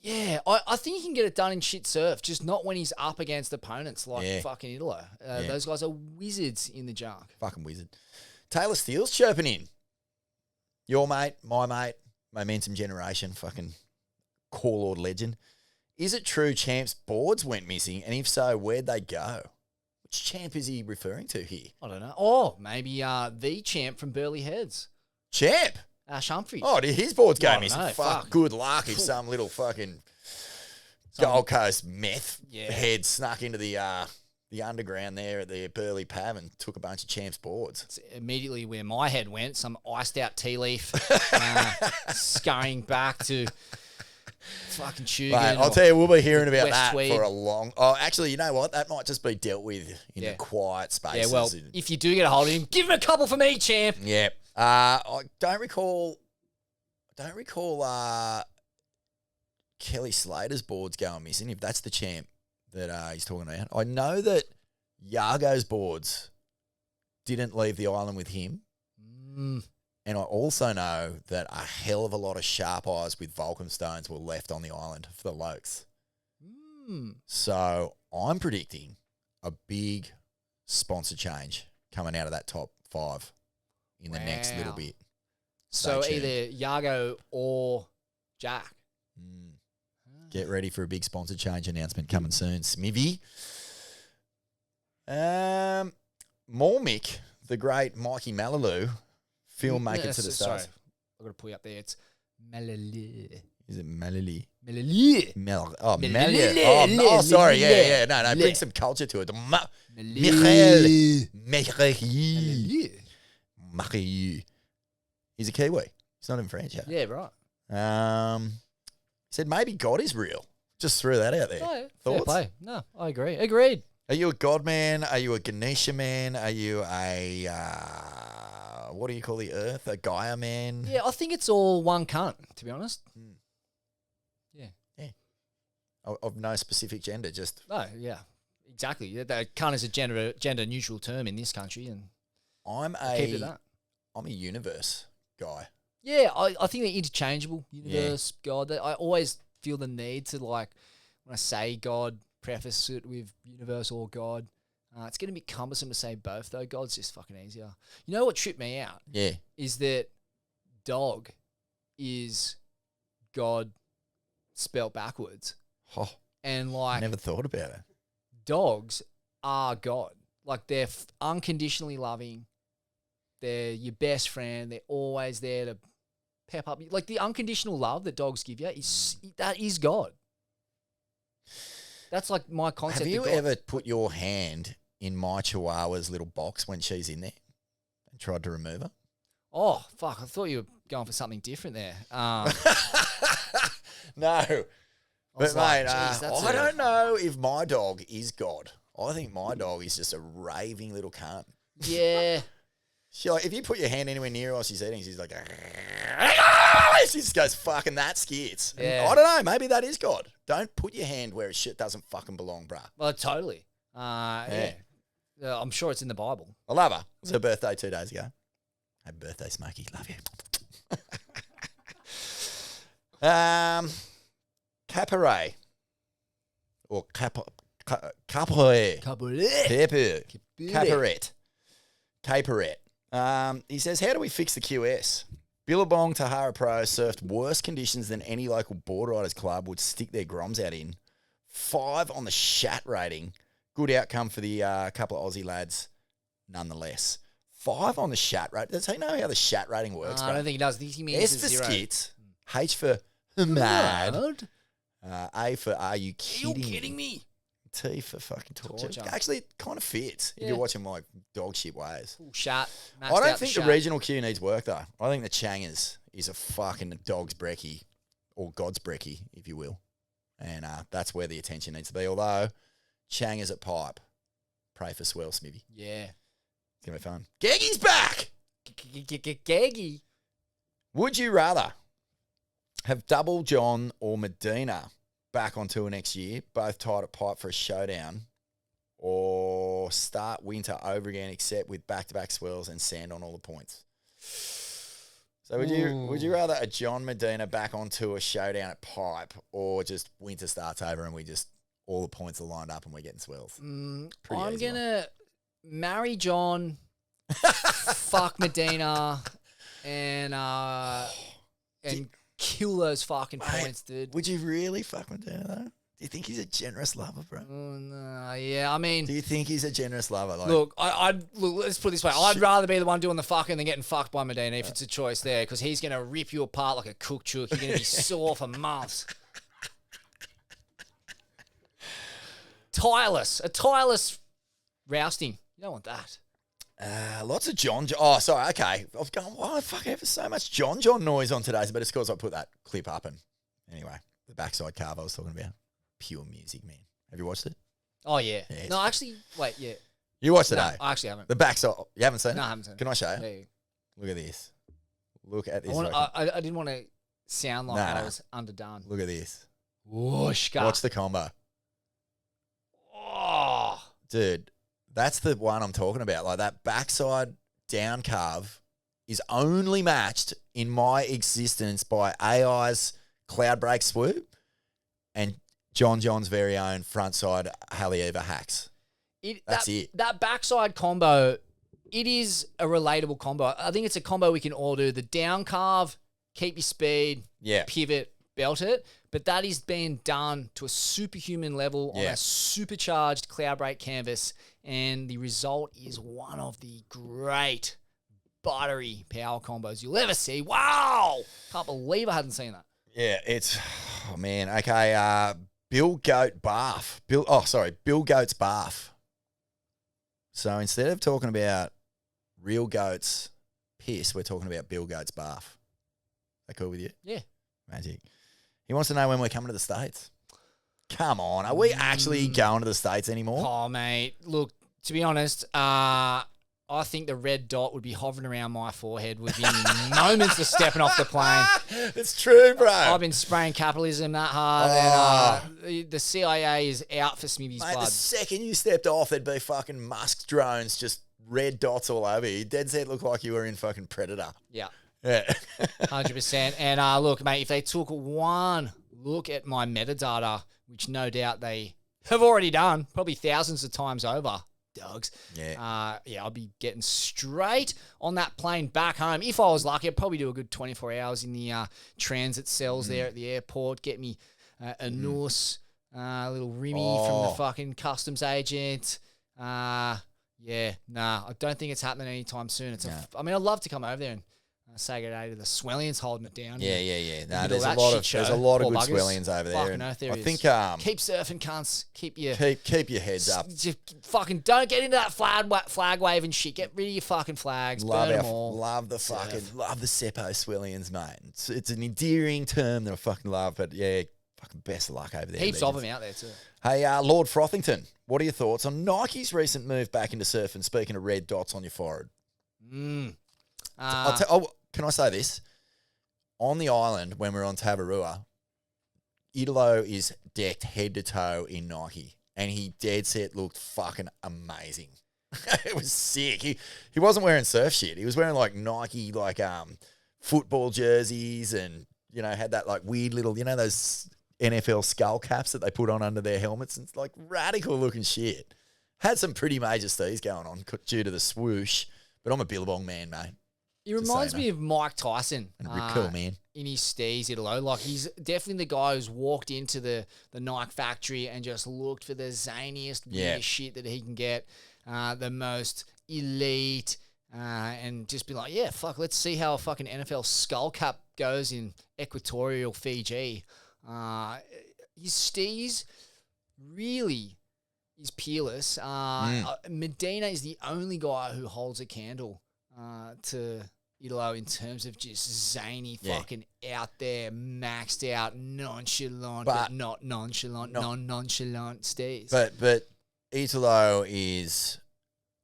Yeah, I think he can get it done in shit surf, just not when he's up against opponents like fucking Italo. Those guys are wizards in the junk. Fucking wizard. Taylor Steele's chirping in. Your mate, my mate, Momentum Generation, fucking core lord legend. Is it true Champ's boards went missing? And if so, where'd they go? Which Champ is he referring to here? I don't know. Oh, maybe the Champ from Burley Heads. Champ? Ash Humphries. Oh, did his boards go missing? No, fuck, good luck if some little fucking Gold Coast meth head snuck into the underground there at the Burley Pav and took a bunch of Champ's boards. It's immediately where my head went, some iced out tea leaf scurrying back to fucking Tugan. I'll tell you, we'll be hearing about West that Tweed. for a long... Oh, actually, you know what? That might just be dealt with in the quiet spaces. Yeah, well, if you do get a hold of him, give him a couple for me, Champ. Yeah. I don't recall Kelly Slater's boards going missing, if that's the Champ that he's talking about. I know that Yago's boards didn't leave the island with him. And I also know that a hell of a lot of sharp eyes with Vulcan stones were left on the island for the Lokes. So I'm predicting a big sponsor change coming out of that top 5 in the next little bit. So Stay tuned. either Yago or Jack. Get ready for a big sponsor change announcement coming soon. Smivvy. Mormick, the great Mikey Malaloo, film Make It to the Stars. Sorry, I've got to pull you up there. It's Malali. Is it Malali? Malali. Malali. Oh, sorry. Yeah. No. Bring some culture to it. Michael. He's a Kiwi. He's not in French yet. Yeah, right. Said maybe God is real. Just threw that out there. Oh, yeah. Thoughts? Fair play. No, I agree. Agreed. Are you a God man? Are you a Ganesha man? Are you a, what do you call the earth? A Gaia man? Yeah, I think it's all one cunt, to be honest. Yeah. Of no specific gender, just... No, yeah. Exactly. The cunt is a gender neutral term in this country, and keep it at that. I'm a universe guy. Yeah, I think they're interchangeable. Universe, God. I always feel the need to, like, when I say God, preface it with universe or God. It's going to be cumbersome to say both, though. God's just fucking easier. You know what tripped me out? Yeah. Is that dog is God spelled backwards. Oh, And like, never thought about it. dogs are God. Like, they're unconditionally loving. They're your best friend. They're always there to pep up. Like, the unconditional love that dogs give you that is God. That's like my concept. Have you of God. ever put your hand in my chihuahua's little box when she's in there and tried to remove her? Oh, fuck. I thought you were going for something different there. No. was But, like, mate, geez, that's I a- don't know if my dog is God. I think my dog is just a raving little cunt. Yeah. She, like, if you put your hand anywhere near her while she's eating, she's like, she just goes fucking that skits. And Yeah. I don't know. Maybe that is God. Don't put your hand where shit doesn't fucking belong, bruh. Well, totally. Yeah. I'm sure it's in the Bible. I love her. It was her birthday 2 days ago. Happy birthday, Smokey. Love you. Cabaret. Or cabaret. Cabaret. He says, how do we fix the QS? Billabong Tahara Pro surfed worse conditions than any local board riders club would stick their groms out in. 5 on the shat rating. Good outcome for the couple of Aussie lads, nonetheless. 5 on the shat rate. Does he know how the shat rating works, I bro? don't think he does. I think he means S a for 0. skits. H for mad. Mad? A for are you Are kidding, you kidding me? T for fucking torture. Torture. Actually, it kind of fits if Yeah. you're watching like dog shit ways. Ooh, shat. I don't think the regional queue needs work though. I think the Changers is a fucking dog's brekkie or God's brekkie, if you will. And that's where the attention needs to be. Although, Changers at pipe. Pray for Swell, Smivvy. Yeah. It's going to be fun. Geggy's back! Gaggy. Would you rather have Double John or Medina back on tour next year, both tied at pipe for a showdown, or start winter over again except with back-to-back swells and sand on all the points? So would you rather a John Medina back on tour showdown at pipe, or just winter starts over and we just all the points are lined up and we're getting swells? I'm easy going to marry John, fuck Medina, and kill those fucking points, dude. Would you really fuck Medina though? Do you think he's a generous lover, bro? Yeah, I mean... Do you think he's a generous lover? Like, Look, look, let's put it this way. I'd rather be the one doing the fucking than getting fucked by Medina if it's a choice there, because he's going to rip you apart like a cook chook. You're going to be sore for months. A tireless rousting. You don't want that. lots of John. Oh, sorry. Okay. I was going, why the fuck ever so much John noise on today's? But it's because I put that clip up. And anyway, the backside carve I was talking about. Pure music, man. Have you watched it? Oh, yeah. Yeah, No, actually, wait, yeah. You watched it, No, eh? I actually haven't. The backside. You haven't seen it? No, I haven't seen it. Can I show you? Yeah. Look at this. Look at this. I didn't want to sound like I was underdone. Look at this. Whoosh, Watch the combo. Oh. Dude, that's the one I'm talking about. Like that backside down carve is only matched in my existence by AI's cloud break swoop and John's very own frontside Haleiva hacks. That's it. That backside combo, it is a relatable combo. I think it's a combo we can all do. The down carve, keep your speed, pivot, belt it. But that is being done to a superhuman level on a supercharged cloud break canvas. And the result is one of the great buttery power combos you'll ever see. Wow! Can't believe I hadn't seen that. Yeah, it's... Oh, man. Okay, Bill Goat's Bath. So instead of talking about real goats piss, we're talking about Bill Goat's Bath. That cool with you? Yeah. Magic. He wants to know when we're coming to the States. Come on, are we actually going to the States anymore? Oh, mate. Look, to be honest, I think the red dot would be hovering around my forehead within moments of stepping off the plane. It's true, bro. I've been spraying capitalism that hard, and the CIA is out for Smivvy's Mate, blood. the second you stepped off, there'd be fucking Musk drones, just red dots all over you. Dead set looked like you were in fucking Predator. Yeah. Yeah. 100%. And look, mate, if they took one look at my metadata, which no doubt they have already done, probably thousands of times over, dogs. Yeah. I'll be getting straight on that plane back home. If I was lucky, I'd probably do a good 24 hours in the transit cells there at the airport. Get me a Norse, a little Remy from the fucking customs agent. I don't think it's happening anytime soon. I mean, I'd love to come over there and say good day to the Swellians holding it down. Yeah. No, there's a lot of good Swellians over there. Fucking earth, I think keep surfing, cunts. Keep your heads up. Just fucking don't get into that flag waving shit. Get rid of your fucking flags. Burn them all. Love the Seppo Swellians, mate. It's an endearing term that I fucking love, but yeah, fucking best of luck over there. Heaps of them out there too. Hey, Lord Frothington, what are your thoughts on Nike's recent move back into surfing? Speaking of red dots on your forehead. Can I say this? On the island, when we're on Tavarua, Italo is decked head to toe in Nike, and he dead set looked fucking amazing. It was sick. He wasn't wearing surf shit. He was wearing like Nike football jerseys, and had that like weird little those NFL skull caps that they put on under their helmets. And it's like radical looking shit. Had some pretty major stees going on due to the swoosh, but I'm a Billabong man, mate. He reminds me of Mike Tyson. Cool, man. In his steez, Italo. Like, he's definitely the guy who's walked into the Nike factory and just looked for the zaniest, weirdest shit that he can get, the most elite, and just be like, yeah, fuck, let's see how a fucking NFL skull cap goes in equatorial Fiji. His steez really is peerless. Medina is the only guy who holds a candle to Italo in terms of just zany, fucking out there, maxed out, nonchalant, but not nonchalant, non-nonchalant steez. But Italo is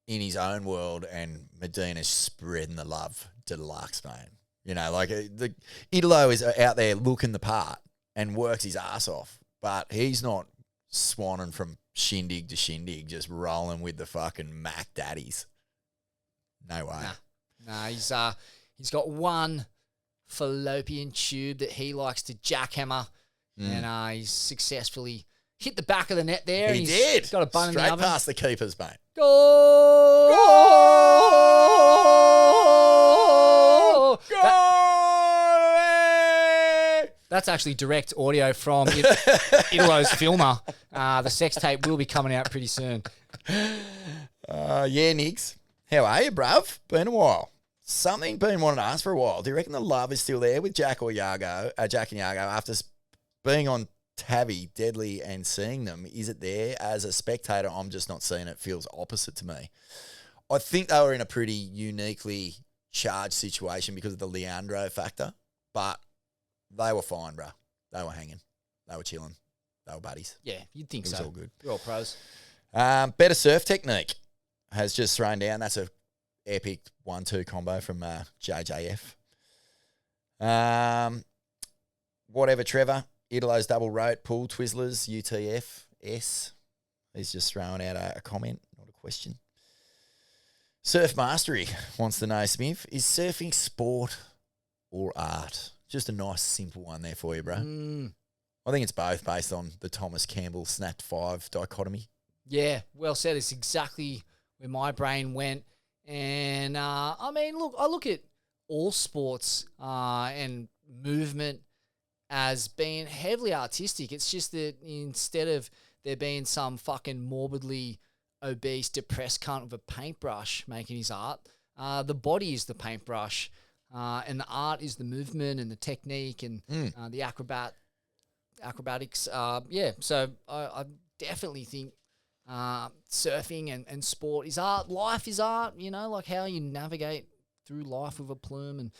in his own world, and Medina's spreading the love deluxe, mate. The Italo is out there looking the part and works his ass off, but he's not swanning from shindig to shindig, just rolling with the fucking Mac daddies. No way. Nah, he's got one fallopian tube that he likes to jackhammer, and he's successfully hit the back of the net there. He did. Got a bun straight in the oven. Past the keepers, mate. Goal! That's actually direct audio from Italo's filmer. The sex tape will be coming out pretty soon. Niggs. How are you, bruv? Been a while. Something been wanting to ask for a while. Do you reckon the love is still there with Jack and Yago after being on Tavi, Deadly, and seeing them? Is it there? As a spectator, I'm just not seeing it. Feels opposite to me. I think they were in a pretty uniquely charged situation because of the Leandro factor, but they were fine, bro. They were hanging. They were chilling. They were buddies. Yeah, you'd think so. It was all good. You're all pros. Better surf technique has just thrown down. That's a epic 1-2 combo from JJF. Whatever, Trevor. Italo's double rote, pool Twizzlers, UTF-S. He's just throwing out a comment, not a question. Surf Mastery wants to know, Smith, is surfing sport or art? Just a nice, simple one there for you, bro. I think it's both based on the Thomas Campbell snapped 5 dichotomy. Yeah, well said. It's exactly where my brain went. And, I mean, look, I look at all sports and movement as being heavily artistic. It's just that instead of there being some fucking morbidly obese, depressed cunt with a paintbrush making his art, the body is the paintbrush, and the art is the movement and the technique and the acrobatics. So I definitely think surfing and sport is art. Life is art, like how you navigate through life with a plume. And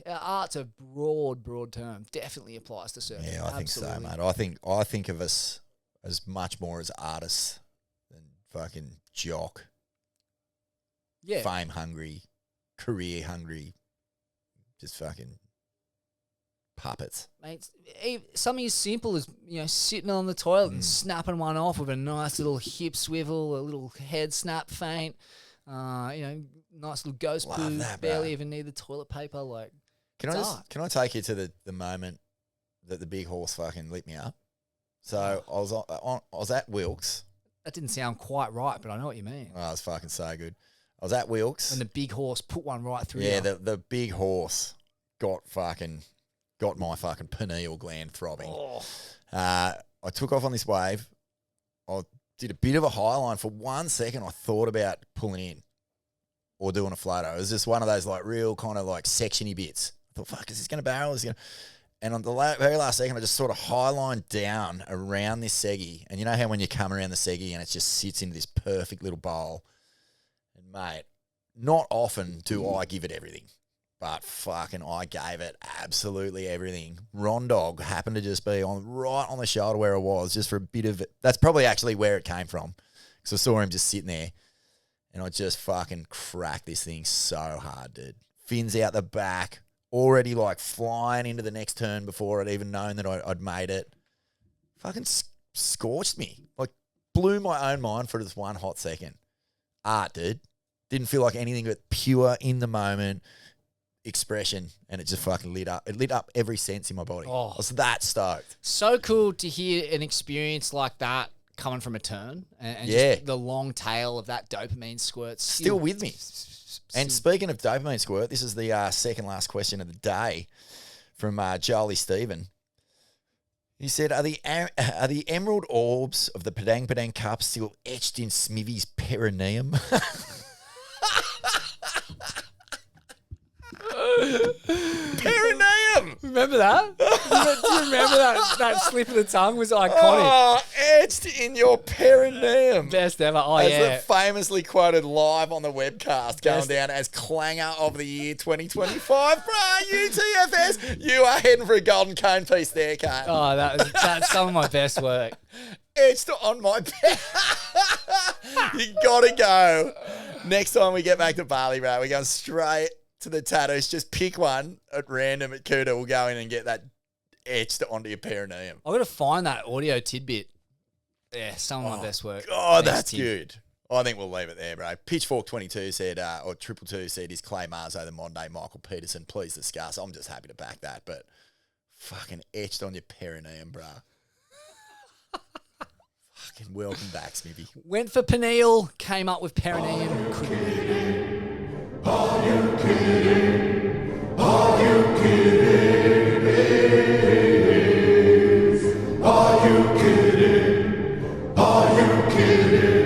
art's a broad term. Definitely applies to surfing. Yeah, I Absolutely. think so, mate. I think of us as much more as artists than fucking jock. Yeah. Fame hungry, career hungry, just fucking puppets. Mate, something as simple as, sitting on the toilet and snapping one off with a nice little hip swivel, a little head snap feint, nice little ghost Love poo, that, bro. barely even need the toilet paper. Like, Can I take you to the moment that the big horse fucking lit me up? So I was at Wilkes. That didn't sound quite right, but I know what you mean. Oh, it was fucking so good. I was at Wilkes. When the big horse put one right through Yeah, you. the big horse got my fucking pineal gland throbbing. Oh. I took off on this wave. I did a bit of a high line. For 1 second, I thought about pulling in or doing a floater. It was just one of those like real kind of like sectiony bits. I thought, fuck, is this going to barrel? And on the very last second, I just sort of high lined down around this seggy. And you know how when you come around the seggy and it just sits into this perfect little bowl? And mate, not often do I give it everything. But fucking I gave it absolutely everything. Rondog happened to just be right on the shoulder where it was, just for a bit of it. That's probably actually where it came from. Because I saw him just sitting there. And I just fucking cracked this thing so hard, dude. Fins out the back. Already like flying into the next turn before I'd even known that I'd made it. Fucking scorched me. Like blew my own mind for just one hot second. Art, dude. Didn't feel like anything but pure in the moment expression, and it just fucking lit up. It lit up every sense in my body. Oh. I was that stoked. So cool to hear an experience like that coming from a turn, and Yeah. just the long tail of that dopamine squirt Still with me. And speaking of dopamine squirt, this is the second last question of the day from Jolie Stephen. He said, are the emerald orbs of the Padang Padang Cup still etched in Smivvy's perineum? Perineum! Remember that? Do you remember that slip of the tongue was iconic? Oh, etched in your perineum. Best ever. Oh, as yeah. the famously quoted live on the webcast, going down as clanger of the year 2025. Bruh, UTFS, you are heading for a golden cone piece there, Kane. Oh, that's some of my best work. Etched on my pen. You gotta go. Next time we get back to Bali, bro, we're going straight to the tattoos. Just pick one at random at Kuta. We'll go in and get that etched onto your perineum. I've got to find that audio tidbit. Yeah, some of my best work. God, Thanks, that's Tim. good. I think we'll leave it there, bro. Pitchfork 22 said, or Triple Two said, is Clay Marzo the modern day Michael Peterson? Please discuss. I'm just happy to back that, but fucking etched on your perineum, bro. Fucking welcome back, Smithy. Went for pineal, came up with perineum. Couldn't win. Are you kidding? Are you kidding? Are you kidding? Are you kidding?